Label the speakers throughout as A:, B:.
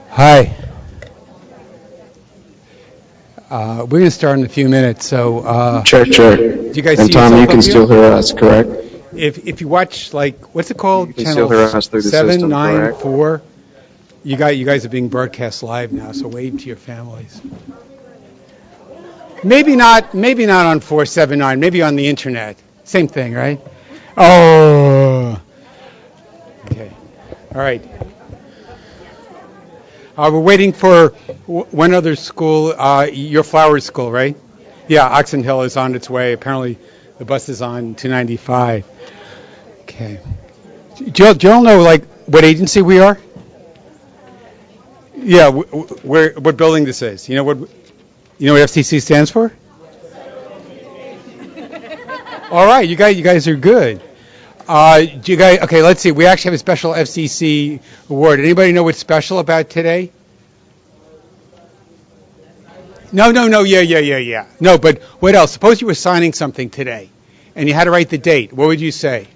A: Hi. We're going to start in a few minutes. So,
B: Sure.
A: do you guys
B: And
A: see
B: Tom, you
A: yourself
B: can
A: up
B: still
A: here?
B: hear us, correct?
A: If you watch, like, what's it called?
B: You can still hear us through the system, correct?
A: 794. You guys are being broadcast live now, so wave to your families. Maybe not on 479. Maybe on the internet. Same thing, right? Oh. Okay. All right. We're waiting for one other school, your Flowers School, right? Yeah, Oxon Hill is on its way. Apparently, the bus is on 295. Okay. Do you all know, like, what agency we are? Yeah, what building this is? You know what FCC stands for? All right, you guys are good. Okay, let's see. We actually have a special FCC award. Anybody know what's special about today? No, yeah. No, but what else? Suppose you were signing something today, and you had to write the date. What would you say?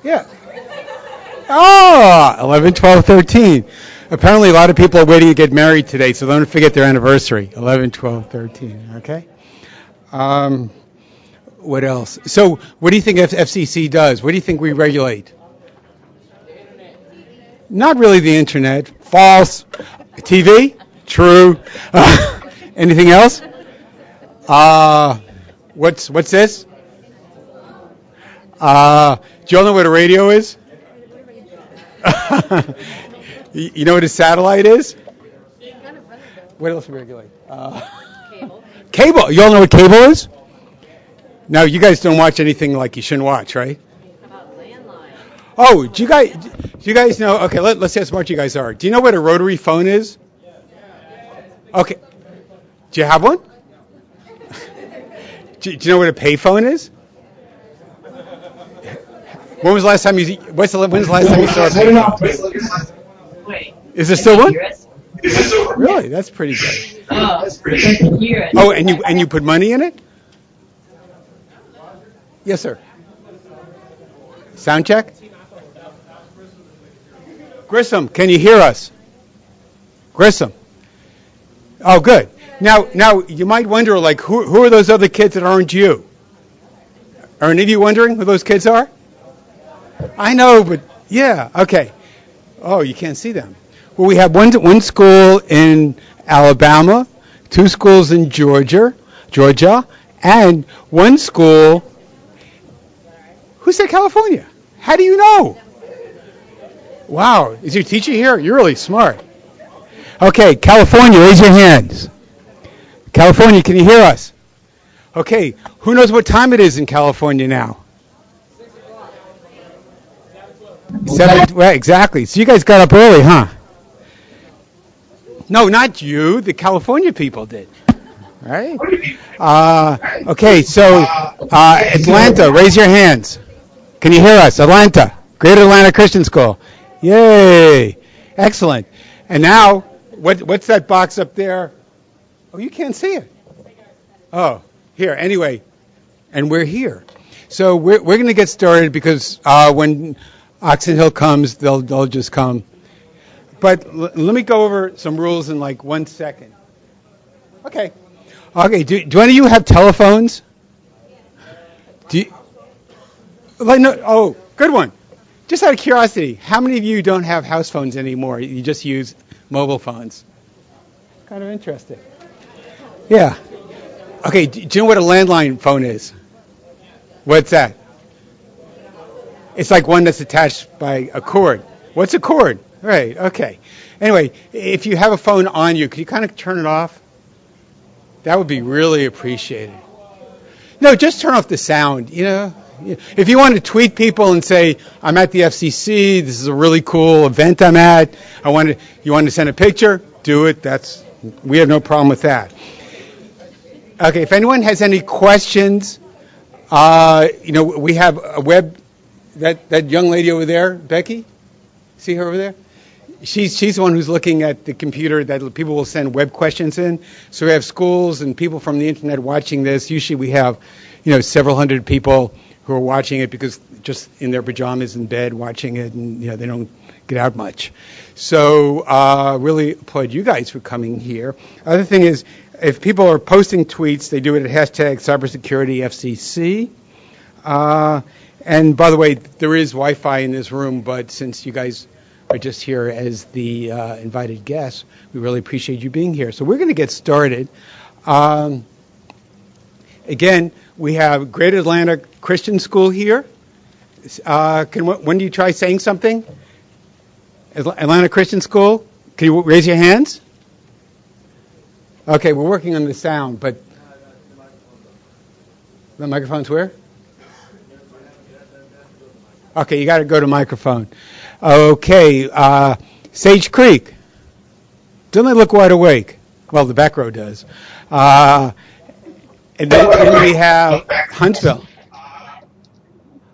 A: Yeah. Oh, 11, 12, 13. Apparently, a lot of people are waiting to get married today, so don't forget their anniversary. 11, 12, 13. Okay? What else? So, what do you think FCC does? What do you think we regulate? Not really the internet. False. TV? True. Anything else? What's this? Do you all know what a radio is? You know what a satellite is? What else do we regulate? Cable. Cable. You all know what cable is? Now, you guys don't watch anything like you shouldn't watch, right?
C: About landline.
A: Oh, do you guys know? Okay, let's see how smart you guys are. Do you know what a rotary phone is? Okay. Do you have one? Do you know what a payphone is? When's the last time you saw a payphone?
C: Wait.
A: Is there still one?
C: Hear us?
A: Really? That's pretty good.
C: Oh, I can hear it.
A: Oh, and you put money in it? Yes, sir. Sound check? Grissom, can you hear us? Grissom. Oh, good. Now you might wonder, like, who are those other kids that aren't you? Are any of you wondering who those kids are? I know, but yeah, okay. Oh, you can't see them. Well, we have one school in Alabama, 2 schools in Georgia, and 1 school. Who said California? How do you know? Wow, is your teacher here? You're really smart. Okay, California, raise your hands. California, can you hear us? Okay, who knows what time it is in California now? 7. Well, exactly. So you guys got up early, huh? No, not you. The California people did. Right? Okay, so Atlanta, raise your hands. Can you hear us? Atlanta, Greater Atlanta Christian School. Yay! Excellent. And now, what's that box up there? Oh, you can't see it. Oh, here. Anyway, and we're here. So we're going to get started because when Oxon Hill comes, they'll just come. But let me go over some rules in like 1 second. Okay. Do any of you have telephones? Do you? Like no. Oh, good one. Just out of curiosity, how many of you don't have house phones anymore? You just use mobile phones. Kind of interesting. Yeah. Okay. Do you know what a landline phone is? What's that? It's like one that's attached by a cord. What's a cord? Right. Okay. Anyway, if you have a phone on you, could you kind of turn it off? That would be really appreciated. No, just turn off the sound, you know. If you want to tweet people and say, I'm at the FCC, this is a really cool event I'm at, you want to send a picture, do it. We have no problem with that. Okay, if anyone has any questions, we have a web, that young lady over there, Becky, see her over there? she's the one who's looking at the computer that people will send web questions in. So we have schools and people from the internet watching this. Usually we have, several hundred people who are watching it because just in their pajamas in bed watching it, and they don't get out much. So really applaud you guys for coming here. Other thing is, if people are posting tweets, they do it at hashtag CybersecurityFCC. And by the way, there is Wi-Fi in this room, but since you guys are just here as the invited guests, we really appreciate you being here. So we're going to get started. Again, we have Great Atlanta Christian School here. When do you try saying something? Atlanta Christian School? Can you raise your hands? Okay, we're working on the sound, but the microphone's where? Okay, you got to go to microphone. Okay, Sage Creek. Don't they look wide awake? Well, the back row does. And then we have Huntsville.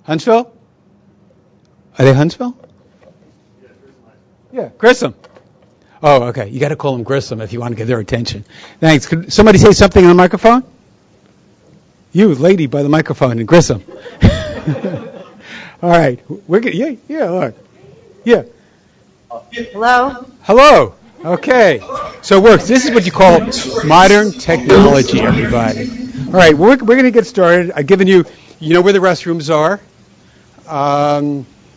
A: Huntsville? Are they Huntsville? Yeah, Grissom. Oh, okay. You got to call them Grissom if you want to get their attention. Thanks. Could somebody say something on the microphone? You, lady by the microphone in Grissom. All right. We're good. Yeah, look. Yeah.
D: Hello?
A: Hello. Okay. So it works. This is what you call modern technology, everybody. All right. We're going to get started. I've given you where the restrooms are.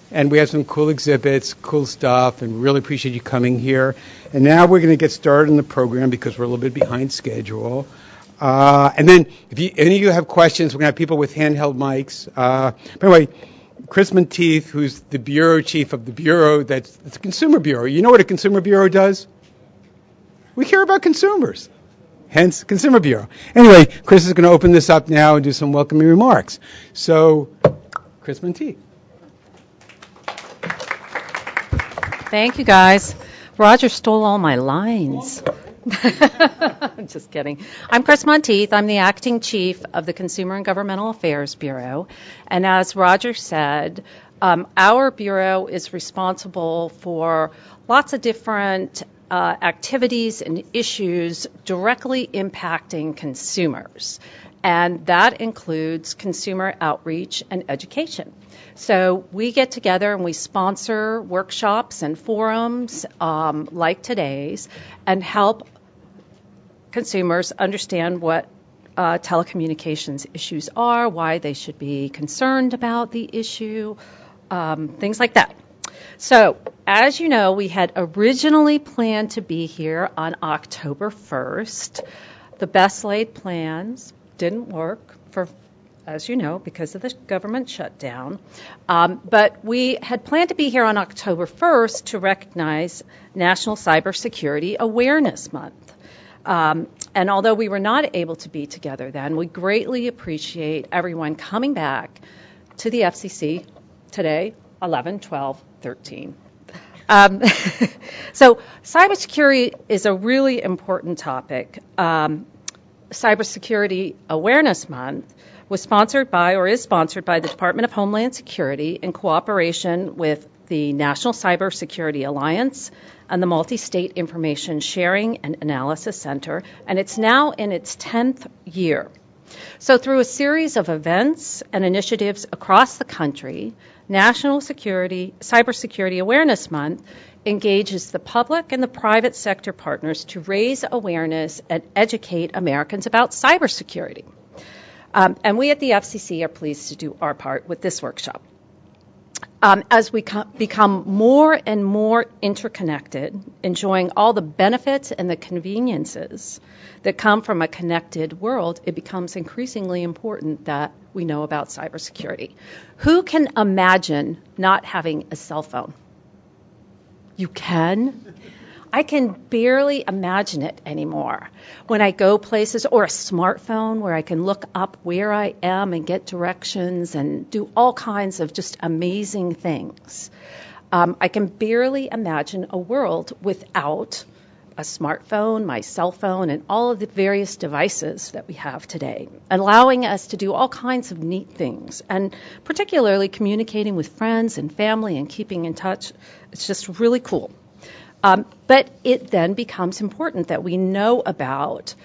A: And we have some cool exhibits, cool stuff, and really appreciate you coming here. And now we're going to get started in the program because we're a little bit behind schedule. And then if any of you have questions, we're going to have people with handheld mics. By the way, Chris Monteith, who's the bureau chief of the bureau, it's the Consumer Bureau. You know what a Consumer Bureau does? We care about consumers, hence Consumer Bureau. Anyway, Chris is going to open this up now and do some welcoming remarks. So, Chris Monteith.
D: Thank you, guys. Roger stole all my lines. I'm just kidding. I'm Chris Monteith. I'm the acting chief of the Consumer and Governmental Affairs Bureau. And as Roger said, our bureau is responsible for lots of different activities and issues directly impacting consumers. And that includes consumer outreach and education. So we get together and we sponsor workshops and forums like today's and help consumers understand what telecommunications issues are, why they should be concerned about the issue, things like that. So, as you know, we had originally planned to be here on October 1st. The best laid plans didn't work as you know, because of the government shutdown. But we had planned to be here on October 1st to recognize National Cybersecurity Awareness Month. And although we were not able to be together then, we greatly appreciate everyone coming back to the FCC today, 11, 12, 13. So cybersecurity is a really important topic. Cybersecurity Awareness Month was sponsored by, or is sponsored by, the Department of Homeland Security in cooperation with the National Cybersecurity Alliance and the Multi-State Information Sharing and Analysis Center, and it's now in its 10th year. So through a series of events and initiatives across the country, National Cybersecurity Awareness Month engages the public and the private sector partners to raise awareness and educate Americans about cybersecurity. And we at the FCC are pleased to do our part with this workshop. As we become more and more interconnected, enjoying all the benefits and the conveniences that come from a connected world, it becomes increasingly important that we know about cybersecurity. Who can imagine not having a cell phone? You can? I can barely imagine it anymore. When I go places, or a smartphone where I can look up where I am and get directions and do all kinds of just amazing things. I can barely imagine a world without a smartphone, my cell phone, and all of the various devices that we have today, allowing us to do all kinds of neat things, and particularly communicating with friends and family and keeping in touch. It's just really cool. But it then becomes important that we know about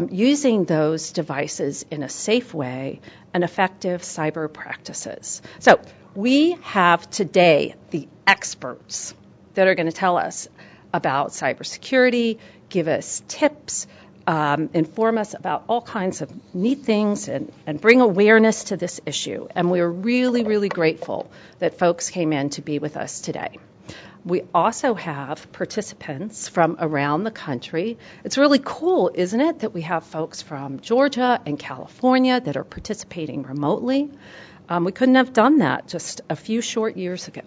D: using those devices in a safe way and effective cyber practices. So we have today the experts that are going to tell us about cybersecurity, give us tips, inform us about all kinds of neat things, and bring awareness to this issue. And we're really, really grateful that folks came in to be with us today. We also have participants from around the country. It's really cool, isn't it, that we have folks from Georgia and California that are participating remotely. We couldn't have done that just a few short years ago.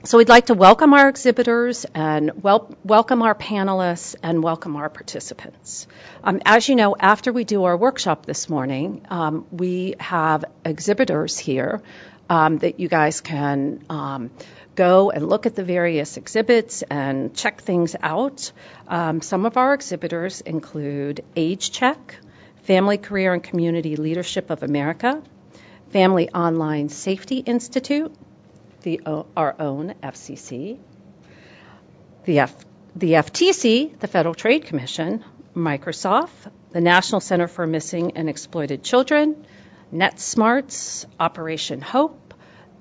D: So we'd like to welcome our exhibitors and welcome our panelists and welcome our participants. As you know, after we do our workshop this morning, we have exhibitors here that you guys can go and look at the various exhibits and check things out. Some of our exhibitors include Age Check, Family, Career, and Community Leadership of America, Family Online Safety Institute, our own FCC, the FTC, the Federal Trade Commission, Microsoft, the National Center for Missing and Exploited Children, NetSmarts, Operation Hope,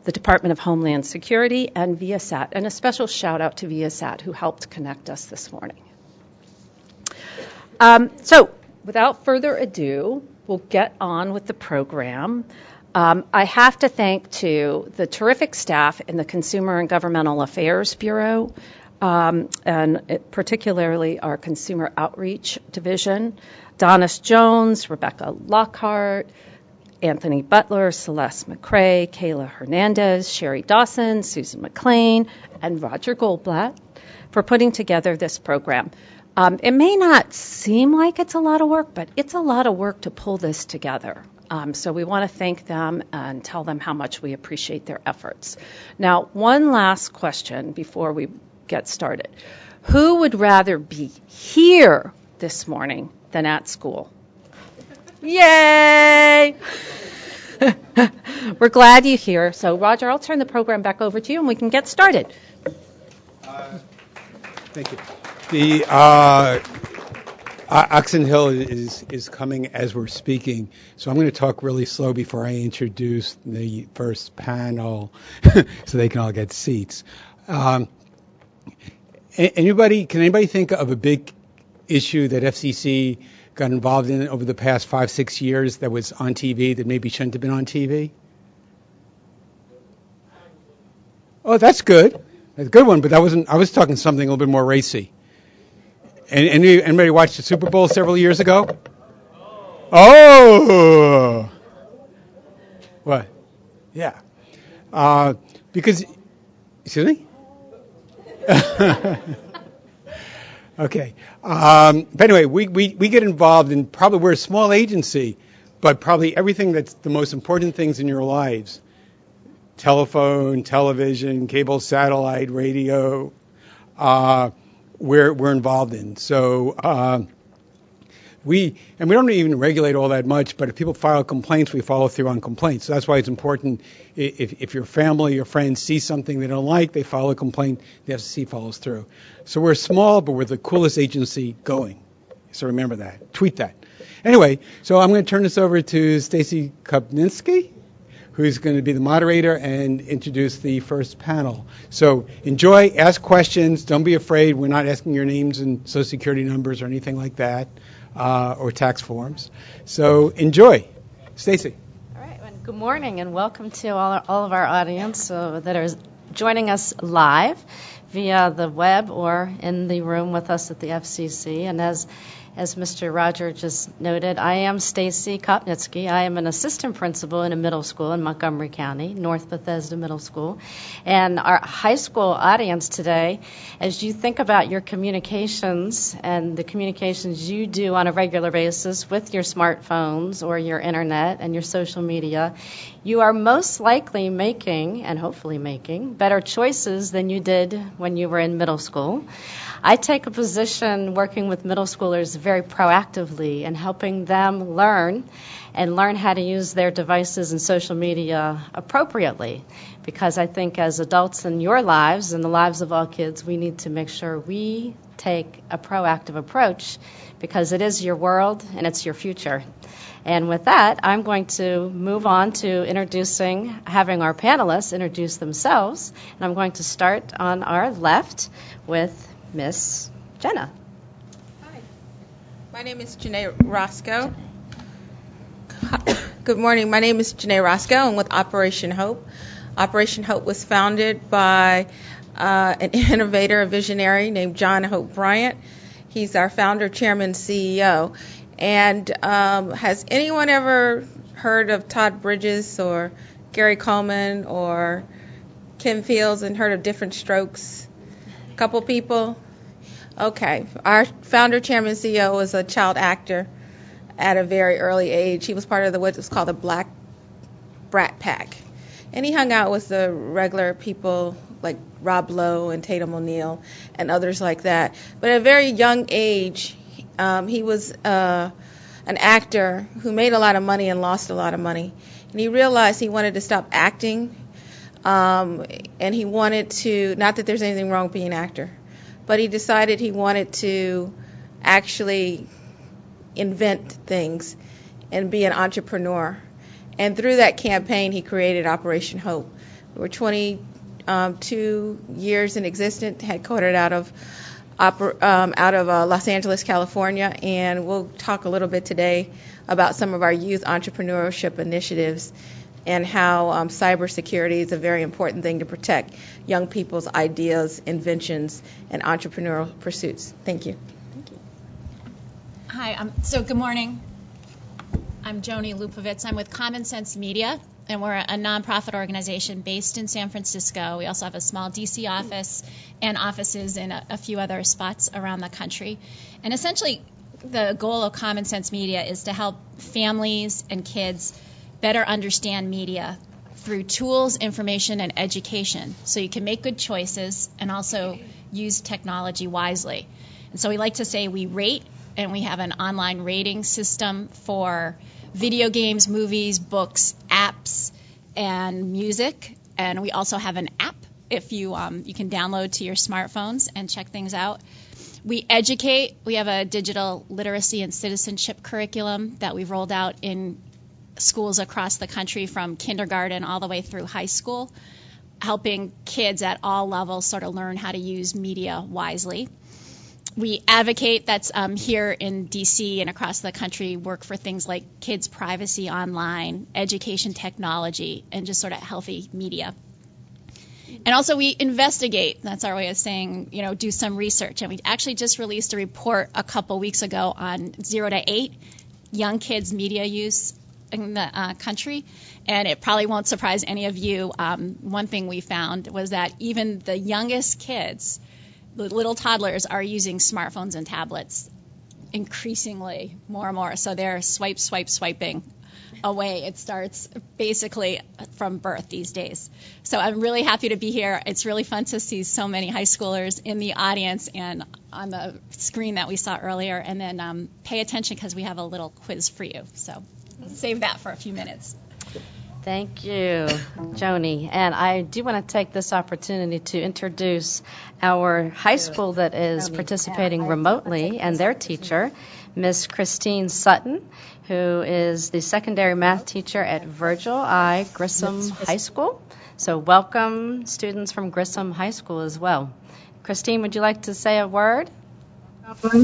D: the Department of Homeland Security, and Viasat. And a special shout out to Viasat, who helped connect us this morning. So without further ado, we'll get on with the program. I have to thank, too, the terrific staff in the Consumer and Governmental Affairs Bureau, and particularly our Consumer Outreach Division, Donis Jones, Rebecca Lockhart, Anthony Butler, Celeste McCrae, Kayla Hernandez, Sherry Dawson, Susan McLean, and Roger Goldblatt for putting together this program. It may not seem like it's a lot of work, but it's a lot of work to pull this together. So we want to thank them and tell them how much we appreciate their efforts. Now, one last question before we get started. Who would rather be here this morning than at school? Yay! We're glad you're here. So, Roger, I'll turn the program back over to you, and we can get started.
A: Thank you. The Oxon Hill is coming as we're speaking, so I'm going to talk really slow before I introduce the first panel, so they can all get seats. Can anybody think of a big issue that FCC got involved in over the past 5-6 years that was on TV that maybe shouldn't have been on TV? Oh, that's good. That's a good one, but that wasn't. I was talking something a little bit more racy. And anybody watched the Super Bowl several years ago? Oh! What? Yeah. Because, excuse me? Okay. But anyway, we get involved in probably, we're a small agency, but probably everything that's the most important things in your lives. Telephone, television, cable, satellite, radio, we're involved in. So we don't even regulate all that much, but if people file complaints, we follow through on complaints. So that's why it's important if your family, your friends see something they don't like, they file a complaint, the FCC follows through. So we're small, but we're the coolest agency going. So remember that. Tweet that. Anyway, so I'm going to turn this over to Stacy Kopninsky, who's going to be the moderator and introduce the first panel. So enjoy, ask questions, don't be afraid. We're not asking your names and social security numbers or anything like that, or tax forms. So enjoy. Stacy.
E: All right, well, good morning and welcome to all of our audience that are joining us live via the web or in the room with us at the FCC. And as Mr. Roger just noted, I am Stacy Kopnitzky. I am an assistant principal in a middle school in Montgomery County, North Bethesda Middle School. And our high school audience today, as you think about your communications and the communications you do on a regular basis with your smartphones or your internet and your social media, you are most likely making, and hopefully making, better choices than you did when you were in middle school. I take a position working with middle schoolers very proactively and helping them learn how to use their devices and social media appropriately. Because I think as adults in your lives and the lives of all kids, we need to make sure we take a proactive approach because it is your world and it's your future. And with that, I'm going to move on to having our panelists introduce themselves. And I'm going to start on our left with Miss Jenna.
F: Hi, my name is Janae Roscoe. Good morning. My name is Janae Roscoe. I'm with Operation Hope. Operation Hope was founded by an innovator, a visionary named John Hope Bryant. He's our founder, chairman, CEO. And has anyone ever heard of Todd Bridges or Gary Coleman or Kim Fields and heard of Different Strokes? A couple people? Okay. Our founder, chairman, CEO was a child actor at a very early age. He was part of what was called the Black Brat Pack. And he hung out with the regular people like Rob Lowe and Tatum O'Neal and others like that. But at a very young age, he was an actor who made a lot of money and lost a lot of money. And he realized he wanted to stop acting, and he wanted to, not that there's anything wrong with being an actor, but he decided he wanted to actually invent things and be an entrepreneur. And through that campaign, he created Operation Hope. We were 22 years in existence, headquartered out of Los Angeles, California, and we'll talk a little bit today about some of our youth entrepreneurship initiatives and how cybersecurity is a very important thing to protect young people's ideas, inventions, and entrepreneurial pursuits. Thank you.
G: Hi, so good morning. I'm Joni Lupovitz. I'm with Common Sense Media, and we're a nonprofit organization based in San Francisco. We also have a small DC office and offices in a few other spots around the country. And essentially, the goal of Common Sense Media is to help families and kids better understand media through tools, information, and education, so you can make good choices and also use technology wisely. And so we like to say we rate, and we have an online rating system for video games, movies, books, apps, and music. And we also have an app if you can download to your smartphones and check things out. We educate. We have a digital literacy and citizenship curriculum that we've rolled out in schools across the country from kindergarten all the way through high school, helping kids at all levels sort of learn how to use media wisely. We advocate, that's here in D.C. and across the country, work for things like kids' privacy online, education technology, and just sort of healthy media. And also we investigate. That's our way of saying, do some research. And we actually just released a report a couple weeks ago on 0 to 8 young kids' media use in the country. And it probably won't surprise any of you. One thing we found was that even the youngest kids, the little toddlers, are using smartphones and tablets increasingly more and more. So they're swiping away. It starts basically from birth these days. So I'm really happy to be here. It's really fun to see so many high schoolers in the audience and on the screen that we saw earlier. And then pay attention because we have a little quiz for you. So save that for a few minutes.
E: Thank you, Joni. And I do want to take this opportunity to introduce our high school that is participating remotely and their teacher, Miss Christine Sutton, who is the secondary math teacher at Virgil I. Grissom High School. So welcome students from Grissom High School as well. Christine, would you like to say a word?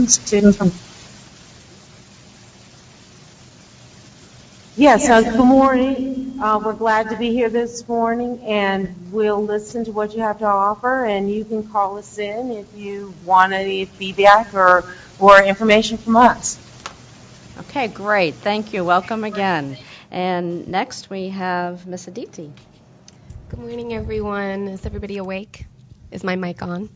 H: Students from Yes, good morning. We're glad to be here this morning, and we'll listen to what you have to offer, and you can call us in if you want any feedback or information from us.
E: Okay, great. Thank you. Welcome again. And next we have Miss Aditi.
I: Good morning, everyone. Is everybody awake? Is my mic on?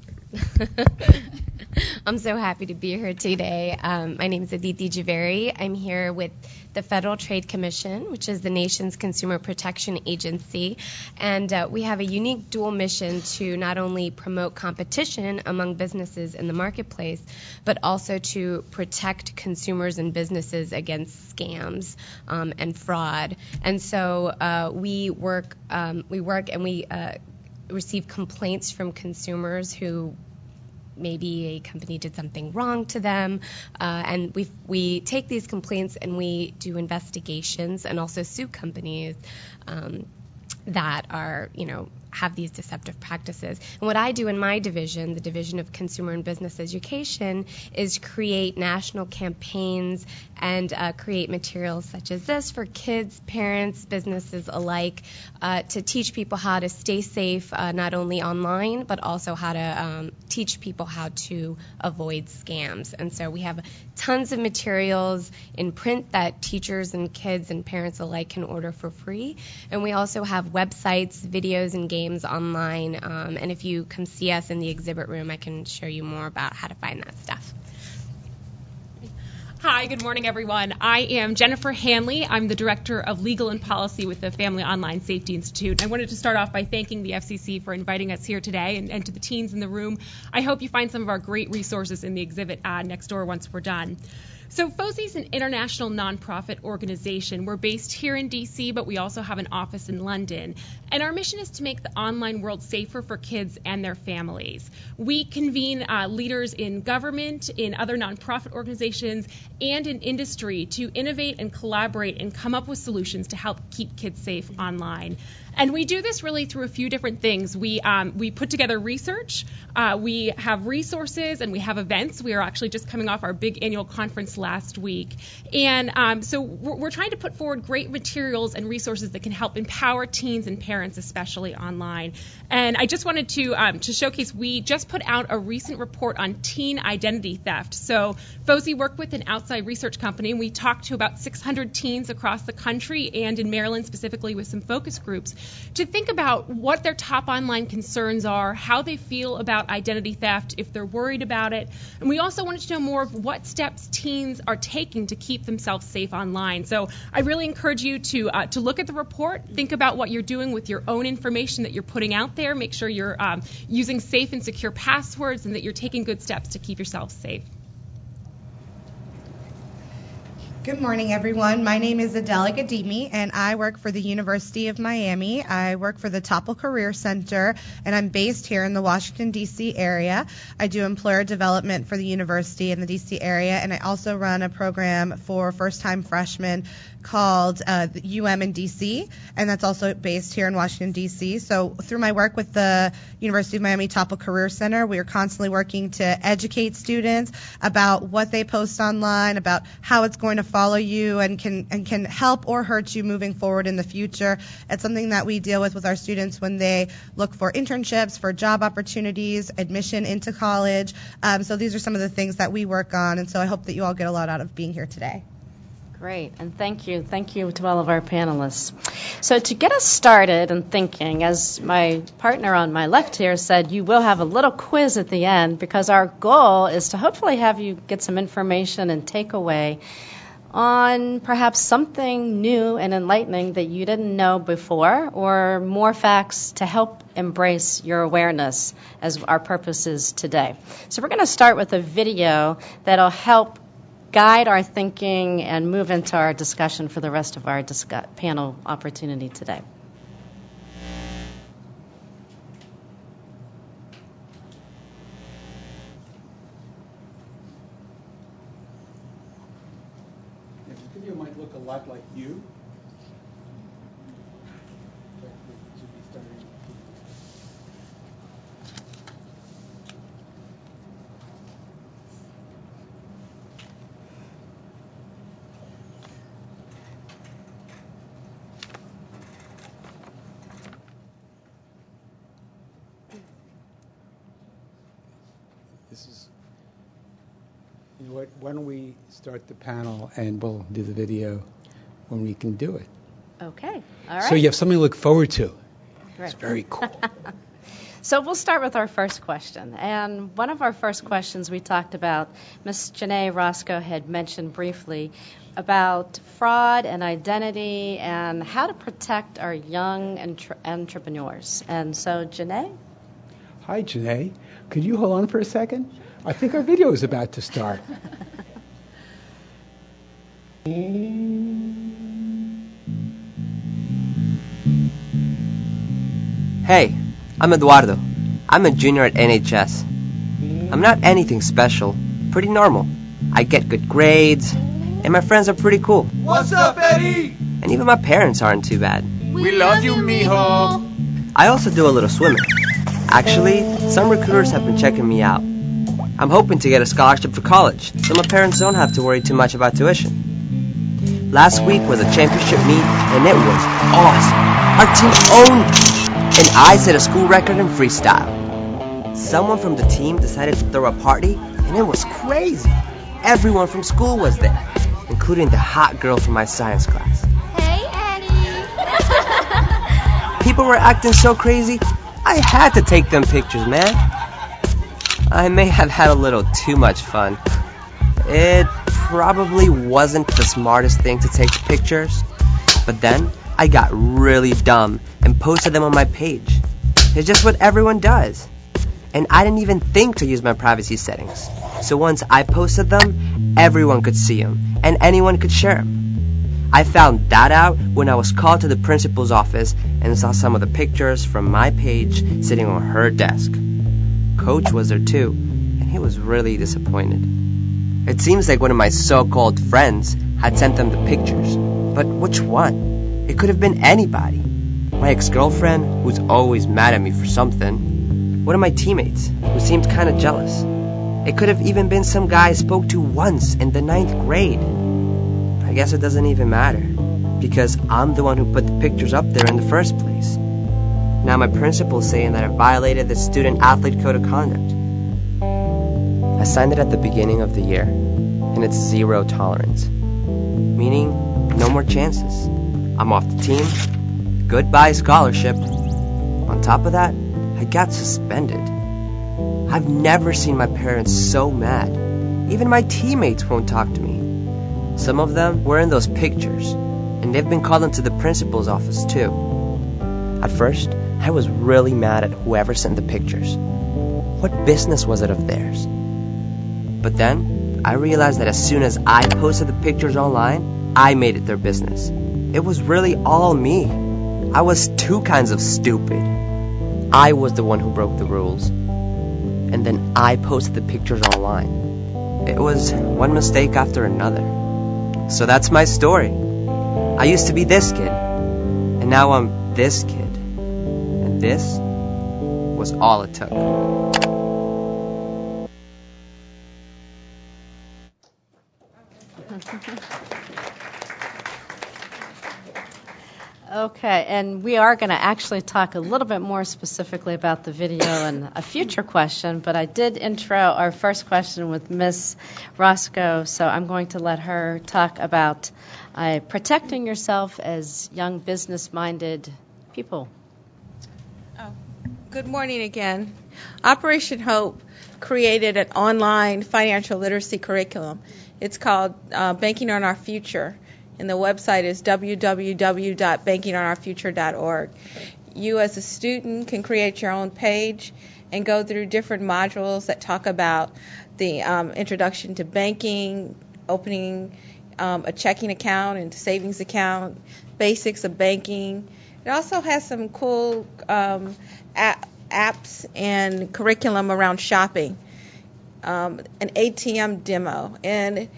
I: I'm so happy to be here today. My name is Aditi Javeri. I'm here with the Federal Trade Commission, which is the nation's consumer protection agency. And we have a unique dual mission to not only promote competition among businesses in the marketplace, but also to protect consumers and businesses against scams and fraud. And so we work and we receive complaints from consumers who maybe a company did something wrong to them, and we take these complaints and we do investigations and also sue companies that are, have these deceptive practices. And what I do in my division, the Division of Consumer and Business Education, is create national campaigns and create materials such as this for kids, parents, businesses alike, to teach people how to stay safe, not only online, but also how to teach people how to avoid scams. And so we have tons of materials in print that teachers and kids and parents alike can order for free. And we also have websites, videos, and games online. And if you come see us in the exhibit room, I can show you more about how to find that stuff.
J: Hi, good morning, everyone. I am Jennifer Hanley. I'm the Director of Legal and Policy with the Family Online Safety Institute. I wanted to start off by thanking the FCC for inviting us here today, and to the teens in the room. I hope you find some of our great resources in the exhibit next door once we're done. So FOSI is an international nonprofit organization. We're based here in D.C., but we also have an office in London. And our mission is to make the online world safer for kids and their families. We convene leaders in government, in other nonprofit organizations, and in industry to innovate and collaborate and come up with solutions to help keep kids safe online. And we do this really through a few different things. We put together research, we have resources, and we have events. We are actually just coming off our big annual conference last week. And so we're trying to put forward great materials and resources that can help empower teens and parents, especially online. And I just wanted to showcase, we just put out a recent report on teen identity theft. So FOSI worked with an outside research company, and we talked to about 600 teens across the country and in Maryland specifically with some focus groups to think about what their top online concerns are, how they feel about identity theft, if they're worried about it. And we also wanted to know more of what steps teens are taking to keep themselves safe online. So I really encourage you to look at the report, think about what you're doing with your own information that you're putting out there, make sure you're using safe and secure passwords and that you're taking good steps to keep yourself safe.
K: Good morning, everyone. My name is Adela Gadimi, and I work for the University of Miami. I work for the Topple Career Center, and I'm based here in the Washington, D.C. area. I do employer development for the university in the D.C. area, and I also run a program for first-time freshmen called UM in D.C., and that's also based here in Washington, D.C. So through my work with the University of Miami Topple Career Center, we are constantly working to educate students about what they post online, about how it's going to follow you and can help or hurt you moving forward in the future. It's something that we deal with our students when they look for internships, for job opportunities, admission into college. So these are some of the things that we work on, and so I hope that you all get a lot out of being here today.
E: Great, and thank you to all of our panelists. So to get us started and thinking, as my partner on my left here said, you will have a little quiz at the end because our goal is to hopefully have you get some information and takeaway on perhaps something new and enlightening that you didn't know before, or more facts to help embrace your awareness as our purpose is today. So we're going to start with a video that'll help guide our thinking and move into our discussion for the rest of our panel opportunity today.
A: This video might look a lot like you. This is, you know what, why don't we start the panel and we'll do the video when we can do it.
E: Okay, all right.
A: So you have something to look forward to.
E: Right.
A: It's very cool.
E: So we'll start with our first question. And one of our first questions we talked about, Ms. Janae Roscoe had mentioned briefly about fraud and identity and how to protect our young entrepreneurs. And so, Janae?
A: Hi, Janae. Could you hold on for a second? I think our video is about to start.
L: Hey, I'm Eduardo. I'm a junior at NHS. I'm not anything special, pretty normal. I get good grades, and my friends are pretty cool.
M: What's up, Eddie?
L: And even my parents aren't too bad.
M: We love you, mijo.
L: I also do a little swimming. Actually, some recruiters have been checking me out. I'm hoping to get a scholarship for college, so my parents don't have to worry too much about tuition. Last week was a championship meet, and it was awesome. Our team owned it. And I set a school record in freestyle. Someone from the team decided to throw a party, and it was crazy. Everyone from school was there, including the hot girl from my science class.
N: Hey, Eddie!
L: People were acting so crazy, I had to take them pictures, man. I may have had a little too much fun. It probably wasn't the smartest thing to take pictures, but then I got really dumb and posted them on my page. It's just what everyone does. And I didn't even think to use my privacy settings. So once I posted them, everyone could see them, and anyone could share them. I found that out when I was called to the principal's office and saw some of the pictures from my page sitting on her desk. Coach was there too, and he was really disappointed. It seems like one of my so-called friends had sent them the pictures. But which one? It could have been anybody. My ex-girlfriend, who's always mad at me for something. One of my teammates, who seemed kind of jealous. It could have even been some guy I spoke to once in the 9th grade. I guess it doesn't even matter, because I'm the one who put the pictures up there in the first place. Now my principal's saying that I violated the student-athlete code of conduct. I signed it at the beginning of the year, and it's 0 tolerance. Meaning, no more chances. I'm off the team. Goodbye scholarship. On top of that, I got suspended. I've never seen my parents so mad. Even my teammates won't talk to me. Some of them were in those pictures, and they've been called into the principal's office too. At first, I was really mad at whoever sent the pictures. What business was it of theirs? But then, I realized that as soon as I posted the pictures online, I made it their business. It was really all me. I was 2 kinds of stupid. I was the one who broke the rules. And then I posted the pictures online. It was one mistake after another. So that's my story. I used to be this kid. And now I'm this kid. And this was all it took.
E: Okay, and we are going to actually talk a little bit more specifically about the video in a future question, but I did intro our first question with Ms. Roscoe, so I'm going to let her talk about protecting yourself as young business-minded people.
F: Good morning again. Operation Hope created an online financial literacy curriculum. It's called Banking on Our Future. And the website is www.bankingonourfuture.org. You as a student can create your own page and go through different modules that talk about the introduction to banking, opening a checking account and savings account, basics of banking. It also has some cool apps and curriculum around shopping, an ATM demo. And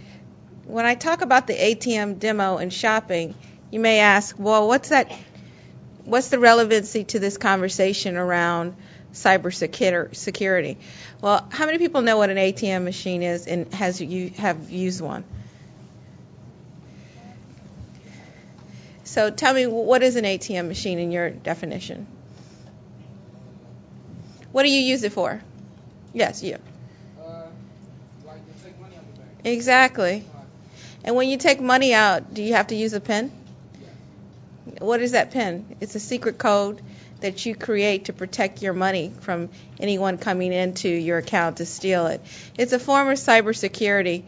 F: when I talk about the ATM demo and shopping, you may ask, well, what's the relevancy to this conversation around cybersecurity? Well, how many people know what an ATM machine is and have used one? So tell me, what is an ATM machine in your definition? What do you use it for? Yes, you.
M: Like to take money out of the bank.
F: Exactly. And when you take money out, do you have to use a PIN? What is that PIN? It's a secret code, that you create to protect your money from anyone coming into your account to steal it. It's a form of cybersecurity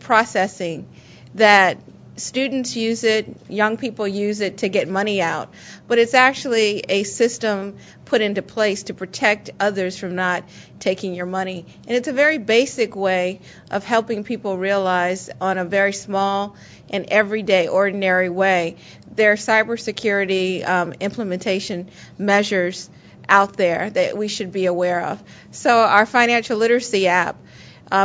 F: processing that students use it, young people use it to get money out, but it's actually a system put into place to protect others from not taking your money. And it's a very basic way of helping people realize on a very small and everyday, ordinary way, there are cybersecurity implementation measures out there that we should be aware of. So our financial literacy app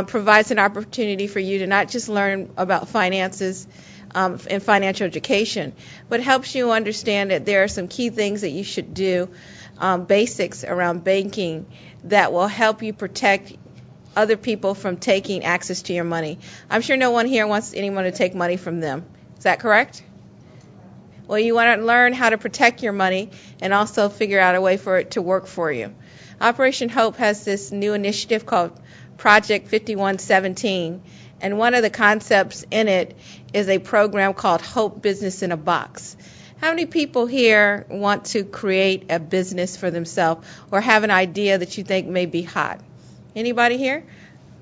F: provides an opportunity for you to not just learn about finances and financial education, but helps you understand that there are some key things that you should do, basics around banking that will help you protect other people from taking access to your money. I'm sure no one here wants anyone to take money from them. Is that correct? Well, you want to learn how to protect your money and also figure out a way for it to work for you. Operation Hope has this new initiative called Project 5117, and one of the concepts in it is a program called Hope Business in a Box. How many people here want to create a business for themselves or have an idea that you think may be hot? Anybody here?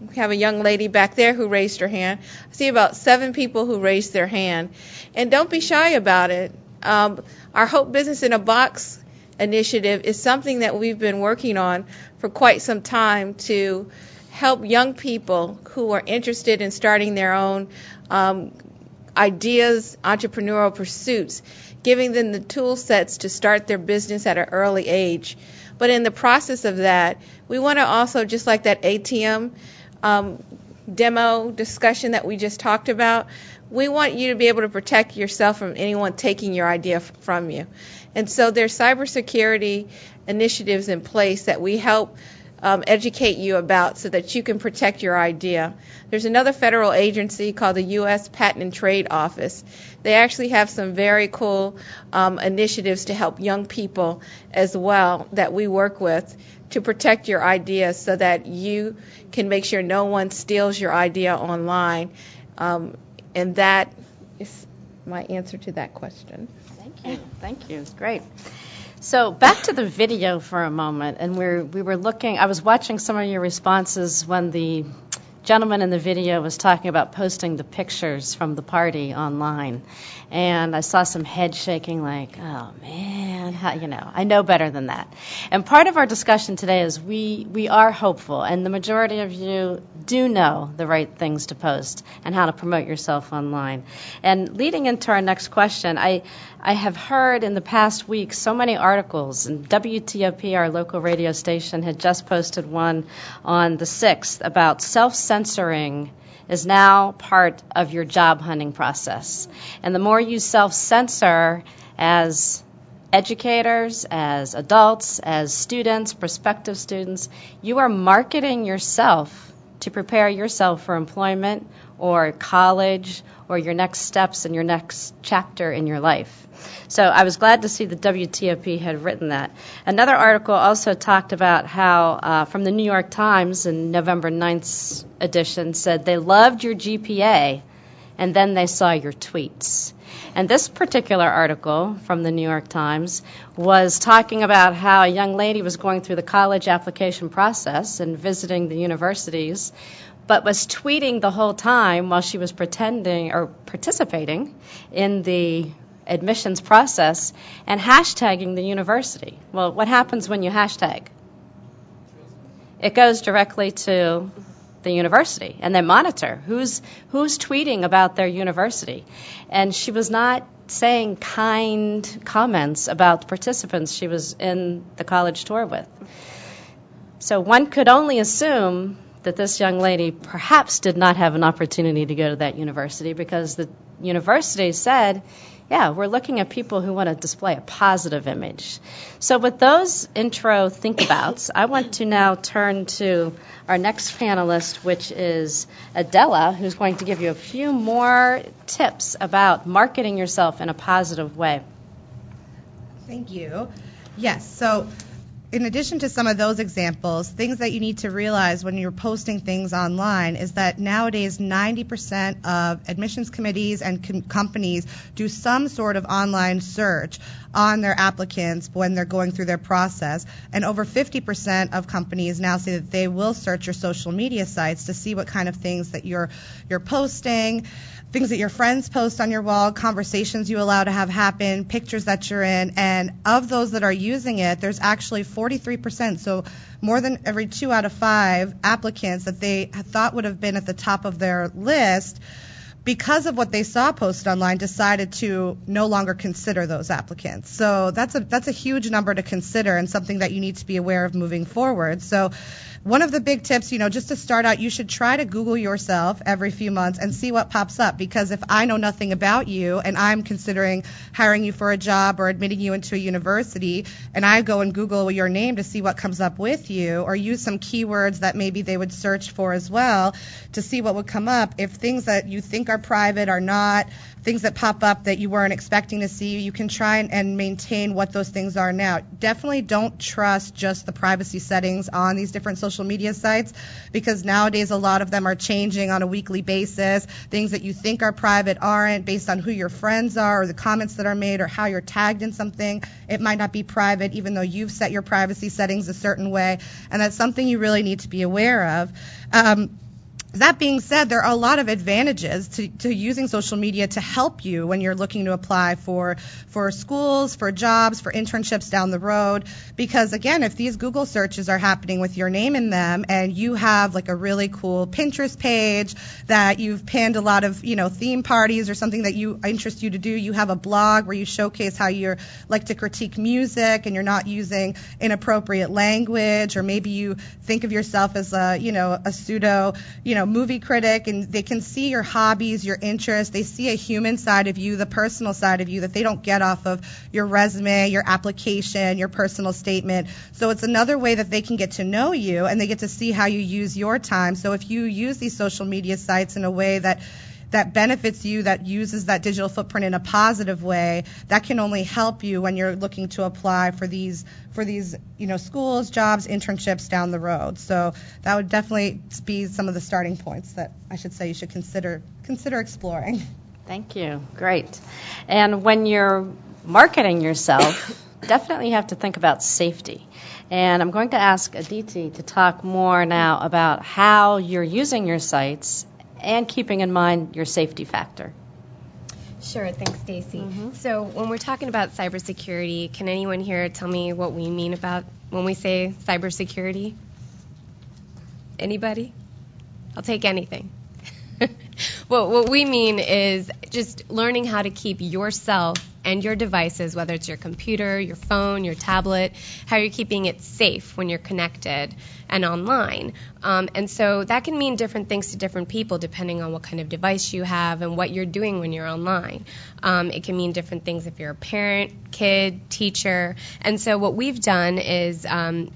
F: We have a young lady back there who raised her hand. I see about 7 people who raised their hand. And don't be shy about it. Our Hope Business in a Box initiative is something that we've been working on for quite some time to help young people who are interested in starting their own ideas, entrepreneurial pursuits, giving them the tool sets to start their business at an early age. But in the process of that, we want to also, just like that ATM demo discussion that we just talked about, we want you to be able to protect yourself from anyone taking your idea from you. And so there's cybersecurity initiatives in place that we help educate you about so that you can protect your idea. There's another federal agency called the U.S. Patent and Trade Office. They actually have some very cool initiatives to help young people as well that we work with to protect your idea so that you can make sure no one steals your idea online. And that is my answer to that question.
E: Thank you. It's great. So back to the video for a moment, and we were looking. I was watching some of your responses when the gentleman in the video was talking about posting the pictures from the party online, and I saw some head shaking, like, "Oh man, I know better than that." And part of our discussion today is we are hopeful, and the majority of you do know the right things to post and how to promote yourself online. And leading into our next question, I have heard in the past week so many articles, and WTOP, our local radio station, had just posted one on the 6th about self-censoring is now part of your job hunting process. And the more you self-censor as educators, as adults, as students, prospective students, you are marketing yourself to prepare yourself for employment or college or your next steps in your next chapter in your life. So I was glad to see the WTOP had written that. Another article also talked about how, from the New York Times in November 9th edition, said they loved your GPA and then they saw your tweets. And this particular article from the New York Times was talking about how a young lady was going through the college application process and visiting the universities, but was tweeting the whole time while she was participating in the admissions process and hashtagging the university. Well, what happens when you hashtag? It goes directly to the university, and they monitor who's tweeting about their university. And she was not saying kind comments about the participants she was in the college tour with. So one could only assume that this young lady perhaps did not have an opportunity to go to that university because the university said, yeah, we're looking at people who want to display a positive image. So with those intro think-abouts, I want to now turn to our next panelist, which is Adela, who's going to give you a few more tips about marketing yourself in a positive way.
K: Thank you. Yes, so in addition to some of those examples, things that you need to realize when you're posting things online is that nowadays 90% of admissions committees and companies do some sort of online search on their applicants when they're going through their process. And over 50% of companies now say that they will search your social media sites to see what kind of things that you're posting, things that your friends post on your wall, conversations you allow to have happen, pictures that you're in. And of those that are using it, there's actually 43%, so more than every 2 out of 5 applicants that they thought would have been at the top of their list, because of what they saw posted online, decided to no longer consider those applicants. So that's a huge number to consider and something that you need to be aware of moving forward. So one of the big tips, just to start out, you should try to Google yourself every few months and see what pops up, because if I know nothing about you and I'm considering hiring you for a job or admitting you into a university, and I go and Google your name to see what comes up with you, or use some keywords that maybe they would search for as well to see what would come up, if things that you think are private are not, things that pop up that you weren't expecting to see, you can try and maintain what those things are now. Definitely don't trust just the privacy settings on these different social media sites, because nowadays a lot of them are changing on a weekly basis. Things that you think are private aren't, based on who your friends are or the comments that are made or how you're tagged in something. It might not be private even though you've set your privacy settings a certain way, and that's something you really need to be aware of. That being said, there are a lot of advantages to using social media to help you when you're looking to apply for schools, for jobs, for internships down the road. Because again, if these Google searches are happening with your name in them, and you have like a really cool Pinterest page that you've pinned a lot of theme parties or something that interest you to do, you have a blog where you showcase how you like to critique music and you're not using inappropriate language, or maybe you think of yourself as a pseudo movie critic, and they can see your hobbies, your interests. They see a human side of you, the personal side of you that they don't get off of your resume, your application, your personal statement. So it's another way that they can get to know you, and they get to see how you use your time. So if you use these social media sites in a way that benefits you, that uses that digital footprint in a positive way, that can only help you when you're looking to apply for these schools, jobs, internships down the road. So that would definitely be some of the starting points that I should say you should consider exploring.
E: Thank you. Great. And when you're marketing yourself, definitely you have to think about safety. And I'm going to ask Aditi to talk more now about how you're using your sites and keeping in mind your safety factor.
I: Sure, thanks, Stacy. So when we're talking about cybersecurity, can anyone here tell me what we mean about when we say cybersecurity? Anybody? I'll take anything. Well, what we mean is just learning how to keep yourself and your devices, whether it's your computer, your phone, your tablet, how you're keeping it safe when you're connected and online. And so that can mean different things to different people depending on what kind of device you have and what you're doing when you're online. It can mean different things if you're a parent, kid, teacher. And so what we've done is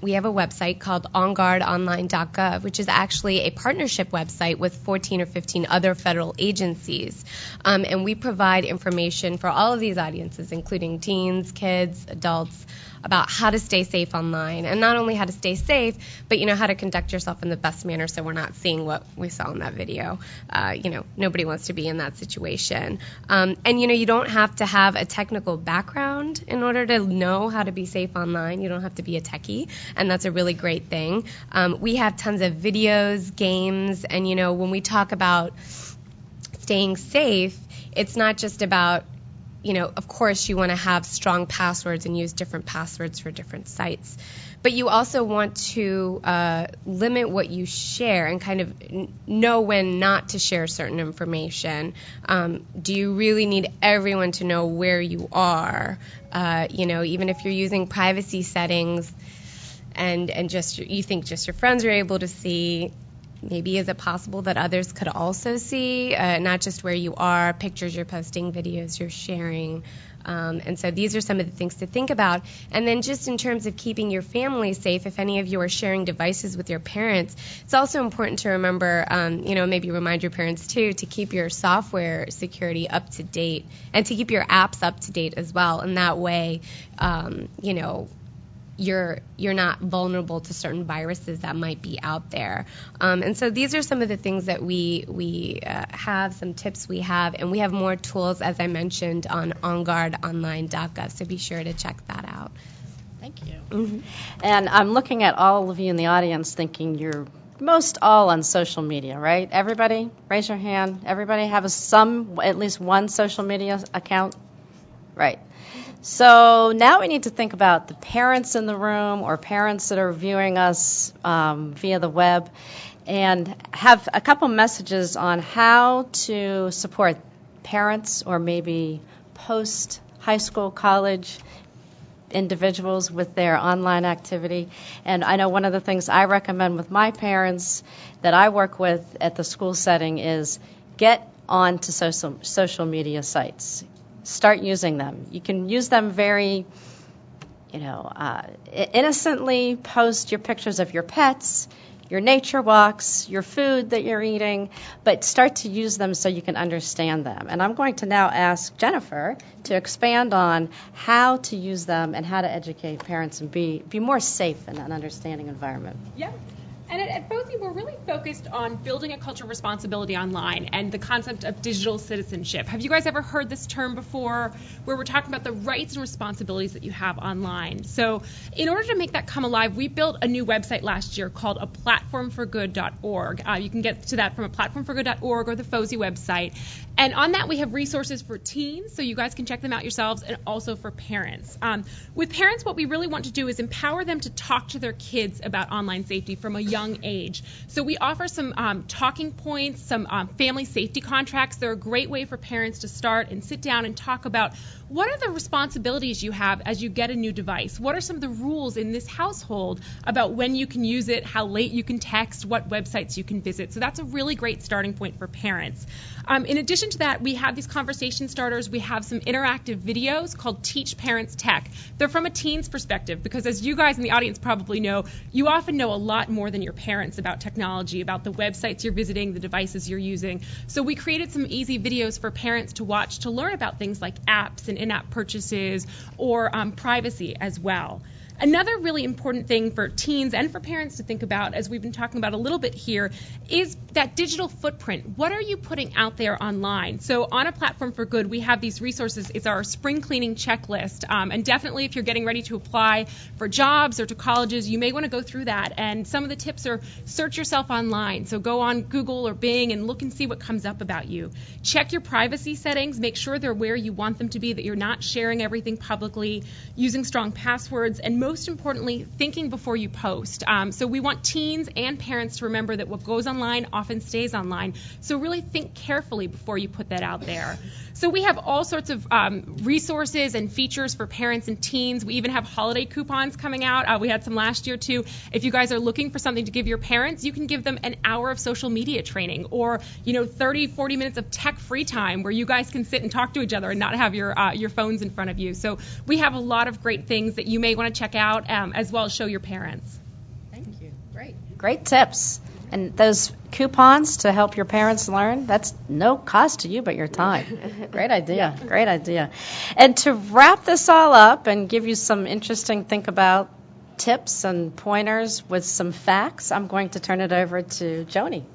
I: we have a website called onguardonline.gov, which is actually a partnership website with 14 or 15 other federal agencies. And we provide information for all of these audiences, including teens, kids, adults, about how to stay safe online, and not only how to stay safe, but how to conduct yourself in the best manner so we're not seeing what we saw in that video. Nobody wants to be in that situation. And you don't have to have a technical background in order to know how to be safe online. You don't have to be a techie, and that's a really great thing. We have tons of videos, games, and when we talk about staying safe, it's not just about of course you want to have strong passwords and use different passwords for different sites. But you also want to limit what you share and kind of know when not to share certain information. Do you really need everyone to know where you are? Even if you're using privacy settings and just you think just your friends are able to see, maybe is it possible that others could also see, not just where you are, pictures you're posting, videos you're sharing. And so these are some of the things to think about. And then just in terms of keeping your family safe, if any of you are sharing devices with your parents, it's also important to remember, maybe remind your parents too, to keep your software security up to date and to keep your apps up to date as well. And that way, you're not vulnerable to certain viruses that might be out there. And so these are some of the things that we have, some tips we have, and we have more tools, as I mentioned, on onguardonline.gov, so be sure to check that out.
E: Thank you.
I: Mm-hmm.
E: And I'm looking at all of you in the audience thinking you're most all on social media, right? Everybody, raise your hand. Everybody have at least one social media account? Right. So now we need to think about the parents in the room or parents that are viewing us via the web, and have a couple messages on how to support parents or maybe post-high school, college individuals with their online activity. And I know one of the things I recommend with my parents that I work with at the school setting is get onto social media sites. Start using them. You can use them very, innocently. Post your pictures of your pets, your nature walks, your food that you're eating, but start to use them so you can understand them. And I'm going to now ask Jennifer to expand on how to use them and how to educate parents and be more safe in an understanding environment.
J: Yeah. And at FOSI, we're really focused on building a culture of responsibility online and the concept of digital citizenship. Have you guys ever heard this term before, where we're talking about the rights and responsibilities that you have online? So in order to make that come alive, we built a new website last year called aplatformforgood.org. You can get to that from aplatformforgood.org or the FOSI website. And on that, we have resources for teens, so you guys can check them out yourselves, and also for parents. With parents, what we really want to do is empower them to talk to their kids about online safety from a young age. So we offer some talking points, some family safety contracts. They're a great way for parents to start and sit down and talk about what are the responsibilities you have as you get a new device? What are some of the rules in this household about when you can use it, how late you can text, what websites you can visit? So that's a really great starting point for parents. In addition to that, we have these conversation starters. We have some interactive videos called Teach Parents Tech. They're from a teen's perspective because, as you guys in the audience probably know, you often know a lot more than your parents about technology, about the websites you're visiting, the devices you're using. So we created some easy videos for parents to watch to learn about things like apps and in-app purchases or privacy as well. Another really important thing for teens and for parents to think about, as we've been talking about a little bit here, is that digital footprint. What are you putting out there online? So on A Platform for Good, we have these resources. It's our spring cleaning checklist. And definitely if you're getting ready to apply for jobs or to colleges, you may want to go through that. And some of the tips are search yourself online. So go on Google or Bing and look and see what comes up about you. Check your privacy settings. Make sure they're where you want them to be, that you're not sharing everything publicly, using strong passwords, and most importantly, thinking before you post. So we want teens and parents to remember that what goes online often stays online. So really think carefully before you put that out there. So we have all sorts of resources and features for parents and teens. We even have holiday coupons coming out. We had some last year too. If you guys are looking for something to give your parents, you can give them an hour of social media training or 30, 40 minutes of tech free time where you guys can sit and talk to each other and not have your phones in front of you. So we have a lot of great things that you may want to check out as well as show your parents.
E: Thank you. Great tips. And those coupons to help your parents learn, that's no cost to you but your time. Great idea. Great idea. And to wrap this all up and give you some interesting think about tips and pointers with some facts, I'm going to turn it over to Joni.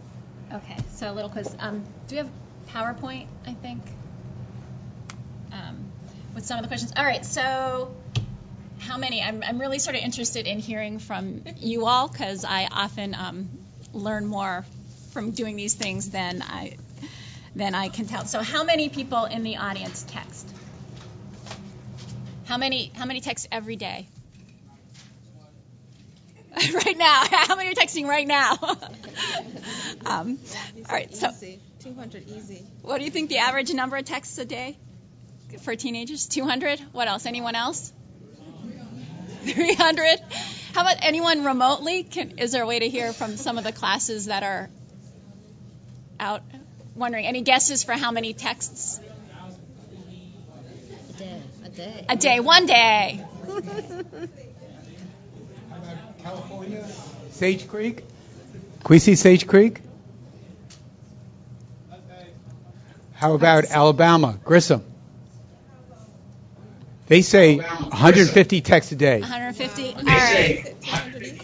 G: Okay, so a little quiz. Do we have PowerPoint, I think, with some of the questions? All right, so how many? I'm really sort of interested in hearing from you all because I often learn more from doing these things than I can tell. So how many people in the audience text? How many text every day? Right now. How many are texting right now? All right, so
F: 200 easy.
G: what do you think the average number of texts a day for teenagers? 200? What else? Anyone else? 300? How about anyone remotely? Is there a way to hear from some of the classes that are out? Wondering, any guesses for how many texts? A day, one day.
A: California, Sage Creek. Queasy, Sage Creek. How about Alabama, Grissom? They say 150 texts a day.
G: 150? All right.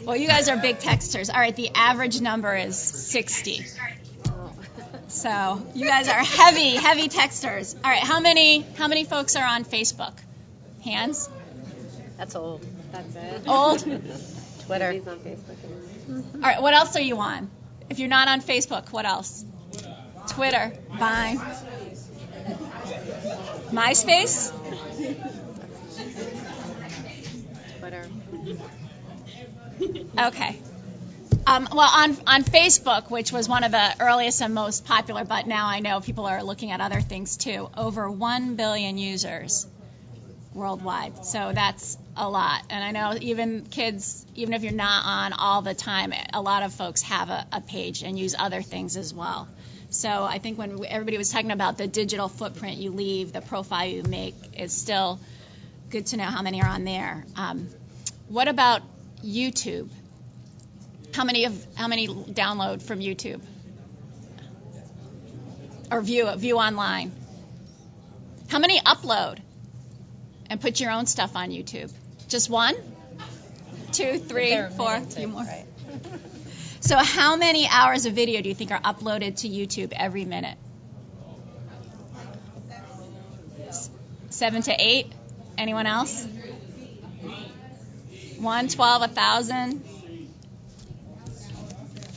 G: Well, you guys are big texters. All right, the average number is 60. So you guys are heavy texters. All right, how many folks are on Facebook? Hands?
E: That's old. That's it.
G: Old?
E: Twitter.
G: All right, what else are you on? If you're not on Facebook, what else? Twitter. Vine. MySpace?
E: Twitter.
G: Okay. Well, on Facebook, which was one of the earliest and most popular, but now I know people are looking at other things too, over 1 billion users worldwide. So that's a lot. And I know even kids, even if you're not on all the time, a lot of folks have a page and use other things as well. So I think when everybody was talking about the digital footprint you leave, the profile you make, it's still good to know how many are on there. What about YouTube? How many download from YouTube or view online? How many upload and put your own stuff on YouTube? Just 1, 2, 3, 4, a few more.
E: Right.
G: So how many hours of video do you think are uploaded to YouTube every minute? 7 to 8. Anyone else? 1, 12, 1,000.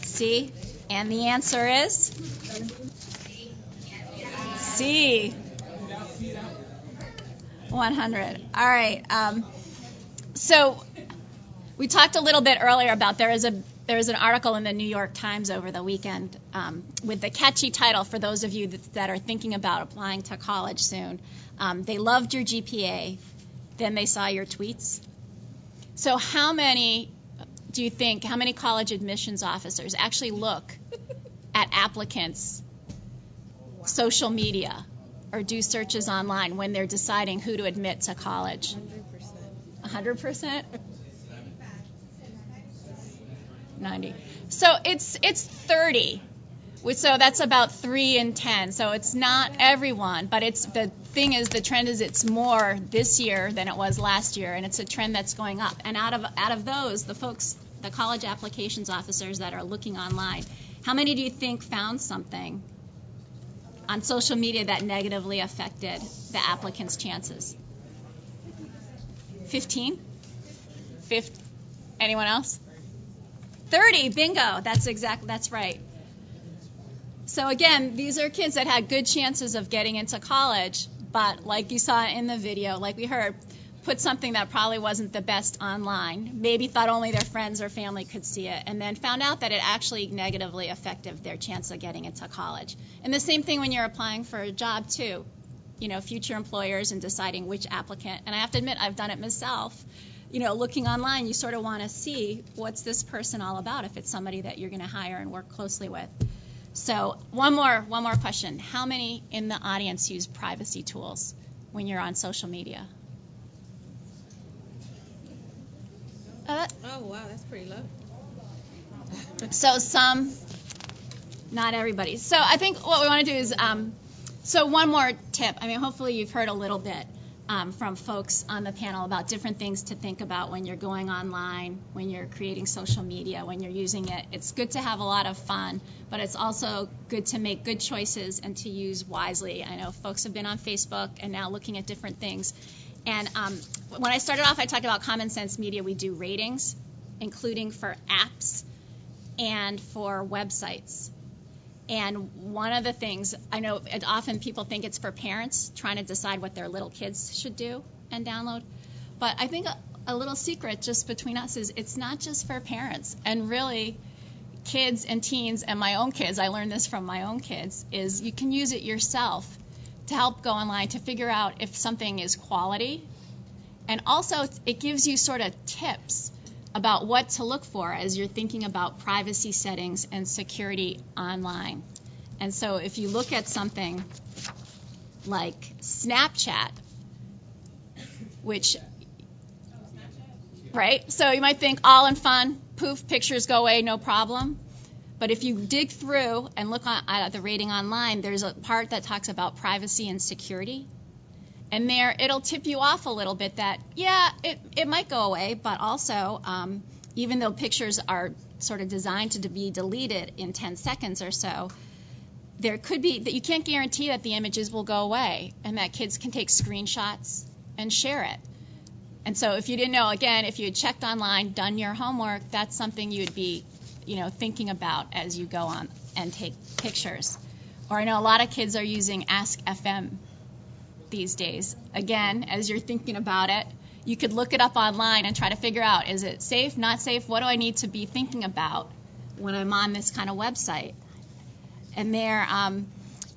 G: C. And the answer is C. 100. All right. So we talked a little bit earlier about there is an article in the New York Times over the weekend with the catchy title for those of you that are thinking about applying to college soon. They loved your GPA, then they saw your tweets. So how many college admissions officers actually look at applicants' social media or do searches online when they're deciding who to admit to college? 100%? 90. So it's 30. So that's about 3 in 10. So it's not everyone, but the trend is it's more this year than it was last year, and it's a trend that's going up. And out of those, the college applications officers that are looking online, how many do you think found something on social media that negatively affected the applicant's chances? 15? 50? Anyone else? 30, bingo, that's right. So again, these are kids that had good chances of getting into college, but like you saw in the video, like we heard, put something that probably wasn't the best online, maybe thought only their friends or family could see it, and then found out that it actually negatively affected their chance of getting into college. And the same thing when you're applying for a job too, future employers and deciding which applicant. And I have to admit, I've done it myself. Looking online, you sort of want to see what's this person all about if it's somebody that you're going to hire and work closely with. So one more question. How many in the audience use privacy tools when you're on social media?
F: Oh, wow, that's pretty low.
G: So some, not everybody. So I think what we want to do is, so one more tip. Hopefully you've heard a little bit from folks on the panel about different things to think about when you're going online, when you're creating social media, when you're using it. It's good to have a lot of fun, but it's also good to make good choices and to use wisely. I know folks have been on Facebook and now looking at different things. And when I started off, I talked about Common Sense Media. We do ratings, including for apps and for websites. And one of the things, I know often people think it's for parents trying to decide what their little kids should do and download. But I think a little secret just between us is it's not just for parents. And really, kids and teens and my own kids, I learned this from my own kids, is you can use it yourself to help go online to figure out if something is quality. And also, it gives you sort of tips about what to look for as you're thinking about privacy settings and security online. And so if you look at something like Snapchat, which, right? So you might think all in fun, poof, pictures go away, no problem. But if you dig through and look at the rating online, there's a part that talks about privacy and security. And there, it'll tip you off a little bit that, yeah, it might go away, but also, even though pictures are sort of designed to be deleted in 10 seconds or so, there could be that you can't guarantee that the images will go away and that kids can take screenshots and share it. And so if you didn't know, again, if you had checked online, done your homework, that's something you would be, thinking about as you go on and take pictures. Or I know a lot of kids are using Ask FM these days. Again, as you're thinking about it, you could look it up online and try to figure out, is it safe, not safe? What do I need to be thinking about when I'm on this kind of website? And there,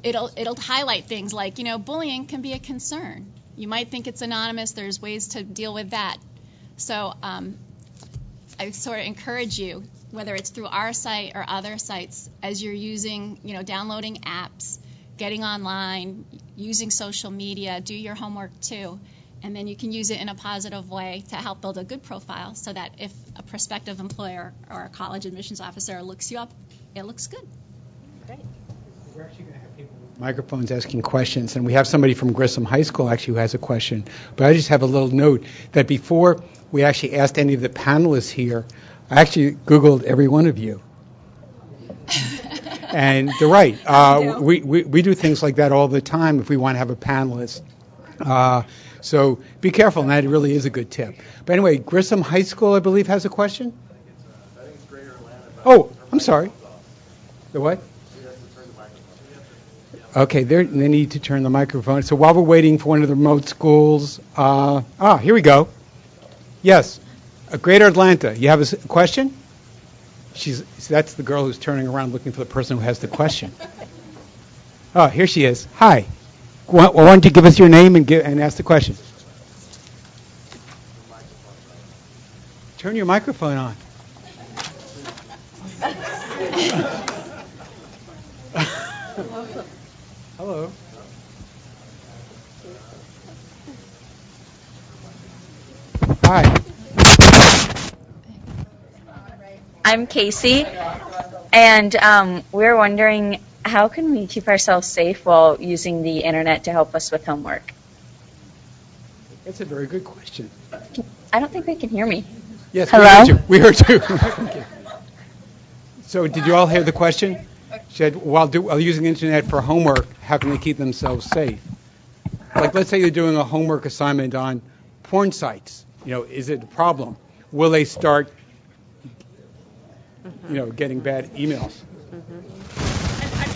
G: it'll highlight things like, bullying can be a concern. You might think it's anonymous. There's ways to deal with that. So I sort of encourage you, whether it's through our site or other sites, as you're using, downloading apps, getting online, using social media, do your homework too. And then you can use it in a positive way to help build a good profile so that if a prospective employer or a college admissions officer looks you up, it looks good.
E: Great.
A: We're actually going to have people with microphones asking questions, and we have somebody from Grissom High School actually who has a question. But I just have a little note that before we actually asked any of the panelists here, I actually Googled every one of you. And they're right. We do things like that all the time if we want to have a panelist. So be careful, and that really is a good tip. But anyway, Grissom High School, I believe, has a question.
M: I think it's Greater Atlanta.
A: Oh, I'm sorry. The what? Okay, they need to turn the microphone. So while we're waiting for one of the remote schools, here we go. Yes, Greater Atlanta. You have a question? That's the girl who's turning around looking for the person who has the question. Oh, here she is. Hi. Why don't you give us your name and ask the question? Turn your microphone on. Hello. Hi.
O: I'm Casey, and we're wondering, how can we keep ourselves safe while using the internet to help us with homework?
A: That's a very good question.
O: I don't think they can hear me.
A: Yes,
O: hello?
A: We heard you. So did you all hear the question? She said, while using the internet for homework, how can they keep themselves safe? Like, let's say you're doing a homework assignment on porn sites. Is it a problem? Will they start, getting bad emails?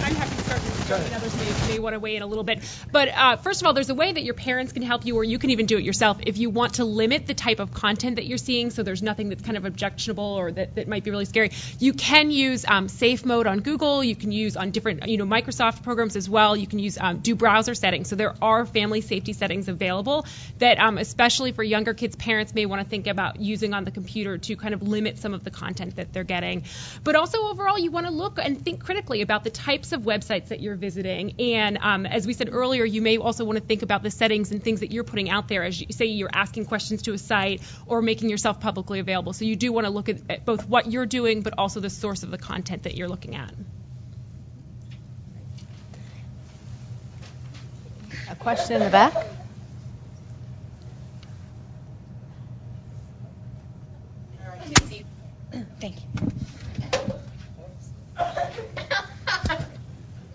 J: I'm happy to start with others may want to weigh in a little bit. But first of all, there's a way that your parents can help you, or you can even do it yourself if you want to limit the type of content that you're seeing, so there's nothing that's kind of objectionable or that might be really scary. You can use safe mode on Google. You can use on different Microsoft programs as well. You can use do browser settings. So there are family safety settings available that especially for younger kids, parents may want to think about using on the computer to kind of limit some of the content that they're getting. But also overall, you want to look and think critically about the types of websites that you're visiting. And as we said earlier, you may also want to think about the settings and things that you're putting out there as you say you're asking questions to a site or making yourself publicly available. So you do want to look at both what you're doing but also the source of the content that you're looking at.
E: A question in the back?
O: Thank you.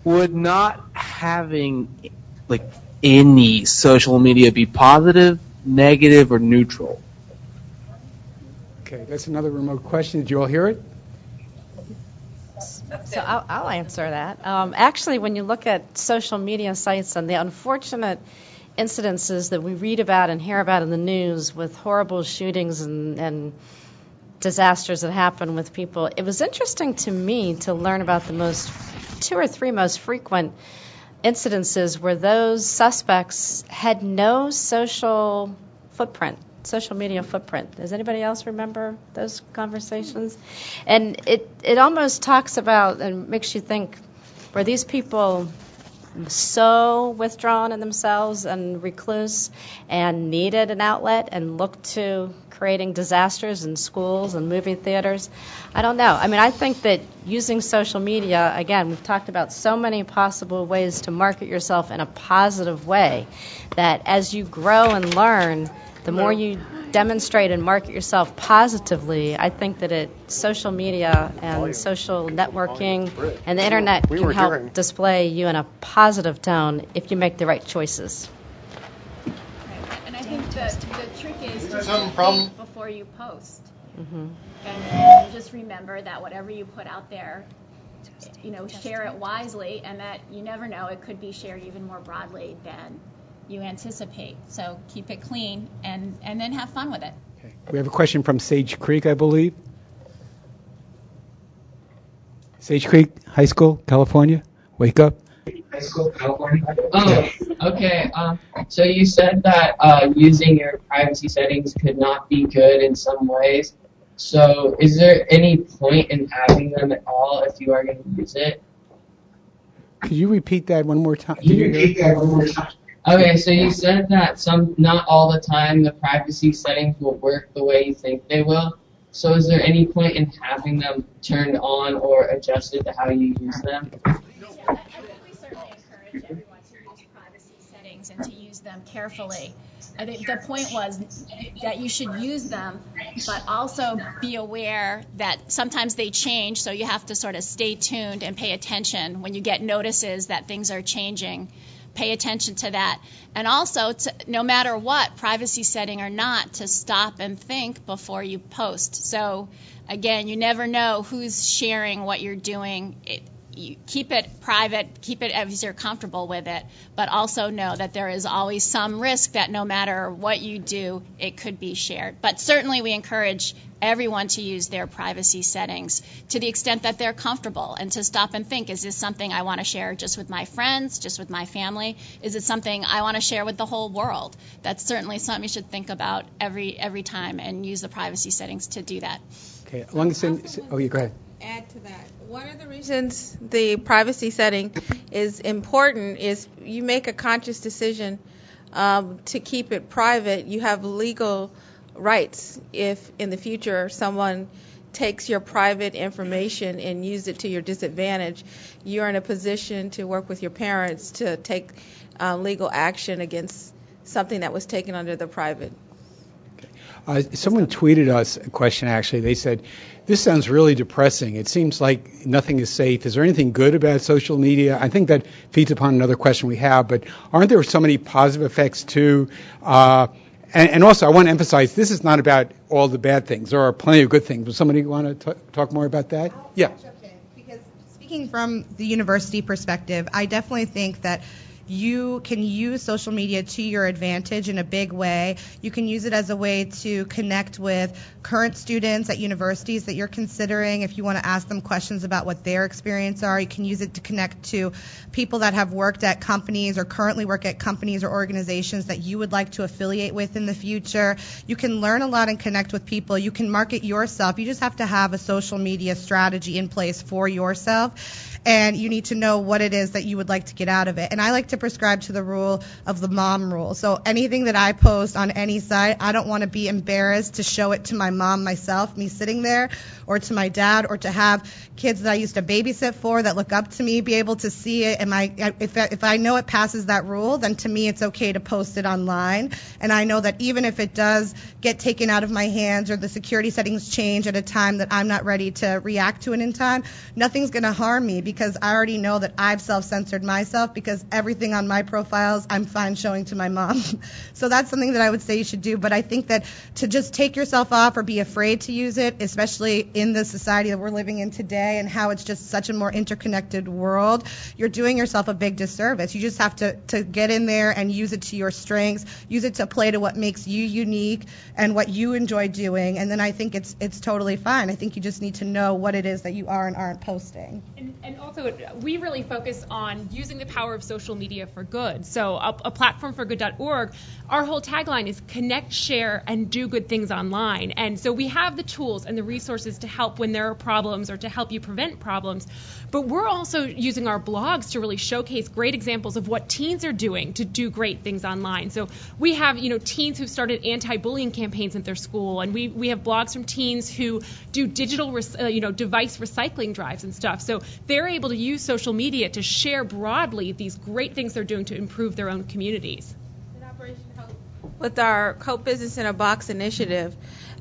P: Would not having any social media be positive, negative, or neutral?
A: Okay, that's another remote question. Did you all hear it?
E: So I'll answer that. Actually, when you look at social media sites and the unfortunate incidences that we read about and hear about in the news with horrible shootings and disasters that happen with people, it was interesting to me to learn about the two or three most frequent incidences where those suspects had no social media footprint. Does anybody else remember those conversations? And it almost talks about and makes you think, were these people so withdrawn in themselves and recluse and needed an outlet and looked to creating disasters in schools and movie theaters. I don't know. I mean, I think that using social media, again, we've talked about so many possible ways to market yourself in a positive way, that as you grow and learn, the more you demonstrate and market yourself positively, I think that social media and social networking and the internet can help display you in a positive tone if you make the right choices.
G: And I think the trick is to think before you post.
E: Mm-hmm.
G: And just remember that whatever you put out there, share it wisely, and that you never know, it could be shared even more broadly than you anticipate. So keep it clean and then have fun with it.
A: Okay. We have a question from Sage Creek, I believe. Sage Creek High School, California. Wake up.
Q: High School, California. Oh, okay. So you said that using your privacy settings could not be good in some ways. So is there any point in having them at all if you are going to use it?
A: Could you repeat that one more time?
Q: Okay, so you said that not all the time the privacy settings will work the way you think they will. So is there any point in having them turned on or adjusted to how you use them?
G: We certainly encourage everyone to use privacy settings and to use them carefully. I think the point was that you should use them, but also be aware that sometimes they change, so you have to sort of stay tuned and pay attention when you get notices that things are changing. Pay attention to that. And also, no matter what, privacy setting or not, to stop and think before you post. So, again, you never know who's sharing what you're doing. You keep it private, keep it as you're comfortable with it, but also know that there is always some risk that no matter what you do, it could be shared. But certainly we encourage everyone to use their privacy settings to the extent that they're comfortable, and to stop and think, is this something I want to share just with my friends, just with my family? Is it something I want to share with the whole world? That's certainly something you should think about every time, and use the privacy settings to do that.
A: Okay, go ahead.
F: Add to that. One of the reasons the privacy setting is important is you make a conscious decision to keep it private. You have legal rights if in the future someone takes your private information and use it to your disadvantage. You're in a position to work with your parents to take legal action against something that was taken under the private.
A: Someone tweeted us a question, actually. They said, this sounds really depressing. It seems like nothing is safe. Is there anything good about social media? I think that feeds upon another question we have, but aren't there so many positive effects too? And also, I want to emphasize, this is not about all the bad things. There are plenty of good things. Does somebody want to talk more about that? Yeah.
K: Because speaking from the university perspective, I definitely think that you can use social media to your advantage in a big way. You can use it as a way to connect with current students at universities that you're considering. If you want to ask them questions about what their experience are, you can use it to connect to people that have worked at companies or currently work at companies or organizations that you would like to affiliate with in the future. You can learn a lot and connect with people. You can market yourself. You just have to have a social media strategy in place for yourself. And you need to know what it is that you would like to get out of it. And I like to prescribe to the rule of the mom rule. So anything that I post on any site, I don't want to be embarrassed to show it to my mom myself, me sitting there, or to my dad, or to have kids that I used to babysit for that look up to me be able to see it. And if I know it passes that rule, then to me it's okay to post it online. And I know that even if it does get taken out of my hands or the security settings change at a time that I'm not ready to react to it in time, nothing's going to harm me, because I already know that I've self-censored myself, because everything on my profiles I'm fine showing to my mom. So that's something that I would say you should do. But I think that to just take yourself off or be afraid to use it, especially in the society that we're living in today and how it's just such a more interconnected world, you're doing yourself a big disservice. You just have to get in there and use it to your strengths, use it to play to what makes you unique and what you enjoy doing, and then I think it's totally fine. I think you just need to know what it is that you are and aren't posting.
J: And also, we really focus on using the power of social media media for good. So a platformforgood.org, our whole tagline is connect, share, and do good things online. And so we have the tools and the resources to help when there are problems or to help you prevent problems. But we're also using our blogs to really showcase great examples of what teens are doing to do great things online. So we have, teens who've started anti-bullying campaigns at their school, and we have blogs from teens who do digital, device recycling drives and stuff. So they're able to use social media to share broadly these great things they're doing to improve their own communities.
F: With our Hope Business in a Box initiative,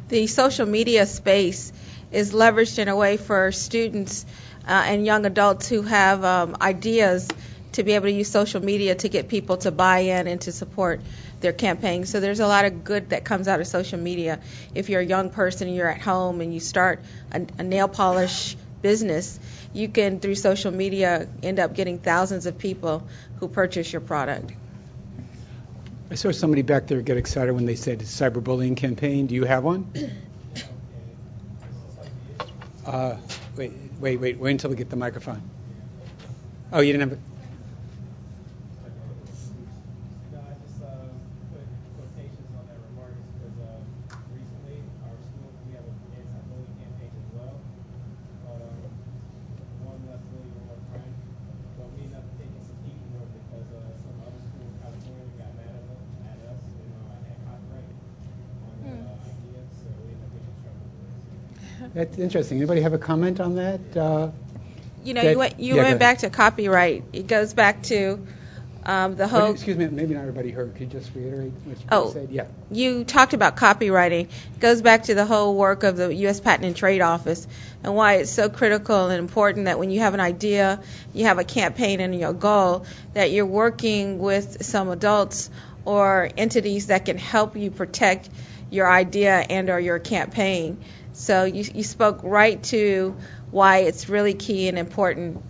F: the social media space is leveraged in a way for students and young adults who have ideas to be able to use social media to get people to buy in and to support their campaigns. So there's a lot of good that comes out of social media. If you're a young person and you're at home and you start a nail polish business, you can, through social media, end up getting thousands of people who purchase your product.
A: I saw somebody back there get excited when they said cyberbullying campaign. Do you have one? Wait until we get the microphone. Oh, you didn't have it?
M: No, I just put quotations on that remarks because recently our school, we have an anti-bullying campaign as well. One less bully, one more crime. But we ended up taking some heat for it because some other schools in California got mad at us and had copyright on the idea, so we ended up getting in trouble for it.
A: That's interesting. Anybody have a comment on that?
F: You went back to copyright. It goes back to the whole.
A: Excuse me, maybe not everybody heard. Could you just reiterate what you said? Yeah.
F: You talked about copywriting. It goes back to the whole work of the U.S. Patent and Trade Office and why it's so critical and important that when you have an idea, you have a campaign and your goal, that you're working with some adults or entities that can help you protect your idea and or your campaign. So you spoke right to why it's really key and important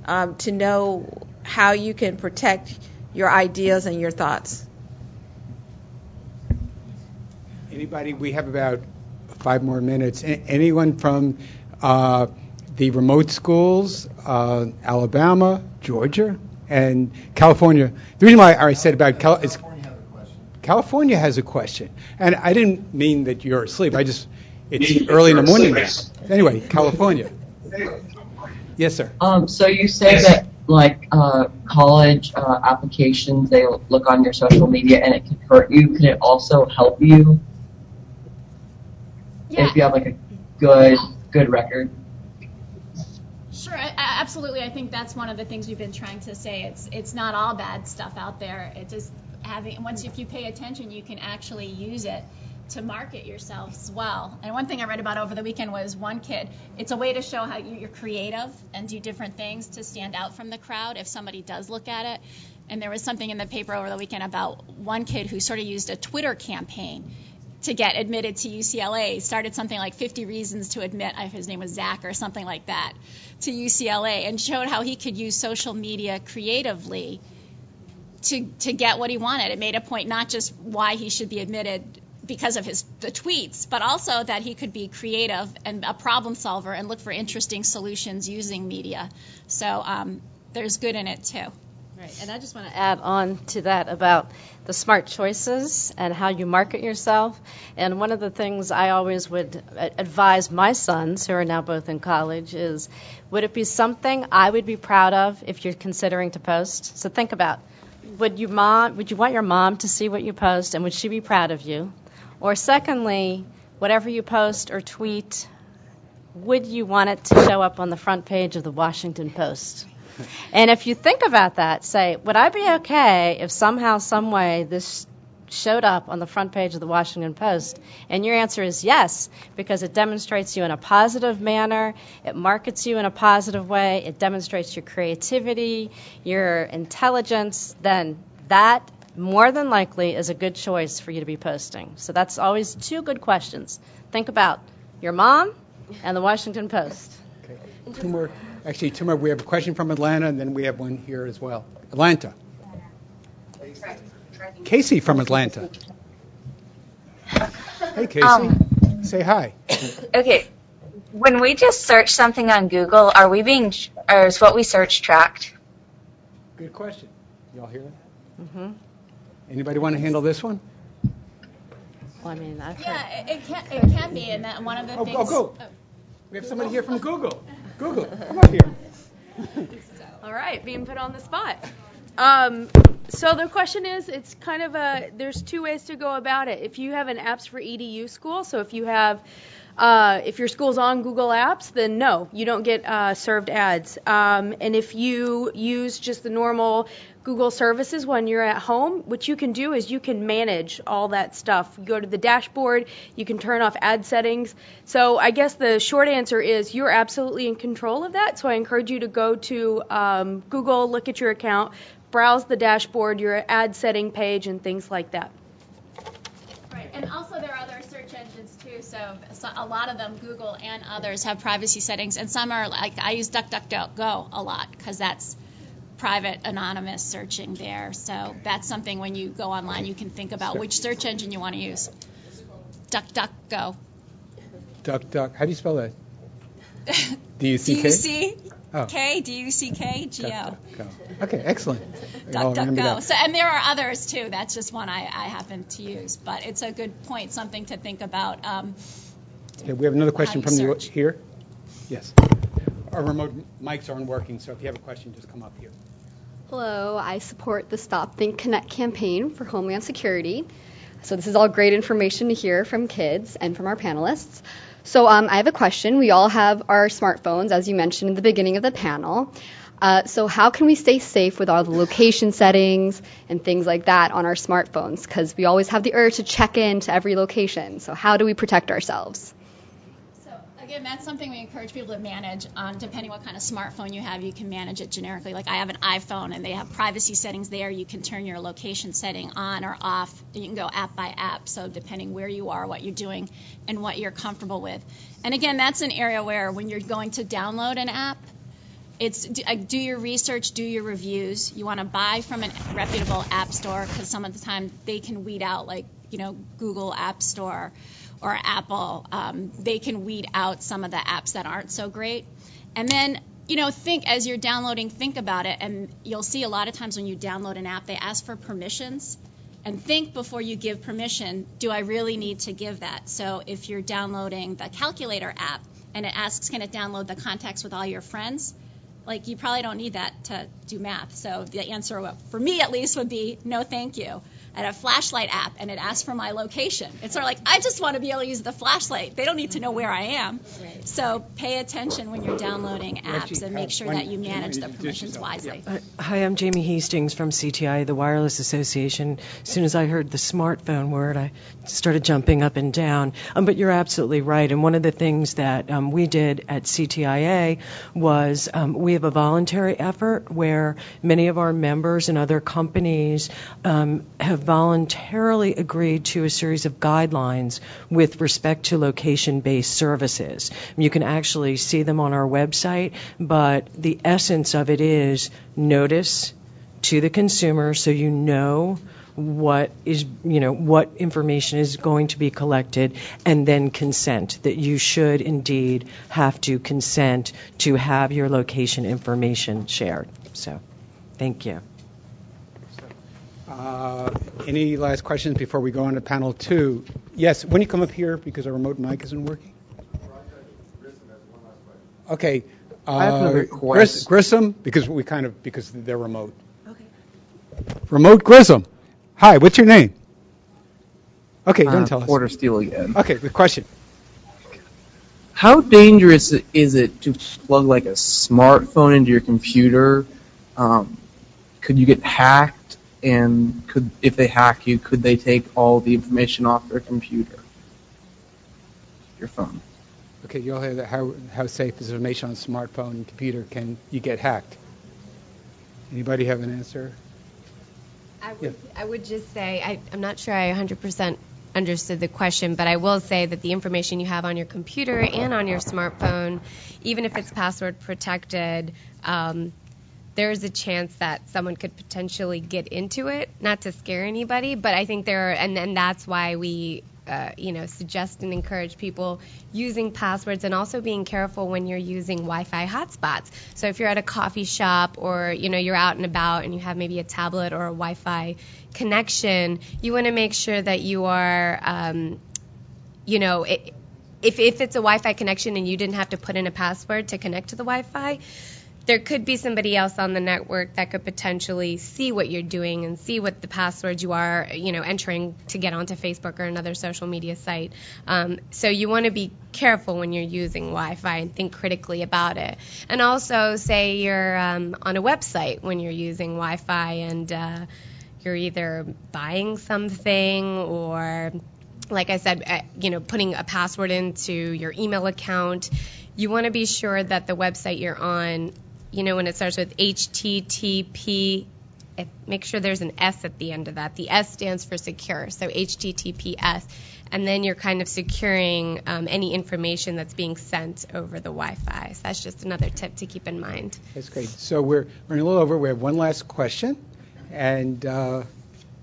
F: to know how you can protect your ideas and your thoughts.
A: Anybody? We have about 5 more minutes. Anyone from the remote schools, Alabama, Georgia, and California? The reason why I said about California has a question. And I didn't mean that you're asleep. It's early in the morning now. Anyway, California. Yes, sir.
Q: So you say that college applications, they look on your social media and it can hurt you. Can it also help you if you have a good record?
G: Sure, absolutely. I think that's one of the things we've been trying to say. It's not all bad stuff out there. It's just if you pay attention, you can actually use it to market yourself as well. And one thing I read about over the weekend was one kid, it's a way to show how you're creative and do different things to stand out from the crowd if somebody does look at it. And there was something in the paper over the weekend about one kid who sort of used a Twitter campaign to get admitted to UCLA, started something like 50 reasons to admit, his name was Zach or something like that, to UCLA, and showed how he could use social media creatively to get what he wanted. It made a point not just why he should be admitted because of the tweets, but also that he could be creative and a problem solver and look for interesting solutions using media. So there's good in it too.
E: Right, and I just want to add on to that about the smart choices and how you market yourself. And one of the things I always would advise my sons, who are now both in college, is would it be something I would be proud of if you're considering to post? So think about, would you want your mom to see what you post, and would she be proud of you? Or secondly, whatever you post or tweet, would you want it to show up on the front page of the Washington Post? And if you think about that, say, would I be okay if somehow, some way, this showed up on the front page of the Washington Post? And your answer is yes, because it demonstrates you in a positive manner, it markets you in a positive way, it demonstrates your creativity, your intelligence, then that more than likely is a good choice for you to be posting. So that's always 2 good questions. Think about your mom and the Washington Post.
A: Okay. 2 more. Actually, 2 more. We have a question from Atlanta, and then we have one here as well. Atlanta. Casey from Atlanta. Hey, Casey. Say hi.
O: Okay. When we just search something on Google, or is what we search tracked?
A: Good question. Y'all hear that?
E: Mm-hmm.
A: Anybody want to handle this one?
E: Well, I mean, I've heard.
G: Yeah, it can be, and that one of the things.
A: Go. We have somebody here from Google. Google, come up here.
R: All right, being put on the spot. So the question is, it's kind of there's two ways to go about it. If you have an apps for EDU school, so if you have, if your school's on Google Apps, then no, you don't get served ads. And if you use just the normal Google services when you're at home, what you can do is you can manage all that stuff. You go to the dashboard, you can turn off ad settings. So I guess the short answer is you're absolutely in control of that. So I encourage you to go to Google, look at your account, browse the dashboard, your ad setting page, and things like that.
G: Right, and also there are other search engines too. So a lot of them, Google and others, have privacy settings, and some are like I use DuckDuckGo a lot because that's private anonymous searching there. So that's something when you go online you can think about which search engine you want to use. DuckDuckGo.
A: Duck. How do you spell that? D-U-C-K?
G: D-U-C-K, D-U-C-K-G-O.
A: Okay, excellent.
G: DuckDuckGo. So, and there are others too. That's just one I happen to use. But it's a good point, something to think about.
A: Okay, we have another question from
G: search.
A: here. Yes. Our remote mics aren't working, so if you have a question, just come up here.
S: Hello, I support the Stop, Think, Connect campaign for Homeland Security. So this is all great information to hear from kids and from our panelists. So I have a question. We all have our smartphones, as you mentioned in the beginning of the panel. So how can we stay safe with all the location settings and things like that on our smartphones? Because we always have the urge to check into every location. So how do we protect ourselves?
G: Again, that's something we encourage people to manage. Depending what kind of smartphone you have, you can manage it generically. Like I have an iPhone, and they have privacy settings there. You can turn your location setting on or off. You can go app by app, so depending where you are, what you're doing, and what you're comfortable with. And again, that's an area where when you're going to download an app, it's do your research, do your reviews. You want to buy from a reputable app store because some of the time they can weed out, like Google App Store or Apple, they can weed out some of the apps that aren't so great. And then, think as you're downloading, think about it. And you'll see a lot of times when you download an app, they ask for permissions. And think before you give permission, do I really need to give that? So if you're downloading the calculator app and it asks, can it download the contacts with all your friends? Like, you probably don't need that to do math. So the answer, for me at least, would be no thank you. I had a flashlight app, and it asked for my location. It's sort of like, I just want to be able to use the flashlight. They don't need to know where I am. Right. So pay attention when you're downloading apps and make sure that you manage the permissions wisely.
T: Hi, I'm Jamie Hastings from CTI, the Wireless Association. As soon as I heard the smartphone word, I started jumping up and down. But you're absolutely right. And one of the things that we did at CTIA was we have a voluntary effort where many of our members and other companies have voluntarily agreed to a series of guidelines with respect to location-based services. You can actually see them on our website, but the essence of it is notice to the consumer so you know what information is going to be collected, and then consent, that you should indeed have to consent to have your location information shared. So, thank you.
A: Any last questions before we go on to panel 2? Yes, when you come up here, because our remote mic isn't working. Okay.
B: I have another question.
A: Grissom, because they're remote. Okay. Remote Grissom. Hi, what's your name? Okay, don't tell us.
B: Porter Steele again.
A: Okay, the question.
P: How dangerous is it to plug like a smartphone into your computer? Could you get hacked? And if they hack you, could they take all the information off your computer, your phone?
A: Okay, you all hear that. How safe is information on a smartphone and computer? Can you get hacked? Anybody have an answer?
I: I would just say I'm not sure I 100% understood the question, but I will say that the information you have on your computer and on your smartphone, even if it's password protected, there is a chance that someone could potentially get into it, not to scare anybody, but I think and that's why we suggest and encourage people using passwords and also being careful when you're using Wi-Fi hotspots. So if you're at a coffee shop or, you're out and about and you have maybe a tablet or a Wi-Fi connection, you want to make sure that you are, if it's a Wi-Fi connection and you didn't have to put in a password to connect to the Wi-Fi, there could be somebody else on the network that could potentially see what you're doing and see what the passwords you are, entering to get onto Facebook or another social media site. So you want to be careful when you're using Wi-Fi and think critically about it. And also, say you're on a website when you're using Wi-Fi and you're either buying something or, like I said, putting a password into your email account. You want to be sure that the website you're on, when it starts with HTTP, make sure there's an S at the end of that. The S stands for secure, so HTTPS. And then you're kind of securing any information that's being sent over the Wi-Fi. So that's just another tip to keep in mind.
A: That's great. So we're running a little over. We have one last question. And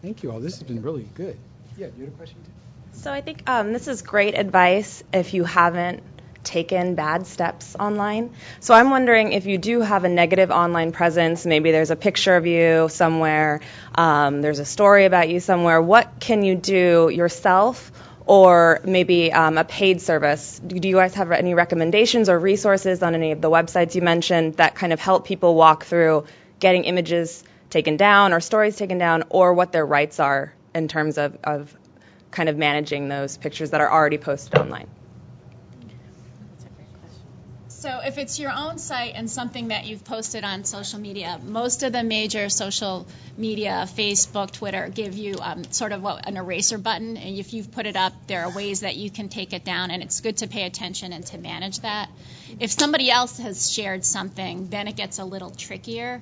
A: thank you all. This has been really good. Yeah, you had a question too?
U: So I think this is great advice if you haven't taken bad steps online. So I'm wondering if you do have a negative online presence, maybe there's a picture of you somewhere, there's a story about you somewhere, what can you do yourself or maybe a paid service? Do you guys have any recommendations or resources on any of the websites you mentioned that kind of help people walk through getting images taken down or stories taken down, or what their rights are in terms of kind of managing those pictures that are already posted online?
G: So if it's your own site and something that you've posted on social media, most of the major social media, Facebook, Twitter, give you sort of an eraser button. And if you've put it up, there are ways that you can take it down, and it's good to pay attention and to manage that. If somebody else has shared something, then it gets a little trickier.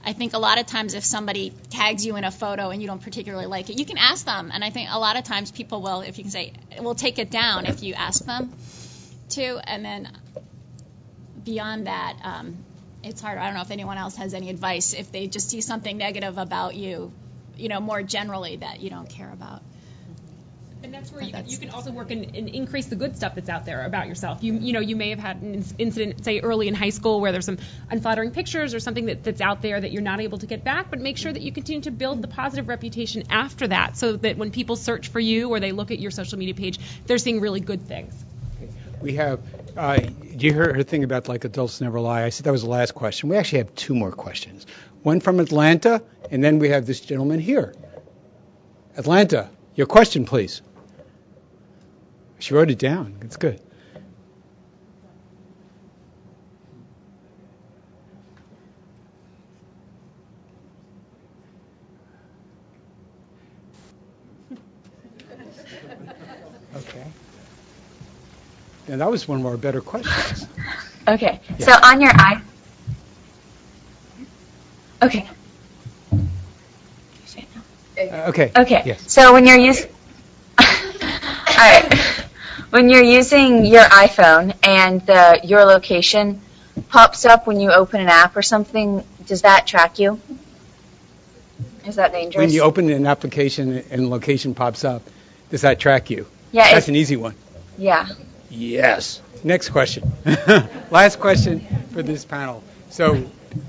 G: I think a lot of times if somebody tags you in a photo and you don't particularly like it, you can ask them. And I think a lot of times people will, if you can say, we'll take it down if you ask them to. And then beyond that, it's hard. I don't know if anyone else has any advice if they just see something negative about you, more generally that you don't care about.
J: And that's where you can also work and increase the good stuff that's out there about yourself. You may have had an incident, say, early in high school where there's some unflattering pictures or something that's out there that you're not able to get back, but make sure that you continue to build the positive reputation after that so that when people search for you or they look at your social media page, they're seeing really good things.
A: We have, did you hear her thing about like adults never lie? I said that was the last question. We actually have two more questions. One from Atlanta, and then we have this gentleman here. Atlanta, your question, please. She wrote it down. It's good. Okay. Yeah, that was one of our better questions.
O: Okay.
A: Yeah.
O: So on your Okay.
A: Okay.
O: Okay.
A: Yes.
O: So when you're using all right. When you're using your iPhone and your location pops up when you open an app or something, does that track you? Is that dangerous?
A: When you open an application and location pops up, does that track you?
O: Yeah.
A: That's an easy one.
O: Yeah.
A: Yes. Next question. Last question for this panel. So,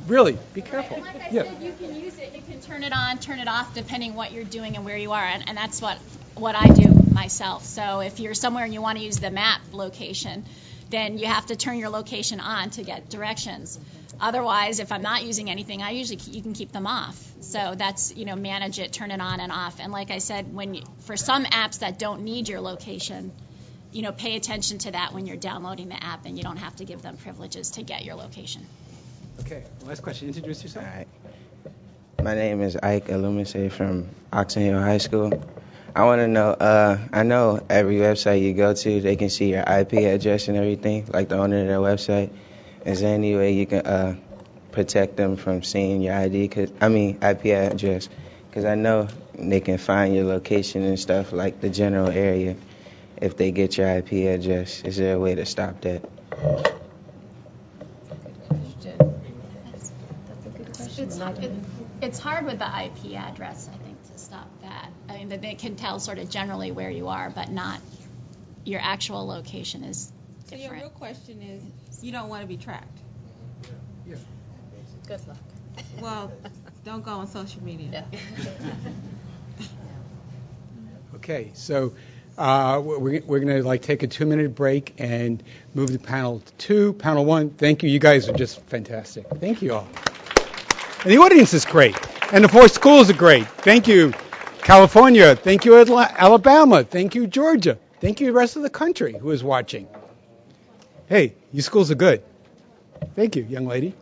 A: really, be careful.
G: Like I
A: Yeah.
G: said, you can use it. You can turn it on, turn it off, depending what you're doing and where you are. And that's what I do myself. So if you're somewhere and you want to use the map location, then you have to turn your location on to get directions. Otherwise, if I'm not using anything, you can keep them off. So that's, manage it, turn it on and off. And like I said, for some apps that don't need your location, pay attention to that when you're downloading the app, and you don't have to give them privileges to get your location.
A: Okay, last question. Introduce yourself.
V: All right. My name is Ike Illumise from Oxon Hill High School. I want to know, I know every website you go to, they can see your IP address and everything, like the owner of their website. Is there any way you can protect them from seeing your IP address? Because I know they can find your location and stuff, like the general area, if they get your IP address. Is there a way to stop that?
G: It's hard with the IP address, I think, to stop that. and that they can tell sort of generally where you are, but not your actual location is
F: So your
G: different.
F: real question is, you don't want to be tracked.
E: Good luck.
F: Well, don't go on social media.
A: Okay, so we're going to like take a 2-minute break and move to panel 2. Panel 1, thank you. You guys are just fantastic. Thank you all. And the audience is great. And the 4 schools are great. Thank you, California. Thank you, Alabama. Thank you, Georgia. Thank you, the rest of the country who is watching. Hey, you schools are good. Thank you, young lady.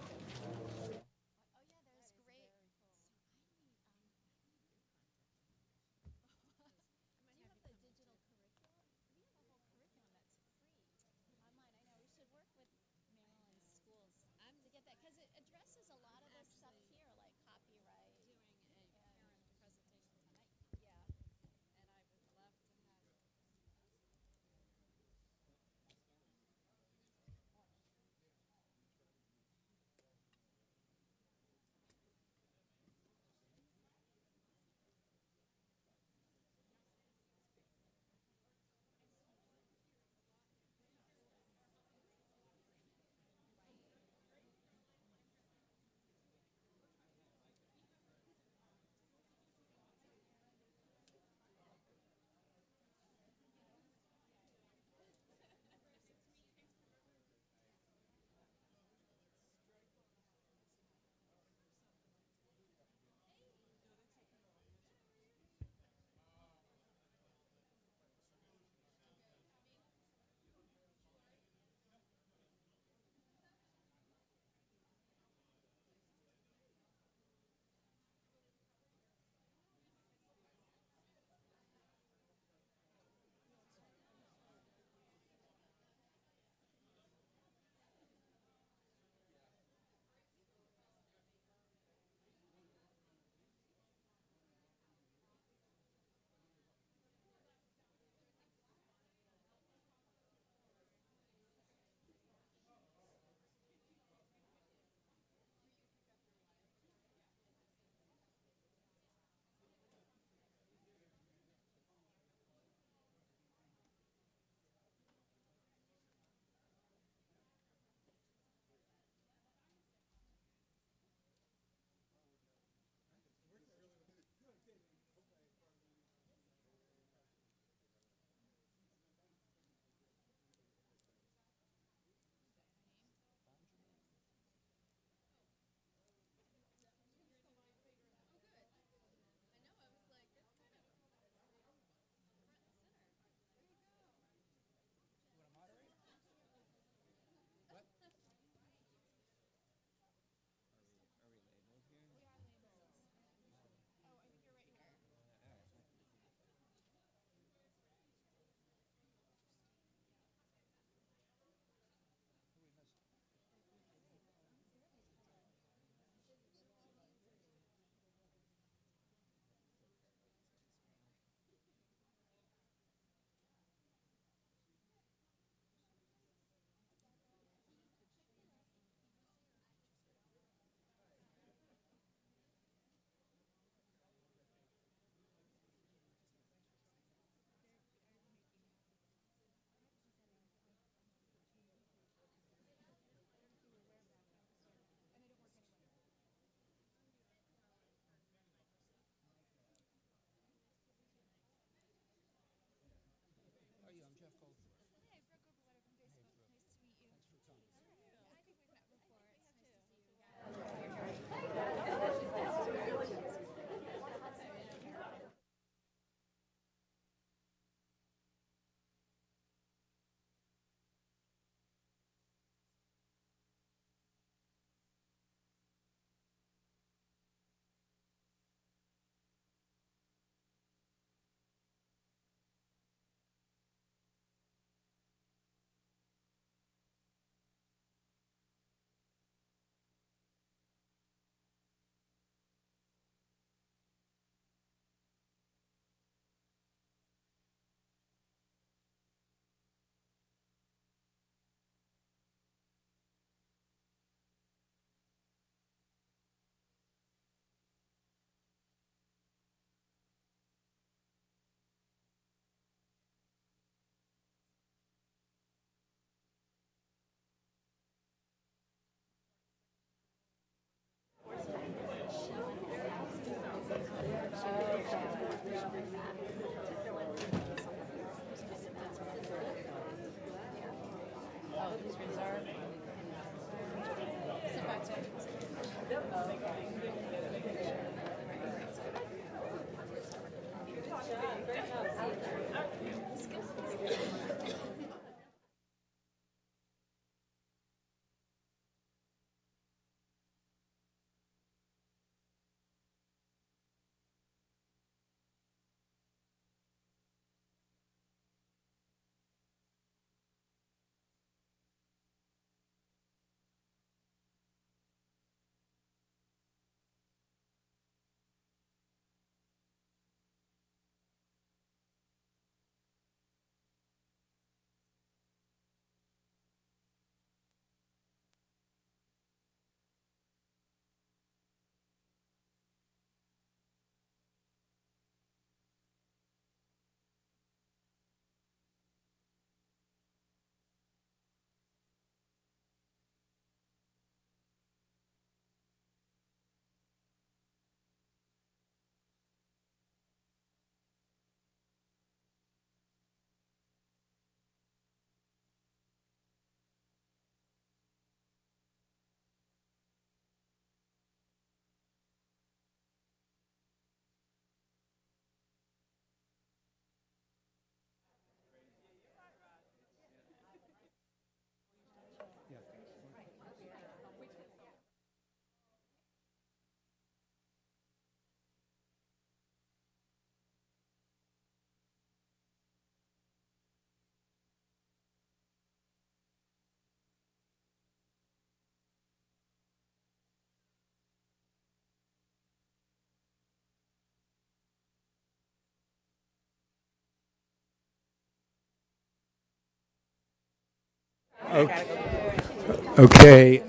A: Okay,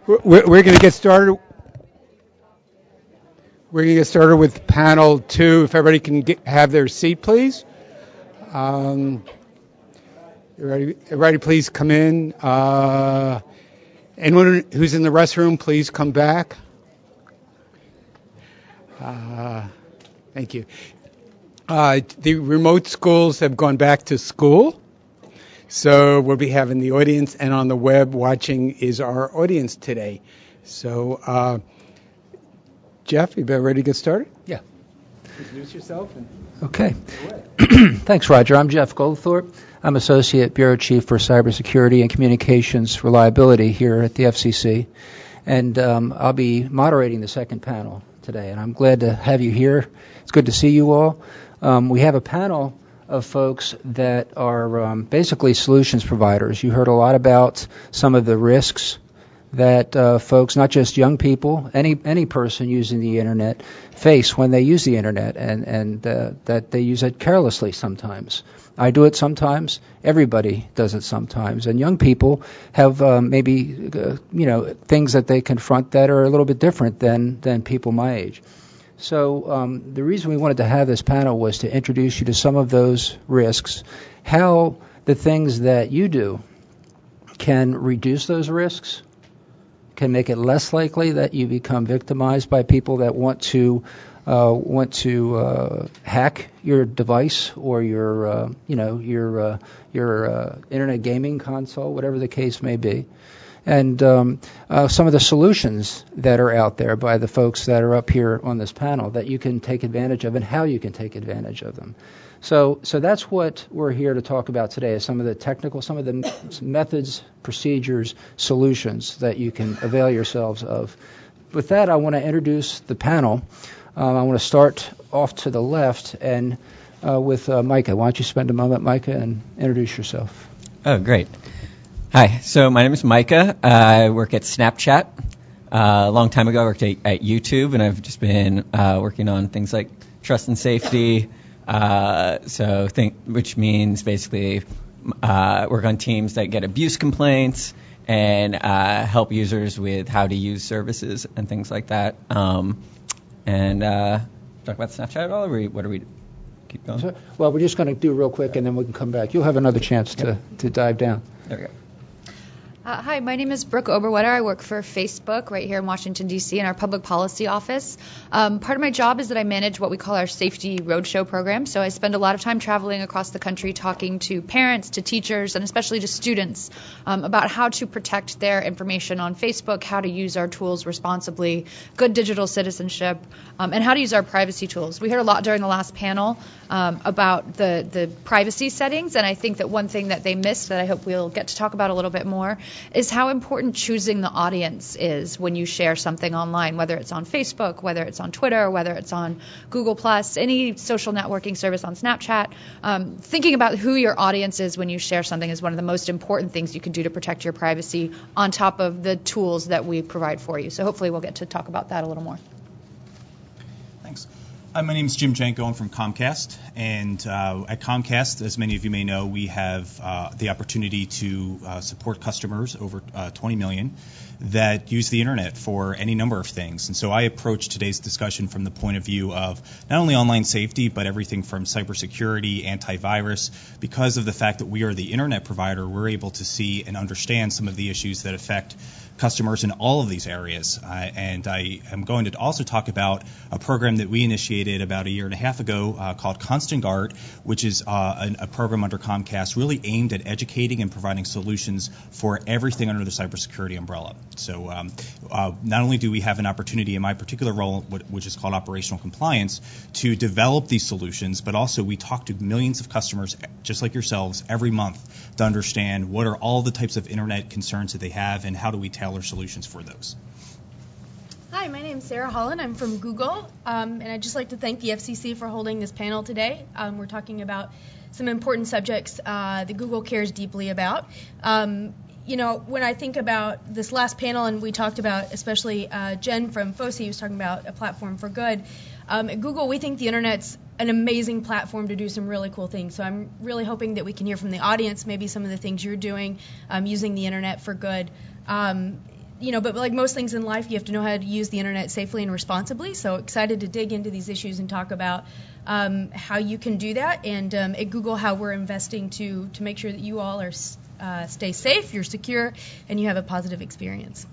A: we're going to get started. We're going to get started with panel 2. If everybody can have their seat, please. Everybody, please come in. Anyone who's in the restroom, please come back. Thank you. The remote schools have gone back to school. So we'll be having the audience, and on the web watching is our audience today. So, Jeff, you better ready to get started?
C: Yeah.
A: Introduce yourself.
C: Okay. Thanks, Roger. I'm Jeff Goldthorpe. I'm Associate Bureau Chief for Cybersecurity and Communications Reliability here at the FCC. And I'll be moderating the second panel today, and I'm glad to have you here. It's good to see you all. We have a panel of folks that are basically solutions providers. You heard a lot about some of the risks that folks, not just young people, any person using the internet, face when they use the internet, and that they use it carelessly sometimes. I do it sometimes. Everybody does it sometimes. And young people have maybe things that they confront that are a little bit different than people my age. So the reason we wanted to have this panel was to introduce you to some of those risks, how the things that you do can reduce those risks, can make it less likely that you become victimized by people that want to hack your device or your internet gaming console, whatever the case may be. And some of the solutions that are out there by the folks that are up here on this panel that you can take advantage of and how you can take advantage of them. So that's what we're here to talk about today, is some of the methods, procedures, solutions that you can avail yourselves of. With that, I want to introduce the panel. I want to start off to the left and with Micah. Why don't you spend a moment, Micah, and introduce yourself.
D: Oh, great. Hi, so my name is Micah. I work at Snapchat. A long time ago, I worked at YouTube, and I've just been working on things like trust and safety, which means basically work on teams that get abuse complaints and help users with how to use services and things like that. And talk about Snapchat at all, or what are we keep going?
C: Well, we're just going to do real quick, and then we can come back. You'll have another chance to dive down.
D: There we go.
H: Hi, my name is Brooke Oberwetter. I work for Facebook right here in Washington, D.C. in our public policy office. Part of my job is that I manage what we call our safety roadshow program. So I spend a lot of time traveling across the country talking to parents, to teachers, and especially to students about how to protect their information on Facebook, how to use our tools responsibly, good digital citizenship, and how to use our privacy tools. We heard a lot during the last panel about the privacy settings, and I think that one thing that they missed that I hope we'll get to talk about a little bit more is how important choosing the audience is when you share something online, whether it's on Facebook, whether it's on Twitter, whether it's on Google+, any social networking service on Snapchat. Thinking about who your audience is when you share something is one of the most important things you can do to protect your privacy on top of the tools that we provide for you. So hopefully we'll get to talk about that a little more.
N: Thanks. Hi, my name is Jim Janko. I'm from Comcast. And at Comcast, as many of you may know, we have the opportunity to support customers, over 20 million, that use the Internet for any number of things. And so I approach today's discussion from the point of view of not only online safety, but everything from cybersecurity, antivirus. Because of the fact that we are the Internet provider, we're able to see and understand some of the issues that affect customers in all of these areas. And I am going to also talk about a program that we initiated about a year and a half ago called Constant Guard, which is a program under Comcast really aimed at educating and providing solutions for everything under the cybersecurity umbrella. So not only do we have an opportunity in my particular role, which is called operational compliance, to develop these solutions, but also we talk to millions of customers just like yourselves every month to understand what are all the types of Internet concerns that they have and how do we tailor solutions for those.
R: Hi, my name is Sarah Holland. I'm from Google, and I'd just like to thank the FCC for holding this panel today. We're talking about some important subjects that Google cares deeply about. When I think about this last panel, and we talked about, especially Jen from FOSI was talking about a platform for good. At Google, we think the Internet's an amazing platform to do some really cool things. So I'm really hoping that we can hear from the audience maybe some of the things you're doing using the Internet for good. But like most things in life, you have to know how to use the Internet safely and responsibly. So excited to dig into these issues and talk about how you can do that, and at Google, how we're investing to make sure that you all are stay safe, you're secure, and you have a positive experience.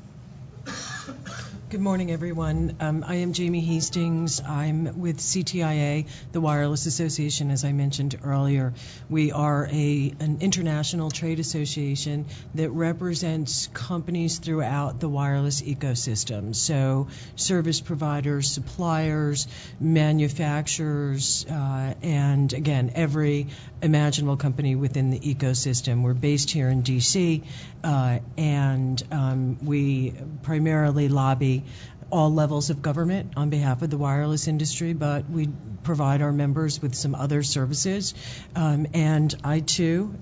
T: Good morning, everyone. I am Jamie Hastings. I'm with CTIA, the Wireless Association, as I mentioned earlier. We are an international trade association that represents companies throughout the wireless ecosystem. So service providers, suppliers, manufacturers, and again, every imaginable company within the ecosystem. We're based here in D.C., and we primarily lobby all levels of government on behalf of the wireless industry, but we provide our members with some other services. And I, too,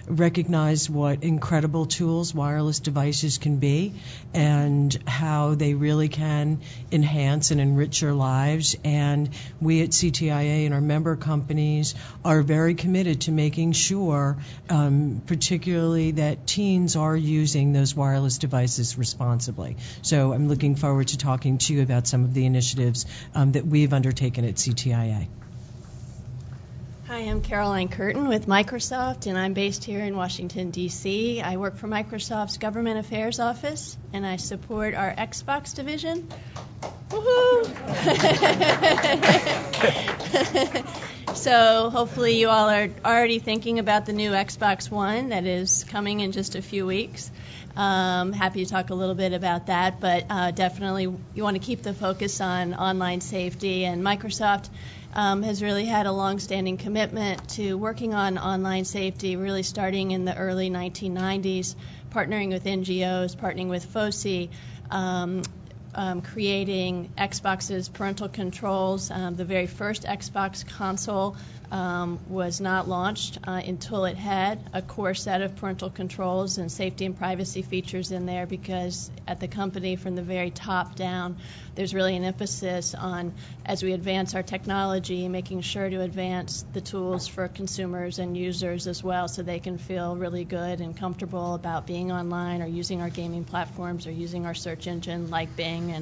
T: recognize what incredible tools wireless devices can be and how they really can enhance and enrich your lives. And we at CTIA and our member companies are very committed to making sure, particularly that teens are using those wireless devices responsibly. So I'm looking forward to talking to you about some of the initiatives that we've undertaken at CTIA.
E: Hi, I'm Caroline Curtin with Microsoft, and I'm based here in Washington, D.C. I work for Microsoft's Government Affairs Office, and I support our Xbox division. Woohoo! So hopefully you all are already thinking about the new Xbox One that is coming in just a few weeks. Happy to talk a little bit about that, but definitely you want to keep the focus on online safety, and Microsoft has really had a long-standing commitment to working on online safety, really starting in the early 1990s, partnering with NGOs, partnering with FOSI, creating Xbox's parental controls. The very first Xbox console was not launched until it had a core set of parental controls and safety and privacy features in there, because at the company from the very top down, there's really an emphasis on, as we advance our technology, making sure to advance the tools for consumers and users as well, so they can feel really good and comfortable about being online or using our gaming platforms or using our search engine like Bing.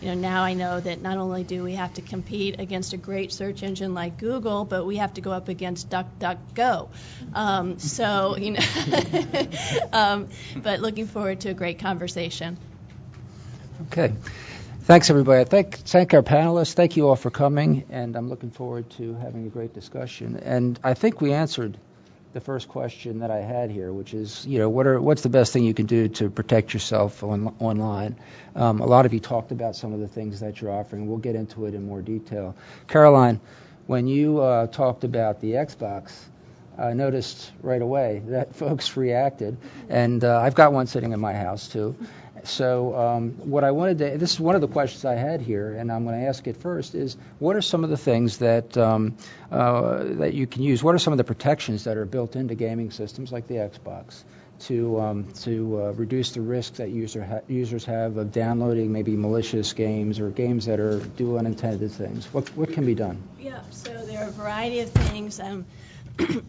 E: And now I know that not only do we have to compete against a great search engine like Google, but we have
R: have to go up against DuckDuckGo. But looking forward to a great conversation.
C: Okay. Thanks, everybody. Thank our panelists. Thank you all for coming, and I'm looking forward to having a great discussion. And I think we answered the first question that I had here, which is, what's the best thing you can do to protect yourself online? A lot of you talked about some of the things that you're offering. We'll get into it in more detail. Caroline, when you talked about the Xbox, I noticed right away that folks reacted, and I've got one sitting in my house too. So what I wanted to, this is one of the questions I had here, and I'm going to ask it first, is what are some of the things that that you can use? What are some of the protections that are built into gaming systems like the Xbox to reduce the risk that users have of downloading maybe malicious games or games that do unintended things? What can be done?
R: Yeah, so there are a variety of things.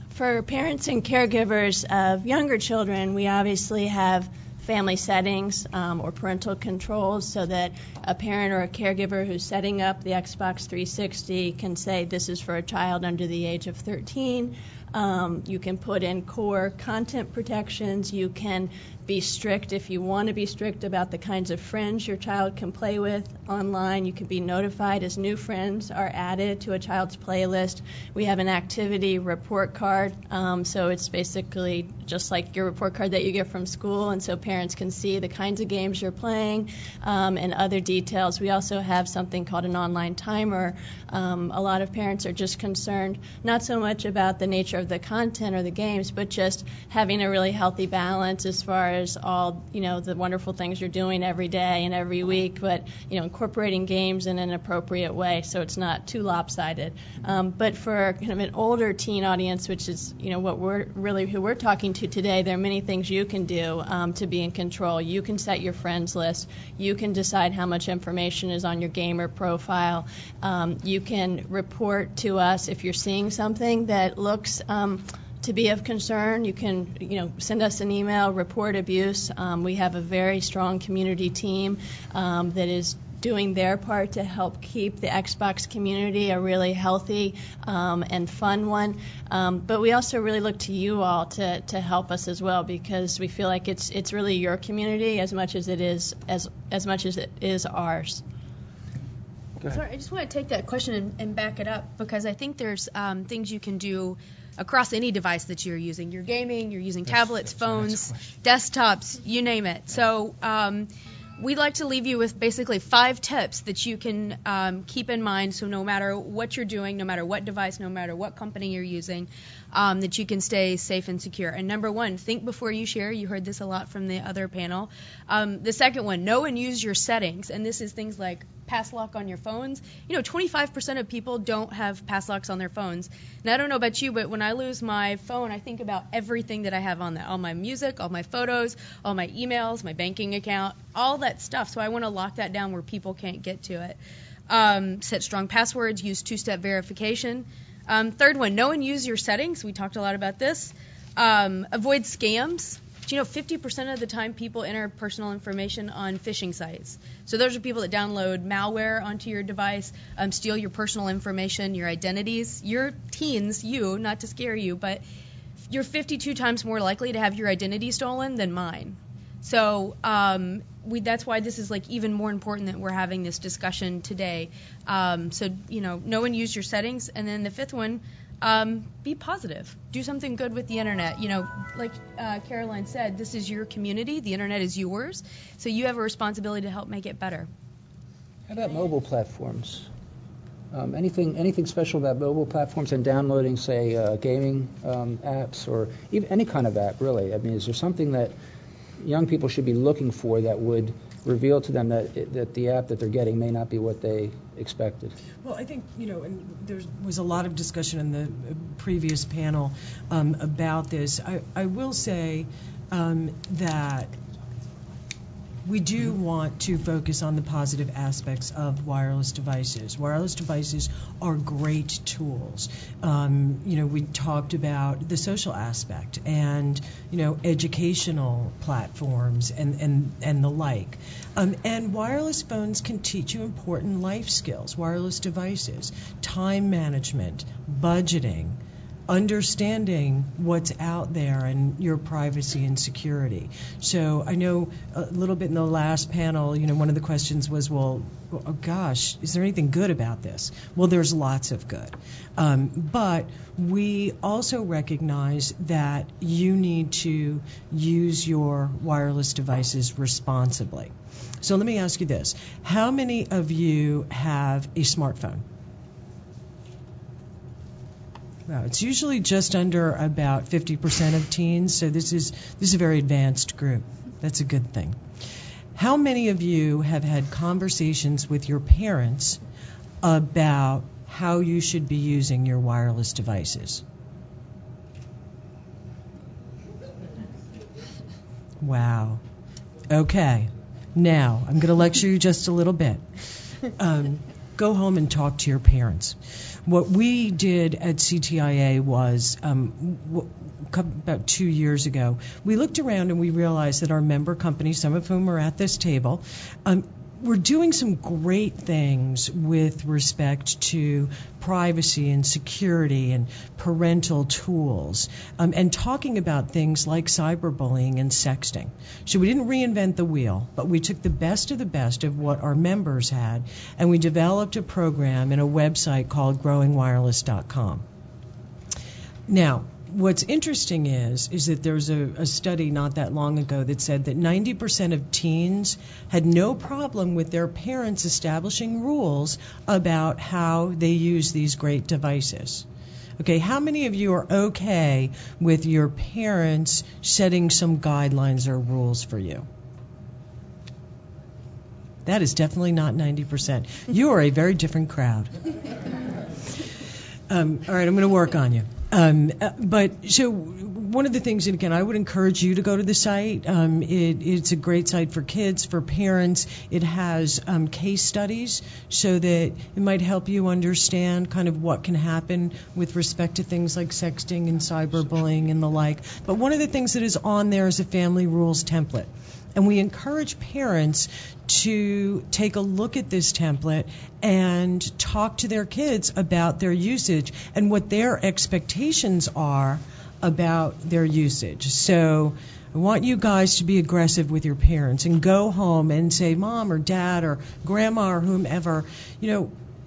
R: For parents and caregivers of younger children, we obviously have family settings or parental controls so that a parent or a caregiver who's setting up the Xbox 360 can say this is for a child under the age of 13. You can put in core content protections. You can be strict if you want to be strict about the kinds of friends your child can play with online. You can be notified as new friends are added to a child's playlist. We have an activity report card, so it's basically just like your report card that you get from school, and so parents can see the kinds of games you're playing and other details. We also have something called an online timer. A lot of parents are just concerned not so much about the nature of the content or the games, but just having a really healthy balance as far as all the wonderful things you're doing every day and every week, but incorporating games in an appropriate way so it's not too lopsided. But for kind of an older teen audience, which is what who we're talking to today, there are many things you can do to be in control. You can set your friends list. You can decide how much information is on your gamer profile. You can report to us if you're seeing something that looks to be of concern. You can send us an email, report abuse. We have a very strong community team that is doing their part to help keep the Xbox community a really healthy and fun one. But we also really look to you all to help us as well, because we feel like it's really your community as much as it is ours.
K: Sorry, I just want to take that question and back it up, because I think there's things you can do across any device that you're using. You're gaming, you're using tablets, phones, desktops, you name it. So we'd like to leave you with basically 5 tips that you can keep in mind, so no matter what you're doing, no matter what device, no matter what company you're using, that you can stay safe and secure. And number 1, think before you share. You heard this a lot from the other panel. The second one, know and use your settings. And this is things like pass lock on your phones. 25% of people don't have pass locks on their phones. And I don't know about you, but when I lose my phone, I think about everything that I have on that, all my music, all my photos, all my emails, my banking account, all that stuff. So I want to lock that down where people can't get to it. Set strong passwords, use 2-step verification. Third one, know and use your settings. We talked a lot about this. Avoid scams. 50% of the time people enter personal information on phishing sites. So those are people that download malware onto your device, steal your personal information, your identities. You're teens, not to scare you, but you're 52 times more likely to have your identity stolen than mine. So that's why this is even more important that we're having this discussion today. So know and use your settings. And then the 5th one, be positive. Do something good with the internet. Like Caroline said, this is your community. The internet is yours. So you have a responsibility to help make it better.
C: How about mobile platforms? Anything special about mobile platforms and downloading, say, gaming apps or even any kind of app, really? I mean, is there something that young people should be looking for that would reveal to them that the app that they're getting may not be what they expected?
T: Well, I think, and there was a lot of discussion in the previous panel about this. I will say that we do want to focus on the positive aspects of wireless devices. Wireless devices are great tools. We talked about the social aspect and, educational platforms and the like. And wireless phones can teach you important life skills, wireless devices, time management, budgeting, understanding what's out there and your privacy and security. So I know a little bit in the last panel, one of the questions was, well, oh gosh, is there anything good about this? Well, there's lots of good. But we also recognize that you need to use your wireless devices responsibly. So let me ask you this. How many of you have a smartphone? Well, it's usually just under about 50% of teens, so this is a very advanced group. That's a good thing. How many of you have had conversations with your parents about how you should be using your wireless devices? Wow. Okay. Now, I'm going to lecture you just a little bit. Go home and talk to your parents. What we did at CTIA was about 2 years ago, we looked around and we realized that our member companies, some of whom are at this table, we're doing some great things with respect to privacy and security and parental tools, and talking about things like cyberbullying and sexting. So we didn't reinvent the wheel, but we took the best of what our members had, and we developed a program and a website called growingwireless.com. Now, what's interesting is that there's a study not that long ago that said that 90% of teens had no problem with their parents establishing rules about how they use these great devices. Okay, how many of you are okay with your parents setting some guidelines or rules for you? That is definitely not 90%. You are a very different crowd. All right, I'm going to work on you. But so one of the things, and again, I would encourage you to go to the site. It's a great site for kids, for parents. It has case studies so that it might help you understand kind of what can happen with respect to things like sexting and cyberbullying and the like. But one of the things that is on there is a family rules template. And we encourage parents to take a look at this template and talk to their kids about their usage and what their expectations are about their usage. So I want you guys to be aggressive with your parents and go home and say, Mom or Dad or Grandma or whomever,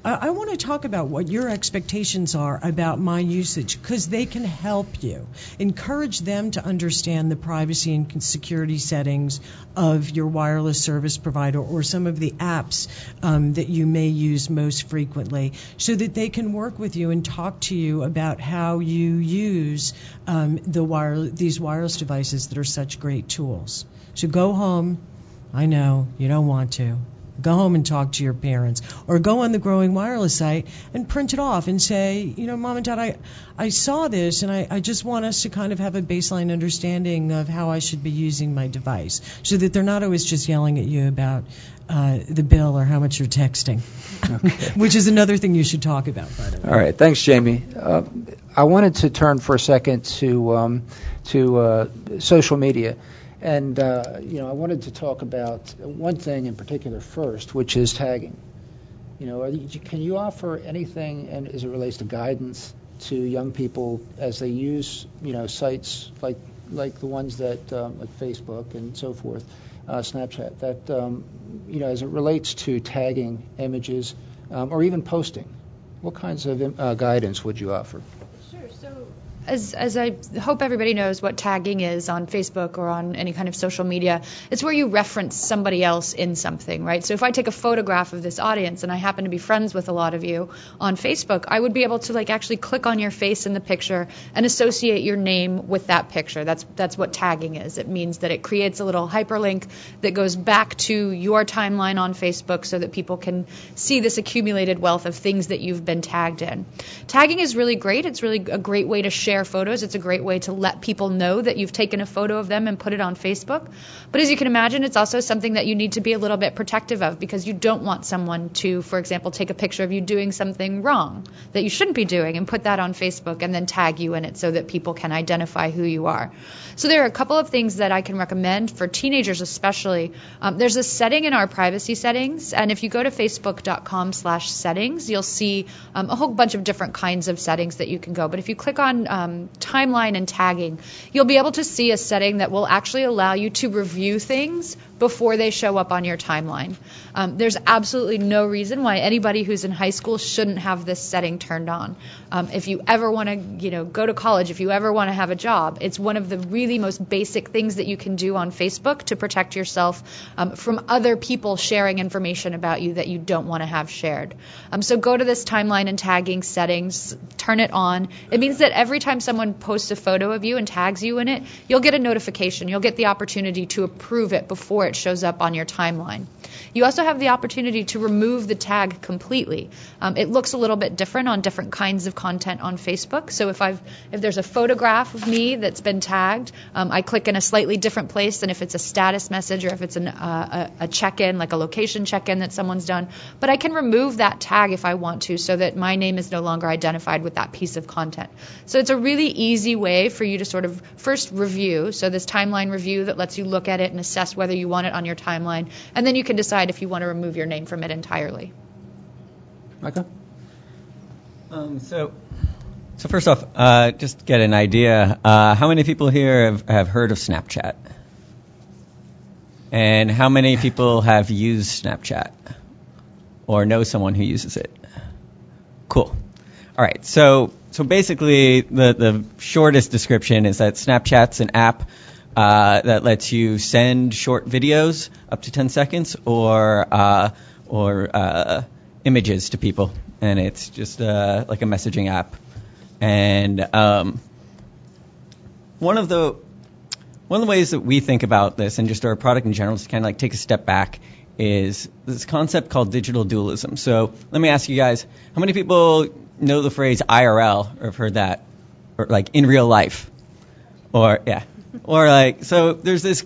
T: I want to talk about what your expectations are about my usage, because they can help you. Encourage them to understand the privacy and security settings of your wireless service provider or some of the apps that you may use most frequently, so that they can work with you and talk to you about how you use these wireless devices that are such great tools. So go home. I know you don't want to. Go home and talk to your parents, or go on the Growing Wireless site and print it off and say, Mom and Dad, I saw this, and I just want us to kind of have a baseline understanding of how I should be using my device, so that they're not always just yelling at you about the bill or how much you're texting, okay. Which is another thing you should talk about, by the way.
C: All right, thanks, Jamie. I wanted to turn for a second to social media. And, I wanted to talk about one thing in particular first, which is tagging. Can you offer anything as it relates to guidance to young people as they use, sites like the ones that, like Facebook and so forth, Snapchat, that, as it relates to tagging images or even posting? What kinds of guidance would you offer?
H: Sure. So as I hope everybody knows what tagging is on Facebook or on any kind of social media, it's where you reference somebody else in something, right? So if I take a photograph of this audience and I happen to be friends with a lot of you on Facebook, I would be able to actually click on your face in the picture and associate your name with that picture. That's what tagging is. It means that it creates a little hyperlink that goes back to your timeline on Facebook so that people can see this accumulated wealth of things that you've been tagged in. Tagging is really great. It's really a great way to share share photos. It's a great way to let people know that you've taken a photo of them and put it on Facebook. But as you can imagine, it's also something that you need to be a little bit protective of, because you don't want someone to, for example, take a picture of you doing something wrong that you shouldn't be doing and put that on Facebook and then tag you in it so that people can identify who you are. So there are a couple of things that I can recommend for teenagers especially. There's a setting in our privacy settings, and if you go to facebook.com/settings, you'll see a whole bunch of different kinds of settings that you can go. But if you click on timeline and tagging, you'll be able to see a setting that will actually allow you to review things before they show up on your timeline. There's absolutely no reason why anybody who's in high school shouldn't have this setting turned on. If you ever want to, go to college, if you ever want to have a job, it's one of the really most basic things that you can do on Facebook to protect yourself from other people sharing information about you that you don't want to have shared. So go to this timeline and tagging settings, turn it on. It means that every time someone posts a photo of you and tags you in it, you'll get a notification. You'll get the opportunity to approve it before it shows up on your timeline. You also have the opportunity to remove the tag completely. It looks a little bit different on different kinds of content on Facebook. So if there's a photograph of me that's been tagged, I click in a slightly different place than if it's a status message or if it's a check-in, like a location check-in that someone's done. But I can remove that tag if I want to, so that my name is no longer identified with that piece of content. So it's a really easy way for you to sort of first review. So this timeline review that lets you look at it and assess whether you want it on your timeline, and then you can decide if you want to remove your name from it entirely.
C: Micah?
D: So first off, just to get an idea, how many people here have heard of Snapchat? And how many people have used Snapchat or know someone who uses it? Cool. All right. So basically, the shortest description is that Snapchat's an app that lets you send short videos up to 10 seconds or images to people, and it's just like a messaging app. And one of the ways that we think about this, and just our product in general, to kind of like take a step back, is this concept called digital dualism. So let me ask you guys, how many people know the phrase IRL or have heard that, or like in real life, or yeah, or like, so there's this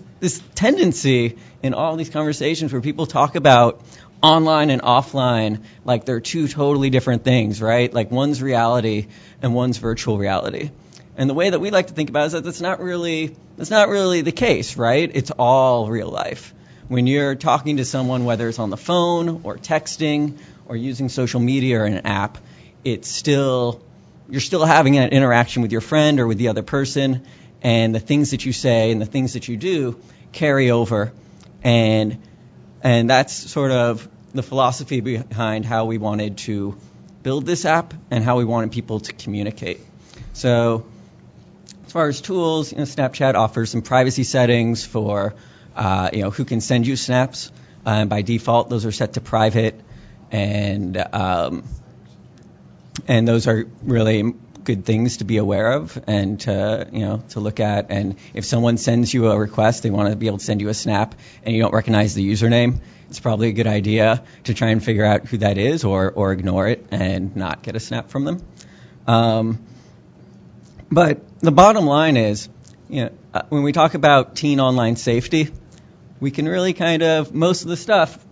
D: tendency in all these conversations where people talk about online and offline like they're two totally different things, right? Like one's reality and one's virtual reality. And the way that we like to think about it is that that's not really the case, right? It's all real life. When you're talking to someone, whether it's on the phone or texting or using social media or an app, you're still having an interaction with your friend or with the other person, and the things that you say and the things that you do carry over. And that's sort of the philosophy behind how we wanted to build this app and how we wanted people to communicate. So as far as tools, Snapchat offers some privacy settings for who can send you snaps. By default, those are set to private, and those are really good things to be aware of and to look at. And if someone sends you a request, they want to be able to send you a snap, and you don't recognize the username, it's probably a good idea to try and figure out who that is, or ignore it and not get a snap from them. But the bottom line is, when we talk about teen online safety, we can really most of the stuff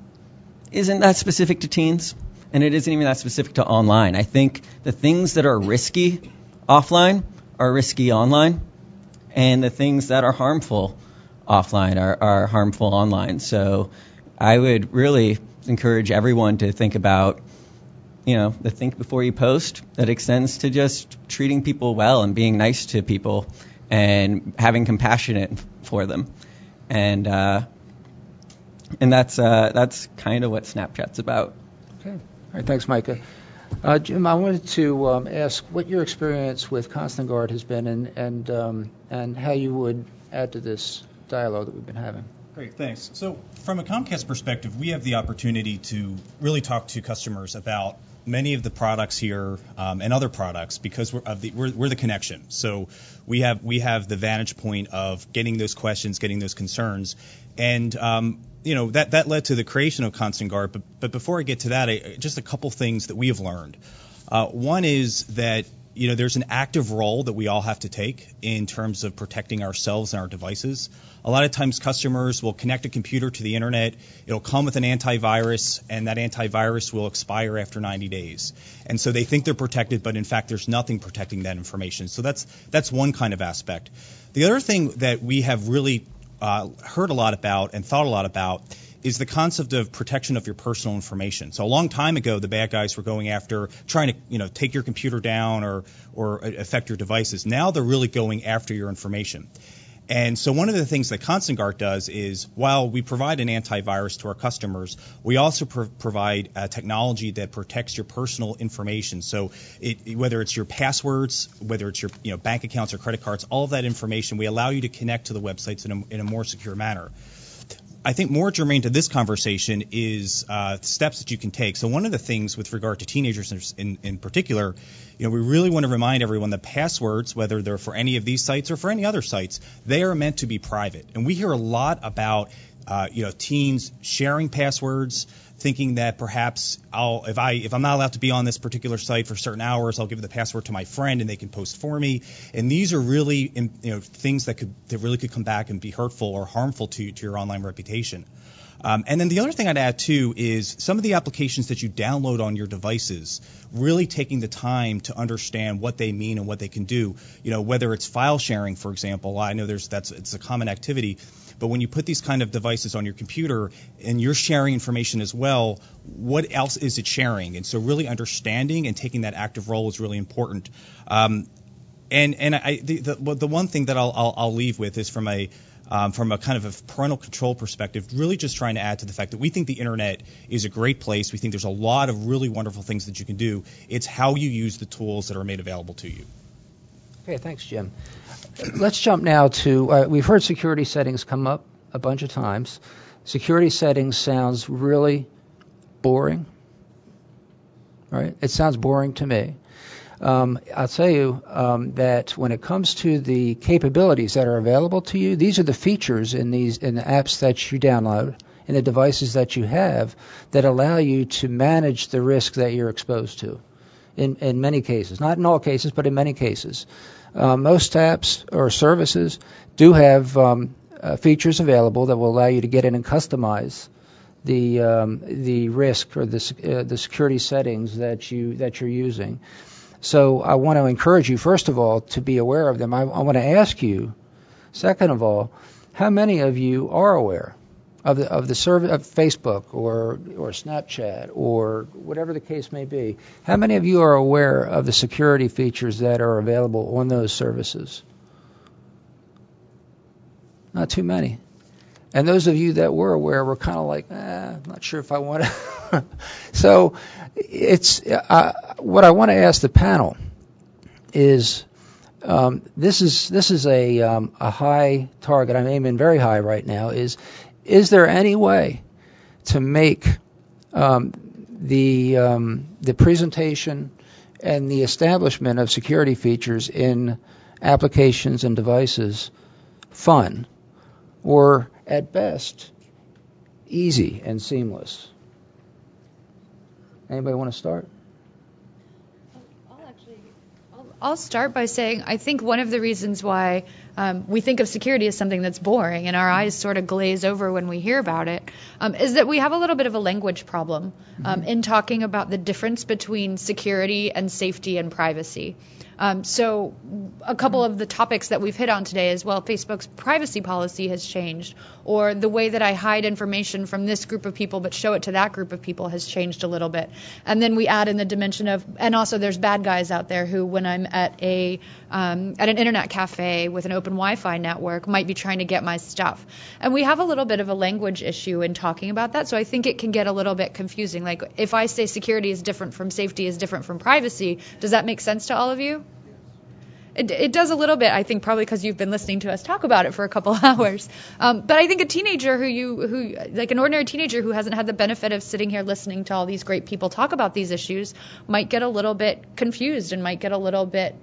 D: isn't that specific to teens, and it isn't even that specific to online. I think the things that are risky offline are risky online, and the things that are harmful offline are harmful online. So I would really encourage everyone to think about, the think before you post that extends to just treating people well and being nice to people and having compassion for them. And that's kind of what Snapchat's about.
C: Okay. All right, thanks, Micah. Jim, I wanted to ask what your experience with Constant Guard has been, and how you would add to this dialogue that we've been having.
N: Great, thanks. So from a Comcast perspective, we have the opportunity to really talk to customers about many of the products here and other products, because we're the connection. So we have the vantage point of getting those questions, getting those concerns, and that led to the creation of Constant Guard. But before I get to that, just a couple things that we have learned. One is that there's an active role that we all have to take in terms of protecting ourselves and our devices. A lot of times customers will connect a computer to the internet, it'll come with an antivirus, and that antivirus will expire after 90 days. And so they think they're protected, but in fact there's nothing protecting that information. So that's one kind of aspect. The other thing that we have really heard a lot about and thought a lot about is the concept of protection of your personal information. So a long time ago, the bad guys were going after trying to, take your computer down or affect your devices. Now they're really going after your information. And so one of the things that ConstantGuard does is, while we provide an antivirus to our customers, we also provide technology that protects your personal information. So whether it's your passwords, whether it's your bank accounts or credit cards, all of that information, we allow you to connect to the websites in a more secure manner. I think more germane to this conversation is steps that you can take. So one of the things with regard to teenagers in particular, we really want to remind everyone that passwords, whether they're for any of these sites or for any other sites, they are meant to be private. And we hear a lot about teens sharing passwords, thinking that perhaps if I'm not allowed to be on this particular site for certain hours, I'll give the password to my friend and they can post for me. And these are really things that really could come back and be hurtful or harmful to your online reputation. And then the other thing I'd add too is some of the applications that you download on your devices, really taking the time to understand what they mean and what they can do. Whether it's file sharing, for example, I know it's a common activity. But when you put these kind of devices on your computer and you're sharing information as well, what else is it sharing? And so really understanding and taking that active role is really important. The one thing that I'll leave with is from a kind of a parental control perspective, really just trying to add to the fact that we think the internet is a great place. We think there's a lot of really wonderful things that you can do. It's how you use the tools that are made available to you.
C: Okay, thanks, Jim. Let's jump now to, we've heard security settings come up a bunch of times. Security settings sounds really boring, right? It sounds boring to me. I'll tell you that when it comes to the capabilities that are available to you, these are the features in the apps that you download and the devices that you have that allow you to manage the risk that you're exposed to in many cases. Not in all cases, but in many cases. Most apps or services do have features available that will allow you to get in and customize the risk or the security settings that you're using. So I want to encourage you, first of all, to be aware of them. I want to ask you, second of all, how many of you are aware of the service of Facebook or Snapchat or whatever the case may be? How many of you are aware of the security features that are available on those services? Not too many. And those of you that were aware were kind of like, I'm not sure if I want to. So it's what I want to ask the panel is this is a high target. I'm aiming very high right now. Is there any way to make the presentation and the establishment of security features in applications and devices fun, or at best easy and seamless? Anybody want to start?
H: I'll start by saying I think one of the reasons why we think of security as something that's boring and our eyes sort of glaze over when we hear about it is that we have a little bit of a language problem in talking about the difference between security and safety and privacy. So a couple of the topics that we've hit on today is, well, Facebook's privacy policy has changed, or the way that I hide information from this group of people but show it to that group of people has changed a little bit. And then we add in the dimension of, and also there's bad guys out there who, when I'm at an internet cafe with an open Wi-Fi network, might be trying to get my stuff. And we have a little bit of a language issue in talking about that, so I think it can get a little bit confusing. Like, if I say security is different from safety is different from privacy, does that make sense to all of you? It does a little bit, I think, probably because you've been listening to us talk about it for a couple hours. But I think a teenager who like an ordinary teenager who hasn't had the benefit of sitting here listening to all these great people talk about these issues might get a little bit confused and might get a little bit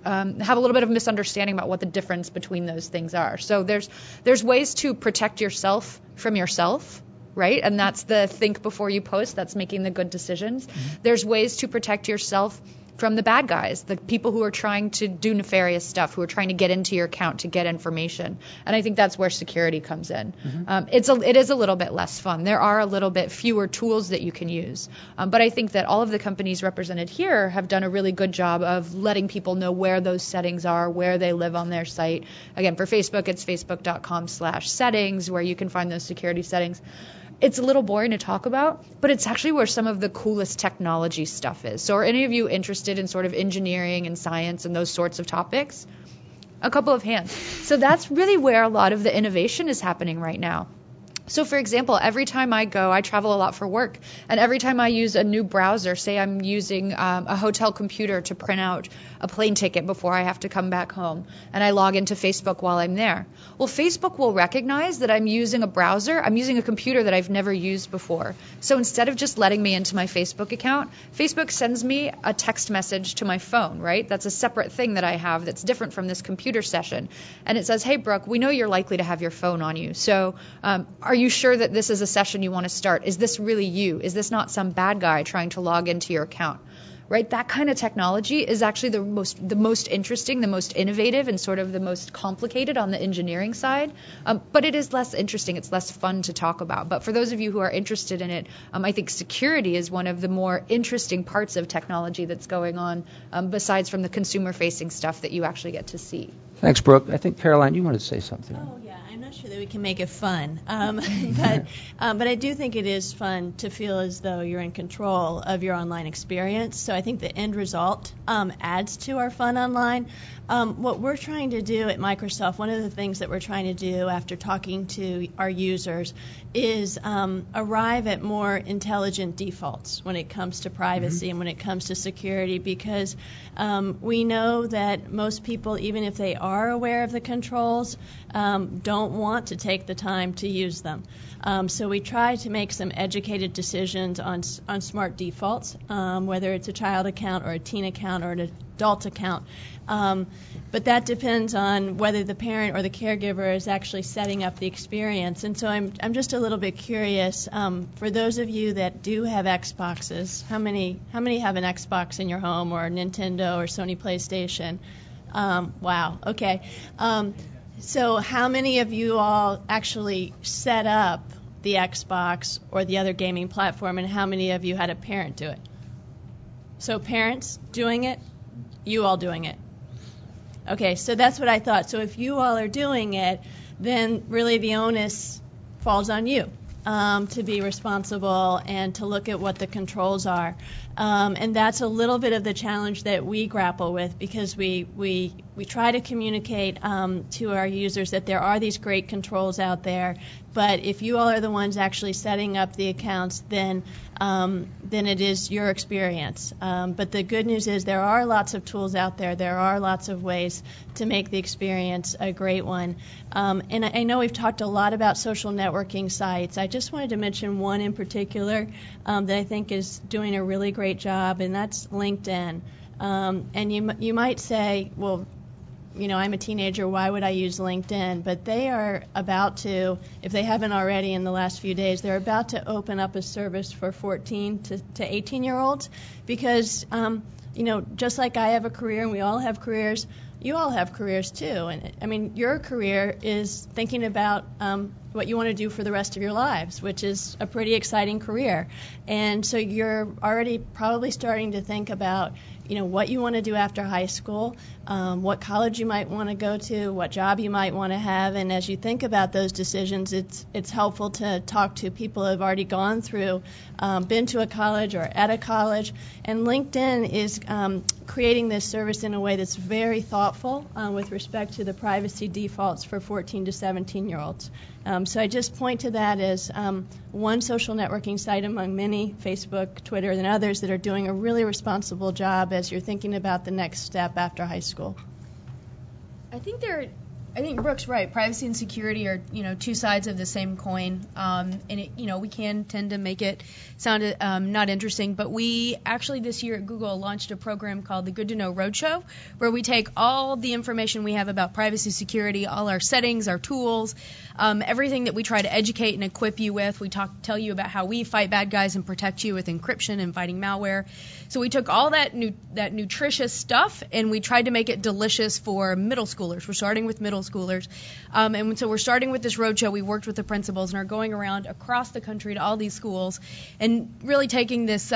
H: have a little bit of misunderstanding about what the difference between those things are. So there's ways to protect yourself from yourself. Right? And that's the think before you post. That's making the good decisions. Mm-hmm. There's ways to protect yourself from the bad guys, the people who are trying to do nefarious stuff, who are trying to get into your account to get information. And I think that's where security comes in. It is a little bit less fun. There are a little bit fewer tools that you can use. But I think that all of the companies represented here have done a really good job of letting people know where those settings are, where they live on their site. Again, for Facebook, it's facebook.com/settings, where you can find those security settings. It's a little boring to talk about, but it's actually where some of the coolest technology stuff is. So are any of you interested in sort of engineering and science and those sorts of topics? A couple of hands. So that's really where a lot of the innovation is happening right now. So, for example, every time I travel a lot for work, and every time I use a new browser, say I'm using a hotel computer to print out a plane ticket before I have to come back home, and I log into Facebook while I'm there. Well, Facebook will recognize that I'm using a browser, I'm using a computer that I've never used before. So instead of just letting me into my Facebook account, Facebook sends me a text message to my phone, right? That's a separate thing that I have that's different from this computer session. And it says, hey, Brooke, we know you're likely to have your phone on you. So are you sure that this is a session you want to start? Is this really you? Is this not some bad guy trying to log into your account? Right? That kind of technology is actually the most interesting, the most innovative, and sort of the most complicated on the engineering side. But it is less interesting. It's less fun to talk about. But for those of you who are interested in it, I think security is one of the more interesting parts of technology that's going on, besides from the consumer-facing stuff that you actually get to see.
C: Thanks, Brooke. I think, Caroline, you wanted to say something.
L: Oh, yeah. I'm not sure that we can make it fun. But I do think it is fun to feel as though you're in control of your online experience. So I think the end result adds to our fun online. What we're trying to do at Microsoft, one of the things that we're trying to do after talking to our users is arrive at more intelligent defaults when it comes to privacy and when it comes to security, because we know that most people, even if they are aware of the controls, don't want to take the time to use them. So we try to make some educated decisions on smart defaults, whether it's a child account or a teen account or an adult account. But that depends on whether the parent or the caregiver is actually setting up the experience. And so I'm just a little bit curious, for those of you that do have Xboxes, how many have an Xbox in your home, or a Nintendo or Sony PlayStation? Wow, okay. So how many of you all actually set up the Xbox or the other gaming platform, and how many of you had a parent do it? So parents doing it, you all doing it. Okay, so that's what I thought. So if you all are doing it, then really the onus falls on you to be responsible and to look at what the controls are. And that's a little bit of the challenge that we grapple with, because we try to communicate to our users that there are these great controls out there, but if you all are the ones actually setting up the accounts, then it is your experience. But the good news is there are lots of tools out there. There are lots of ways to make the experience a great one. And I know we've talked a lot about social networking sites. I just wanted to mention one in particular that I think is doing a really great job, and that's LinkedIn. And you might say, well, you know, I'm a teenager, why would I use LinkedIn? But they are about to, if they haven't already in the last few days, they're about to open up a service for 14 to 18-year-olds, because, you know, just like I have a career and we all have careers, you all have careers too. And I mean, your career is thinking about what you want to do for the rest of your lives, which is a pretty exciting career. And so you're already probably starting to think about, you know, what you want to do after high school, what college you might want to go to, what job you might want to have. And as you think about those decisions, it's helpful to talk to people who have already gone through, been to a college or at a college. And LinkedIn is creating this service in a way that's very thoughtful with respect to the privacy defaults for 14 to 17-year-olds. So I just point to that as one social networking site among many, Facebook, Twitter, and others that are doing a really responsible job as you're thinking about the next step after high school.
K: I think there I think Brooke's right. Privacy and security are, two sides of the same coin. And we can tend to make it sound not interesting. But we actually this year at Google launched a program called the Good to Know Roadshow, where we take all the information we have about privacy, security, all our settings, our tools, everything that we try to educate and equip you with. We tell you about how we fight bad guys and protect you with encryption and fighting malware. So we took all that nutritious stuff and we tried to make it delicious for middle schoolers. We're starting with middle schoolers. And so we're starting with this roadshow. We worked with the principals and are going around across the country to all these schools and really taking this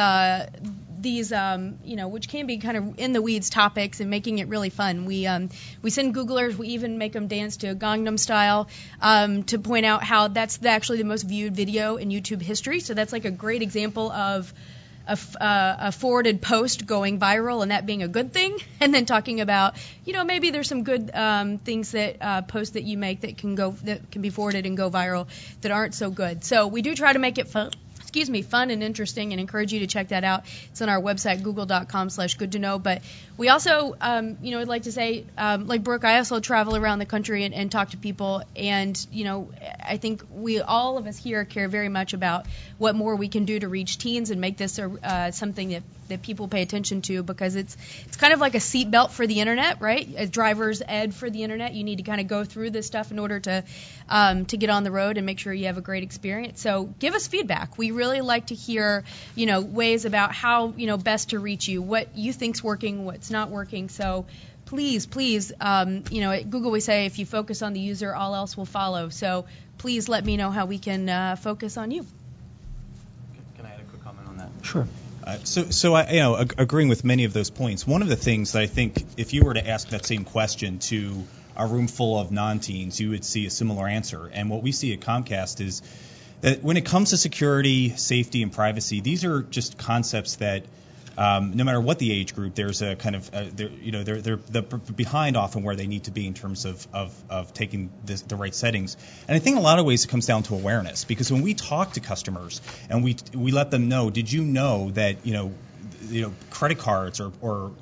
K: these which can be kind of in the weeds topics and making it really fun. We send Googlers, we even make them dance to Gangnam Style to point out how that's actually the most viewed video in YouTube history. So that's like a great example of a forwarded post going viral and that being a good thing, and then talking about maybe there's some good things that posts that you make that can be forwarded and go viral that aren't so good. So we do try to make it fun and interesting, and encourage you to check that out. It's on our website, google.com/goodtoknow. But we also, I'd like to say, like Brooke, I also travel around the country and talk to people, and, I think all of us here care very much about what more we can do to reach teens and make this something that people pay attention to, because it's kind of like a seatbelt for the internet, right? A driver's ed for the internet. You need to kind of go through this stuff in order to get on the road and make sure you have a great experience. So give us feedback. We really like to hear, ways about how, best to reach you, what you think's working, what's not working. So please, at Google we say if you focus on the user, all else will follow. So please let me know how we can focus on you.
N: Can I add a quick comment on that?
C: Sure.
N: So I, agreeing with many of those points, one of the things that I think if you were to ask that same question to a room full of non-teens, you would see a similar answer. And what we see at Comcast is that when it comes to security, safety, and privacy, these are just concepts that no matter what the age group, there's a kind of they're behind often where they need to be in terms of taking the right settings. And I think in a lot of ways it comes down to awareness, because when we talk to customers and we let them know, did you know that credit cards or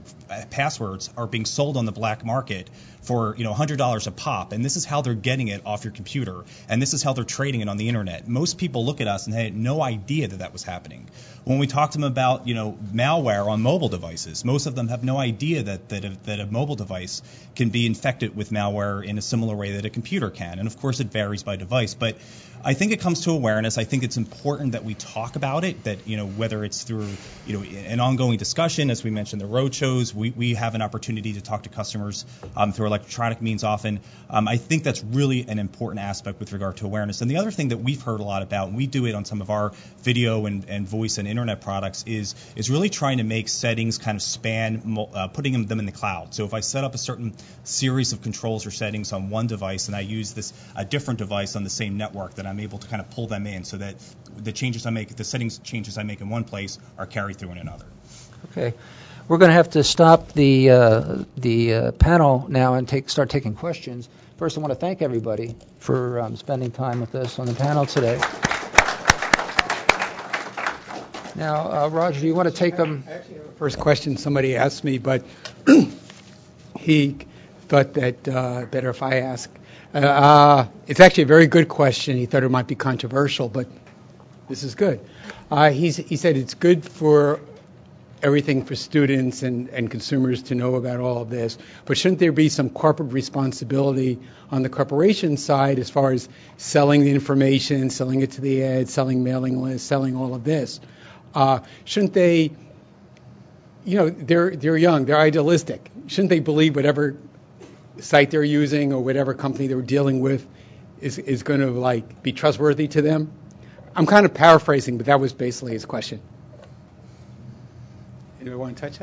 N: passwords are being sold on the black market for $100 a pop, and this is how they're getting it off your computer, and this is how they're trading it on the internet. Most people look at us and had no idea that was happening. When we talk to them about malware on mobile devices, most of them have no idea that a mobile device can be infected with malware in a similar way that a computer can. And of course it varies by device, but I think it comes to awareness. I think it's important that we talk about it, that whether it's through an ongoing discussion, as we mentioned, the road shows, we have an opportunity to talk to customers through electronic means often. I think that's really an important aspect with regard to awareness. And the other thing that we've heard a lot about, and we do it on some of our video and voice and internet products, is really trying to make settings kind of span, putting them in the cloud. So if I set up a certain series of controls or settings on one device and I use a different device on the same network, that I'm able to kind of pull them in so that the settings changes I make in one place are carried through in another.
C: Okay. We're going to have to stop the panel now and start taking questions. First, I want to thank everybody for spending time with us on the panel today. Now, Roger, do you want to take them?
A: First question somebody asked me, but he thought that better if I ask. It's actually a very good question. He thought it might be controversial, but this is good. He said it's good for everything for students and consumers to know about all of this, but shouldn't there be some corporate responsibility on the corporation side as far as selling the information, selling it to the ad, selling mailing lists, selling all of this? Shouldn't they, they're young, they're idealistic. Shouldn't they believe whatever site they're using or whatever company they're dealing with is going to be trustworthy to them? I'm kind of paraphrasing, but that was basically his question. Anybody want to touch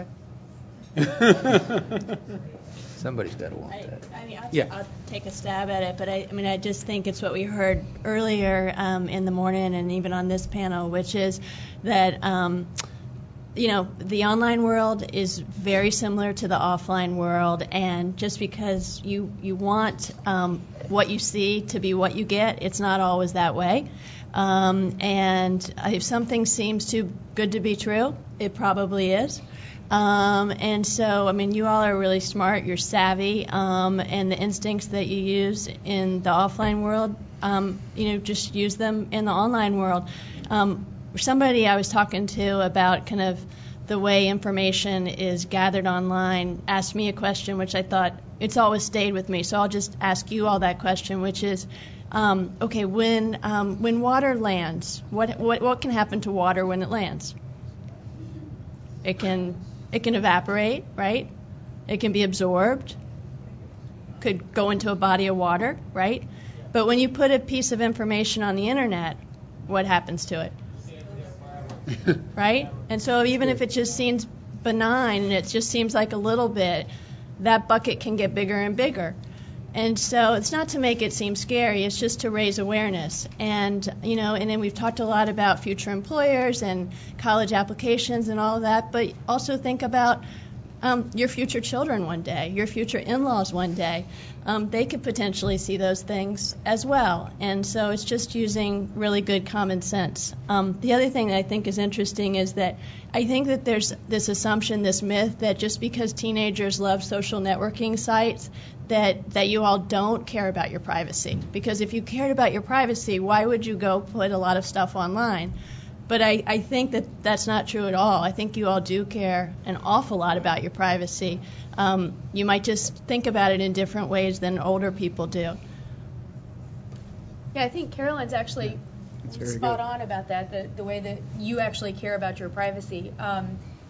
A: that?
C: Somebody's got to want that.
L: I'll take a stab at it, but I just think it's what we heard earlier in the morning and even on this panel, which is that the online world is very similar to the offline world, and just because you want what you see to be what you get, it's not always that way. And if something seems too good to be true, it probably is. And so, you all are really smart, you're savvy, and the instincts that you use in the offline world, just use them in the online world. Somebody I was talking to about kind of the way information is gathered online asked me a question which I thought it's always stayed with me, so I'll just ask you all that question, which is, okay, when water lands, what can happen to water when it lands? It can evaporate, right? It can be absorbed. Could go into a body of water, right? But when you put a piece of information on the internet, what happens to it? Right? And so even if it just seems benign and it just seems like a little bit, that bucket can get bigger and bigger. And so it's not to make it seem scary, it's just to raise awareness. And, and then we've talked a lot about future employers and college applications and all of that, but also think about your future children one day, your future in-laws one day. They could potentially see those things as well. And so it's just using really good common sense. The other thing that I think is interesting is that I think that there's this assumption, this myth, that just because teenagers love social networking sites, that you all don't care about your privacy. Because if you cared about your privacy, why would you go put a lot of stuff online? But I think that that's not true at all. I think you all do care an awful lot about your privacy. You might just think about it in different ways than older people do.
K: Yeah, I think Carolyn's actually spot on about that, the way that you actually care about your privacy.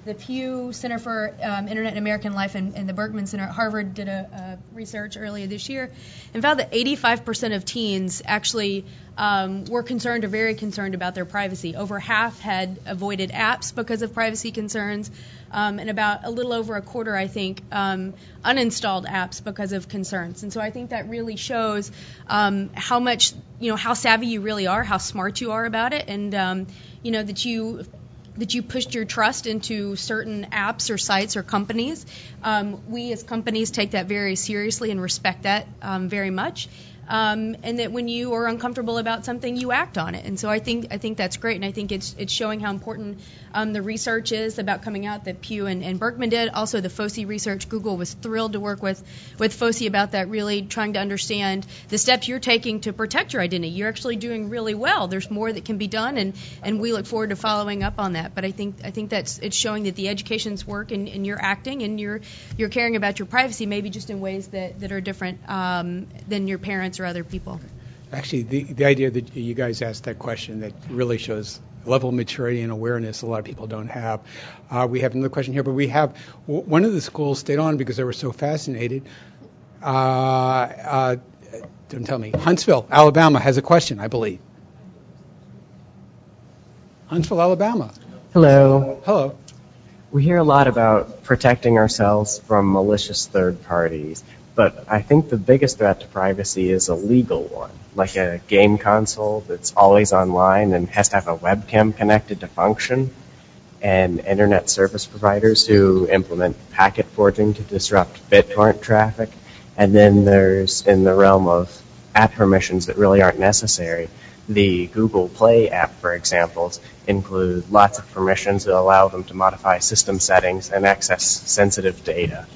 K: The Pew Center for Internet and American Life and the Berkman Center at Harvard did a research earlier this year and found that 85% of teens actually were concerned or very concerned about their privacy. Over half had avoided apps because of privacy concerns, and about a little over a quarter, I think, uninstalled apps because of concerns. And so I think that really shows how much, how savvy you really are, how smart you are about it, and, that you pushed your trust into certain apps or sites or companies. We as companies take that very seriously and respect that very much. And that when you are uncomfortable about something, you act on it. And so I think that's great, and I think it's showing how important the research is about coming out that Pew and Berkman did. Also, the FOSI research, Google was thrilled to work with FOSI about that, really trying to understand the steps you're taking to protect your identity. You're actually doing really well. There's more that can be done, and we look forward to following up on that. But I think it's showing that the education's work and you're acting and you're caring about your privacy, maybe just in ways that are different than your parents or other people.
A: Actually, the idea that you guys asked that question, that really shows level of maturity and awareness a lot of people don't have. We have another question here, but we have one of the schools stayed on because they were so fascinated. Don't tell me. Huntsville, Alabama has a question, I believe. Huntsville, Alabama.
M: Hello.
A: Hello.
M: We hear a lot about protecting ourselves from malicious third parties, but I think the biggest threat to privacy is a legal one, like a game console that's always online and has to have a webcam connected to function, and internet service providers who implement packet forging to disrupt BitTorrent traffic. And then there's, in the realm of app permissions that really aren't necessary, the Google Play app, for example, include lots of permissions that allow them to modify system settings and access sensitive data.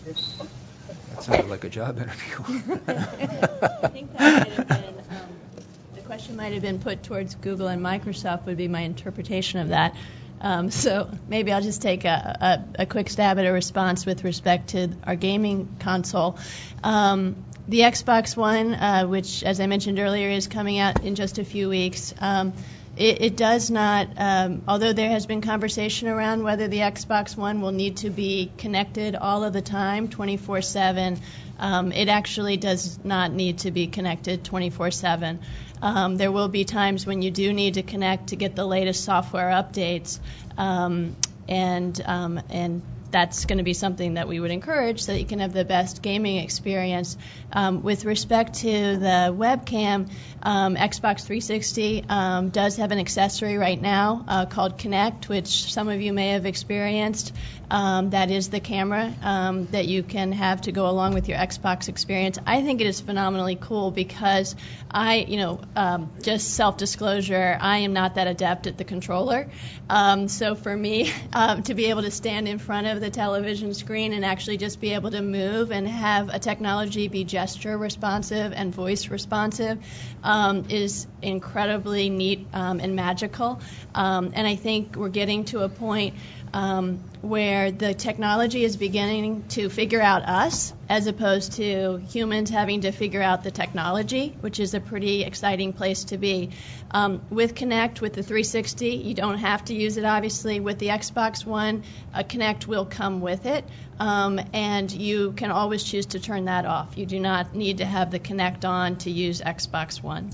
C: That sounded like a job interview.
L: I think that might have been, the question might have been put towards Google and Microsoft, would be my interpretation of that. So maybe I'll just take a quick stab at a response with respect to our gaming console. The Xbox One, which, as I mentioned earlier, is coming out in just a few weeks, it does not, although there has been conversation around whether the Xbox One will need to be connected all of the time, 24/7, it actually does not need to be connected 24/7. There will be times when you do need to connect to get the latest software updates, and that's going to be something that we would encourage so that you can have the best gaming experience. With respect to the webcam, Xbox 360 does have an accessory right now called Kinect, which some of you may have experienced. That is the camera that you can have to go along with your Xbox experience. I think it is phenomenally cool because just self-disclosure, I am not that adept at the controller. So for me, to be able to stand in front of the television screen and actually just be able to move and have a technology be gesture responsive and voice responsive is incredibly neat and magical. And I think we're getting to a point where the technology is beginning to figure out us as opposed to humans having to figure out the technology, which is a pretty exciting place to be. With Kinect, with the 360, you don't have to use it, obviously. With the Xbox One, Kinect will come with it, and you can always choose to turn that off. You do not need to have the Kinect on to use Xbox One.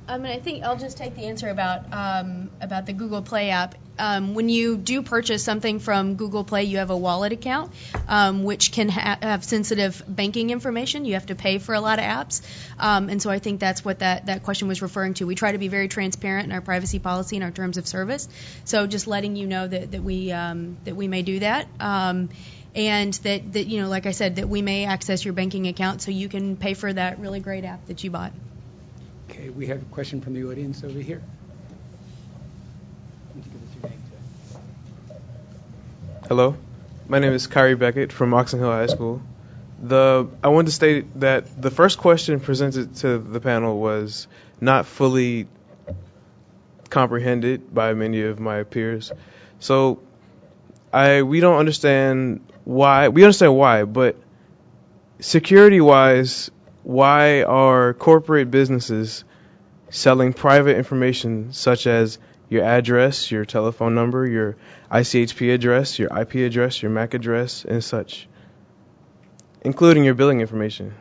K: I think I'll just take the answer about the Google Play app. When you do purchase something from Google Play, you have a wallet account, which can have sensitive banking information. You have to pay for a lot of apps. And so I think that's what that question was referring to. We try to be very transparent in our privacy policy and our terms of service. So just letting you know that we may do that. And that like I said, that we may access your banking account so you can pay for that really great app that you bought.
A: Okay, we have a question from the audience over here.
Q: Hello, my name is Kyrie Beckett from Oxon Hill High School. I wanted to state that the first question presented to the panel was not fully comprehended by many of my peers. So we don't understand why. We understand why, but security-wise, why are corporate businesses selling private information such as your address, your telephone number, your ICHP address, your IP address, your MAC address, and such, including your billing information?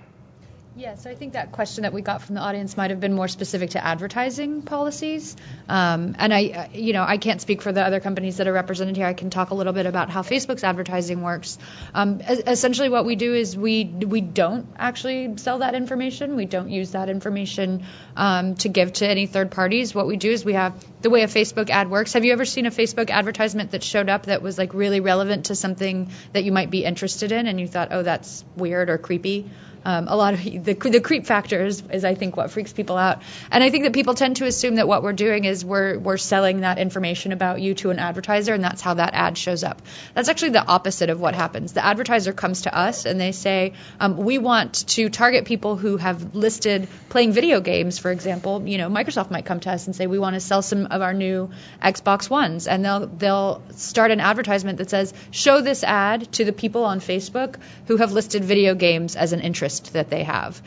H: Yeah, so I think that question that we got from the audience might have been more specific to advertising policies. And I can't speak for the other companies that are represented here. I can talk a little bit about how Facebook's advertising works. Essentially what we do is we don't actually sell that information. We don't use that information to give to any third parties. What we do is we have the way a Facebook ad works. Have you ever seen a Facebook advertisement that showed up that was like really relevant to something that you might be interested in and you thought, oh, that's weird or creepy? A lot of the creep factor is I think what freaks people out, and I think that people tend to assume that what we're doing is we're selling that information about you to an advertiser, and that's how that ad shows up. That's actually the opposite of what happens. The advertiser comes to us and they say, we want to target people who have listed playing video games, for example. Microsoft might come to us and say, we want to sell some of our new Xbox Ones, and they'll start an advertisement that says, show this ad to the people on Facebook who have listed video games as an interest that they have.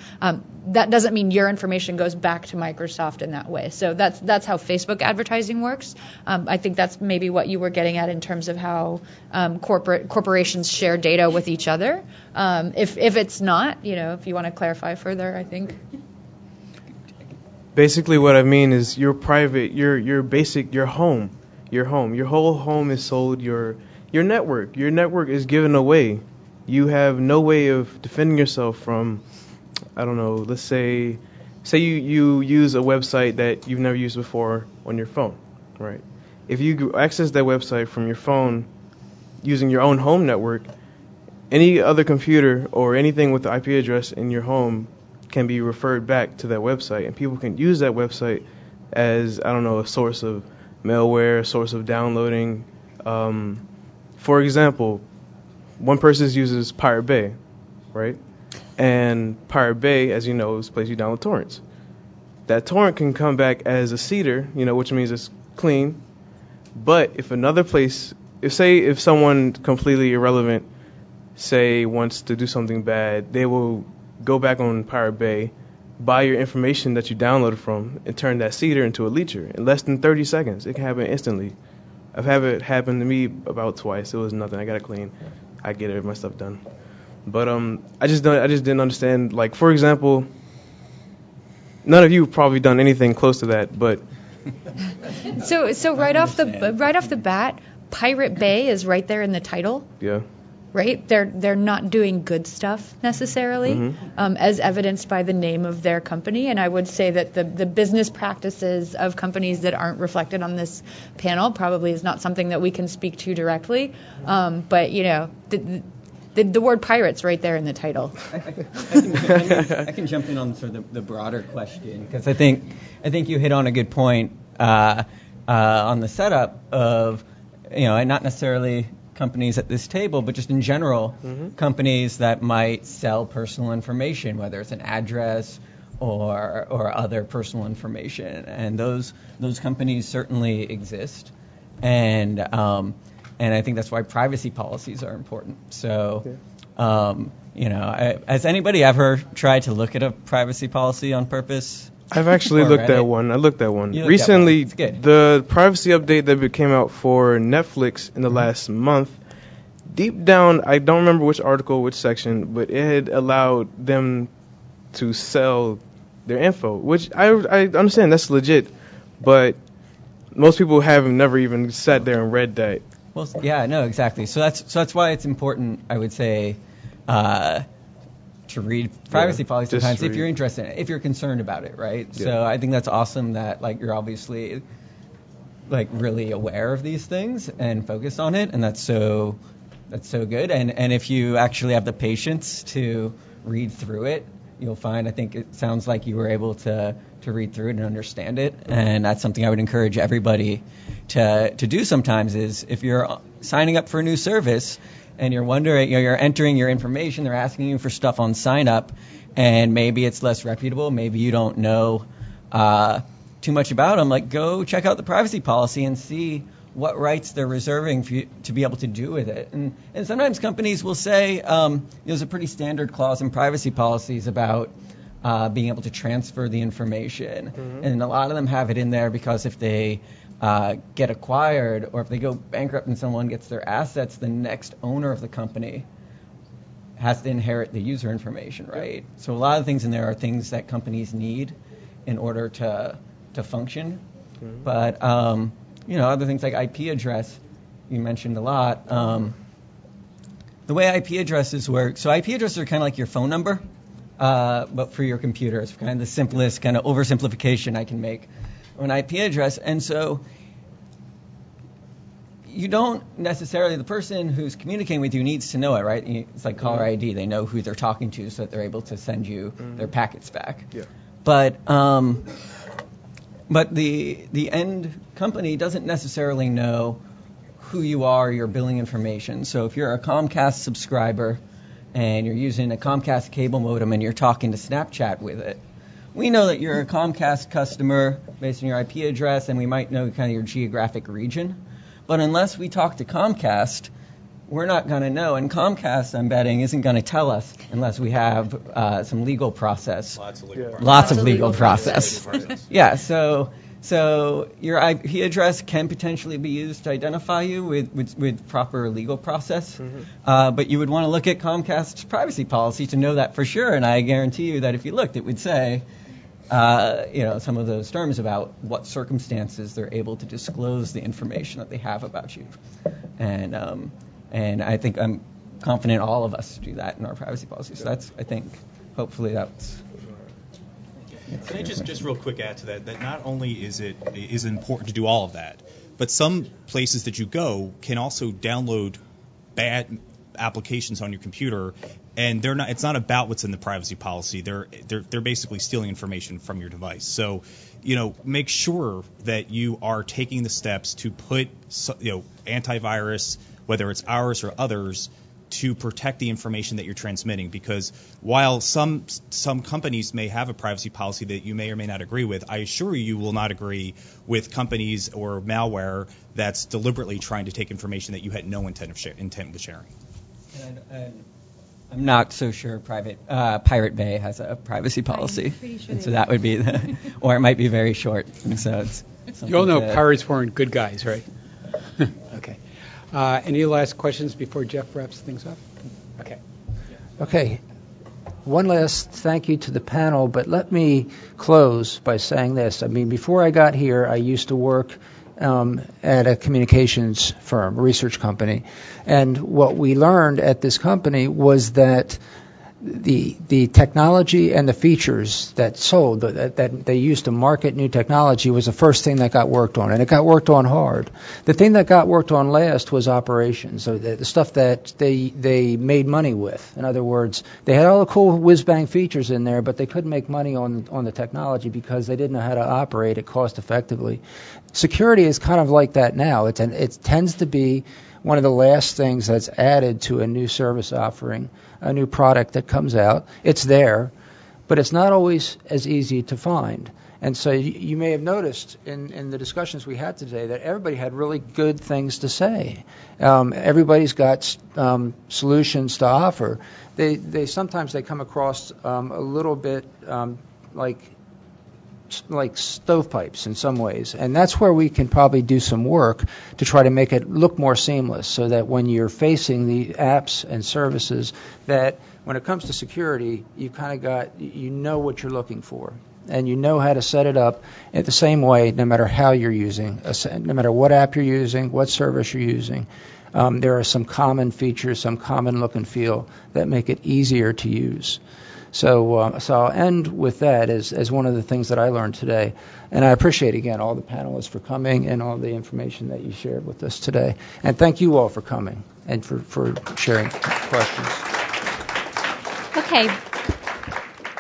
H: That doesn't mean your information goes back to Microsoft in that way. So that's how Facebook advertising works. I think that's maybe what you were getting at in terms of how corporations share data with each other. If it's not, if you want to clarify further, I think.
Q: Basically, what I mean is your private, your basic, your home, your whole home is sold. Your network is given away. You have no way of defending yourself from, I don't know, let's say you use a website that you've never used before on your phone, right? If you access that website from your phone using your own home network, any other computer or anything with the IP address in your home can be referred back to that website, and people can use that website as, I don't know, a source of malware, a source of downloading. For example, one person uses Pirate Bay, right? And Pirate Bay, as you know, is a place you download torrents. That torrent can come back as a seeder, which means it's clean. But if another place, if someone completely irrelevant, say, wants to do something bad, they will go back on Pirate Bay, buy your information that you downloaded from, and turn that seeder into a leecher in less than 30 seconds. It can happen instantly. I've had it happen to me about twice. It was nothing. I got it clean. I get my stuff done. But I just didn't understand. Like, for example, none of you have probably done anything close to that, but
H: So right off the bat, Pirate Bay is right there in the title.
Q: Yeah.
H: Right? They're not doing good stuff necessarily, as evidenced by the name of their company. And I would say that the business practices of companies that aren't reflected on this panel probably is not something that we can speak to directly. But the word pirate's right there in the title.
D: I can jump in on sort of the broader question, because I think you hit on a good point on the setup of, and not necessarily companies at this table, but just in general, companies that might sell personal information, whether it's an address or other personal information, and those companies certainly exist, and I think that's why privacy policies are important. So, has anybody ever tried to look at a privacy policy on purpose?
Q: I've actually looked at one. I looked at one.
D: You looked
Q: Recently,
D: at one. It's good.
Q: The privacy update that came out for Netflix in the last month, deep down, I don't remember which article, which section, but it had allowed them to sell their info, which I understand that's legit, but most people have never even sat there and read that.
D: Well, yeah, no, exactly. So that's why it's important, I would say, to read privacy policies sometimes if you're interested in it, if you're concerned about it, right? Yeah. So I think that's awesome that you're obviously really aware of these things and focused on it, and that's so good. And if you actually have the patience to read through it, you'll find, I think it sounds like you were able to read through it and understand it, and that's something I would encourage everybody to do sometimes, is if you're signing up for a new service and you're wondering, you're entering your information, they're asking you for stuff on sign up, and maybe it's less reputable, maybe you don't know too much about them, go check out the privacy policy and see what rights they're reserving for you to be able to do with it. And sometimes companies will say, there's a pretty standard clause in privacy policies about being able to transfer the information. And a lot of them have it in there because if they get acquired, or if they go bankrupt and someone gets their assets, the next owner of the company has to inherit the user information, right? So a lot of things in there are things that companies need in order to function. But other things like IP address, you mentioned a lot. The way IP addresses work, so IP addresses are kind of like your phone number, but for your computer. It's kind of the simplest kind of oversimplification I can make of an IP address. And so you don't necessarily, the person who's communicating with you needs to know it, right? It's like caller ID. They know who they're talking to so that they're able to send you their packets back. Yeah. But the end company doesn't necessarily know who you are, your billing information. So if you're a Comcast subscriber and you're using a Comcast cable modem and you're talking to Snapchat with it, we know that you're a Comcast customer based on your IP address, and we might know kind of your geographic region. But unless we talk to Comcast, we're not going to know. And Comcast, I'm betting, isn't going to tell us unless we have some legal process. Lots of legal process. Yeah, so your IP address can potentially be used to identify you with proper legal process. But you would want to look at Comcast's privacy policy to know that for sure. And I guarantee you that if you looked, it would say, some of those terms about what circumstances they're able to disclose the information that they have about you. And I think I'm confident all of us do that in our privacy policy. So that's, I think, hopefully that's...
N: Can I just real quick add to that not only is it important to do all of that, but some places that you go can also download bad applications on your computer, and they're not. It's not about what's in the privacy policy. They're basically stealing information from your device. So, make sure that you are taking the steps to put antivirus, whether it's ours or others, to protect the information that you're transmitting, because while some companies may have a privacy policy that you may or may not agree with, I assure you will not agree with companies or malware that's deliberately trying to take information that you had no intent with sharing.
D: And I'm not so sure Pirate Bay has a privacy policy,
K: I'm pretty sure
D: and so that would be or it might be very short. And so it's
A: you all know pirates weren't good guys, right? Okay. Any last questions before Jeff wraps things up?
C: Okay. One last thank you to the panel, but let me close by saying this. I mean, before I got here, I used to work at a communications firm, a research company. And what we learned at this company was that the technology and the features that sold, that they used to market new technology, was the first thing that got worked on, and it got worked on hard. The thing that got worked on last was operations, so the stuff that they made money with. In other words, they had all the cool whiz-bang features in there, but they couldn't make money on the technology because they didn't know how to operate it cost effectively. Security is kind of like that now. It tends to be one of the last things that's added to a new service offering, a new product that comes out. It's there, but it's not always as easy to find. And so you may have noticed in the discussions we had today that everybody had really good things to say. Everybody's got solutions to offer. They sometimes they come across a little bit like stovepipes in some ways, and that's where we can probably do some work to try to make it look more seamless, so that when you're facing the apps and services, that when it comes to security, you kind of know what you're looking for, and you know how to set it up in the same way, no matter how you're using, no matter what app you're using, what service you're using. There are some common features, some common look and feel that make it easier to use. So I'll end with that as one of the things that I learned today. And I appreciate, again, all the panelists for coming and all the information that you shared with us today. And thank you all for coming and for sharing questions.
B: Okay.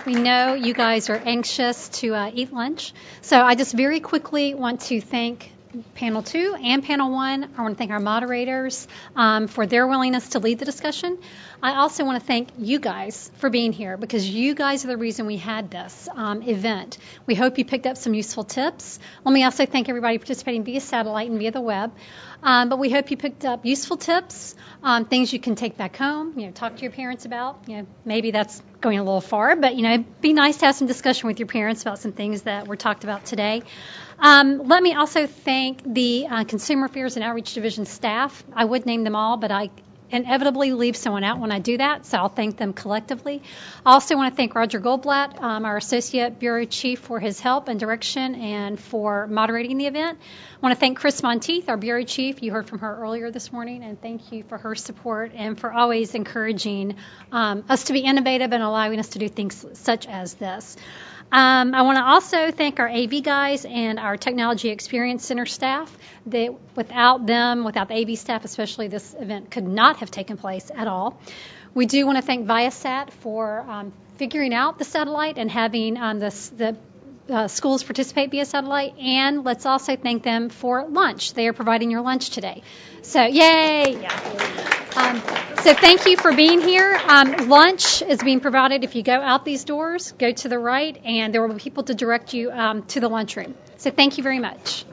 B: We know you guys are anxious to eat lunch. So I just very quickly want to thank Panel 2 and Panel 1. I want to thank our moderators for their willingness to lead the discussion. I also want to thank you guys for being here, because you guys are the reason we had this event. We hope you picked up some useful tips. Let me also thank everybody participating via satellite and via the web. But we hope you picked up useful tips, things you can take back home, talk to your parents about. Maybe that's going a little far, but, it'd be nice to have some discussion with your parents about some things that were talked about today. Let me also thank the Consumer Affairs and Outreach Division staff. I would name them all, but I inevitably leave someone out when I do that, so I'll thank them collectively. I also want to thank Roger Goldblatt, our Associate Bureau Chief, for his help and direction and for moderating the event. I want to thank Chris Monteith, our Bureau Chief. You heard from her earlier this morning, and thank you for her support and for always encouraging us to be innovative and allowing us to do things such as this. I want to also thank our AV guys and our Technology Experience Center staff. Without them, without the AV staff especially, this event could not have taken place at all. We do want to thank Viasat for figuring out the satellite and having the schools participate via satellite. And let's also thank them for lunch. They are providing your lunch today. So, yay! So thank you for being here. Lunch is being provided. If you go out these doors, go to the right, and there will be people to direct you to the lunchroom. So thank you very much.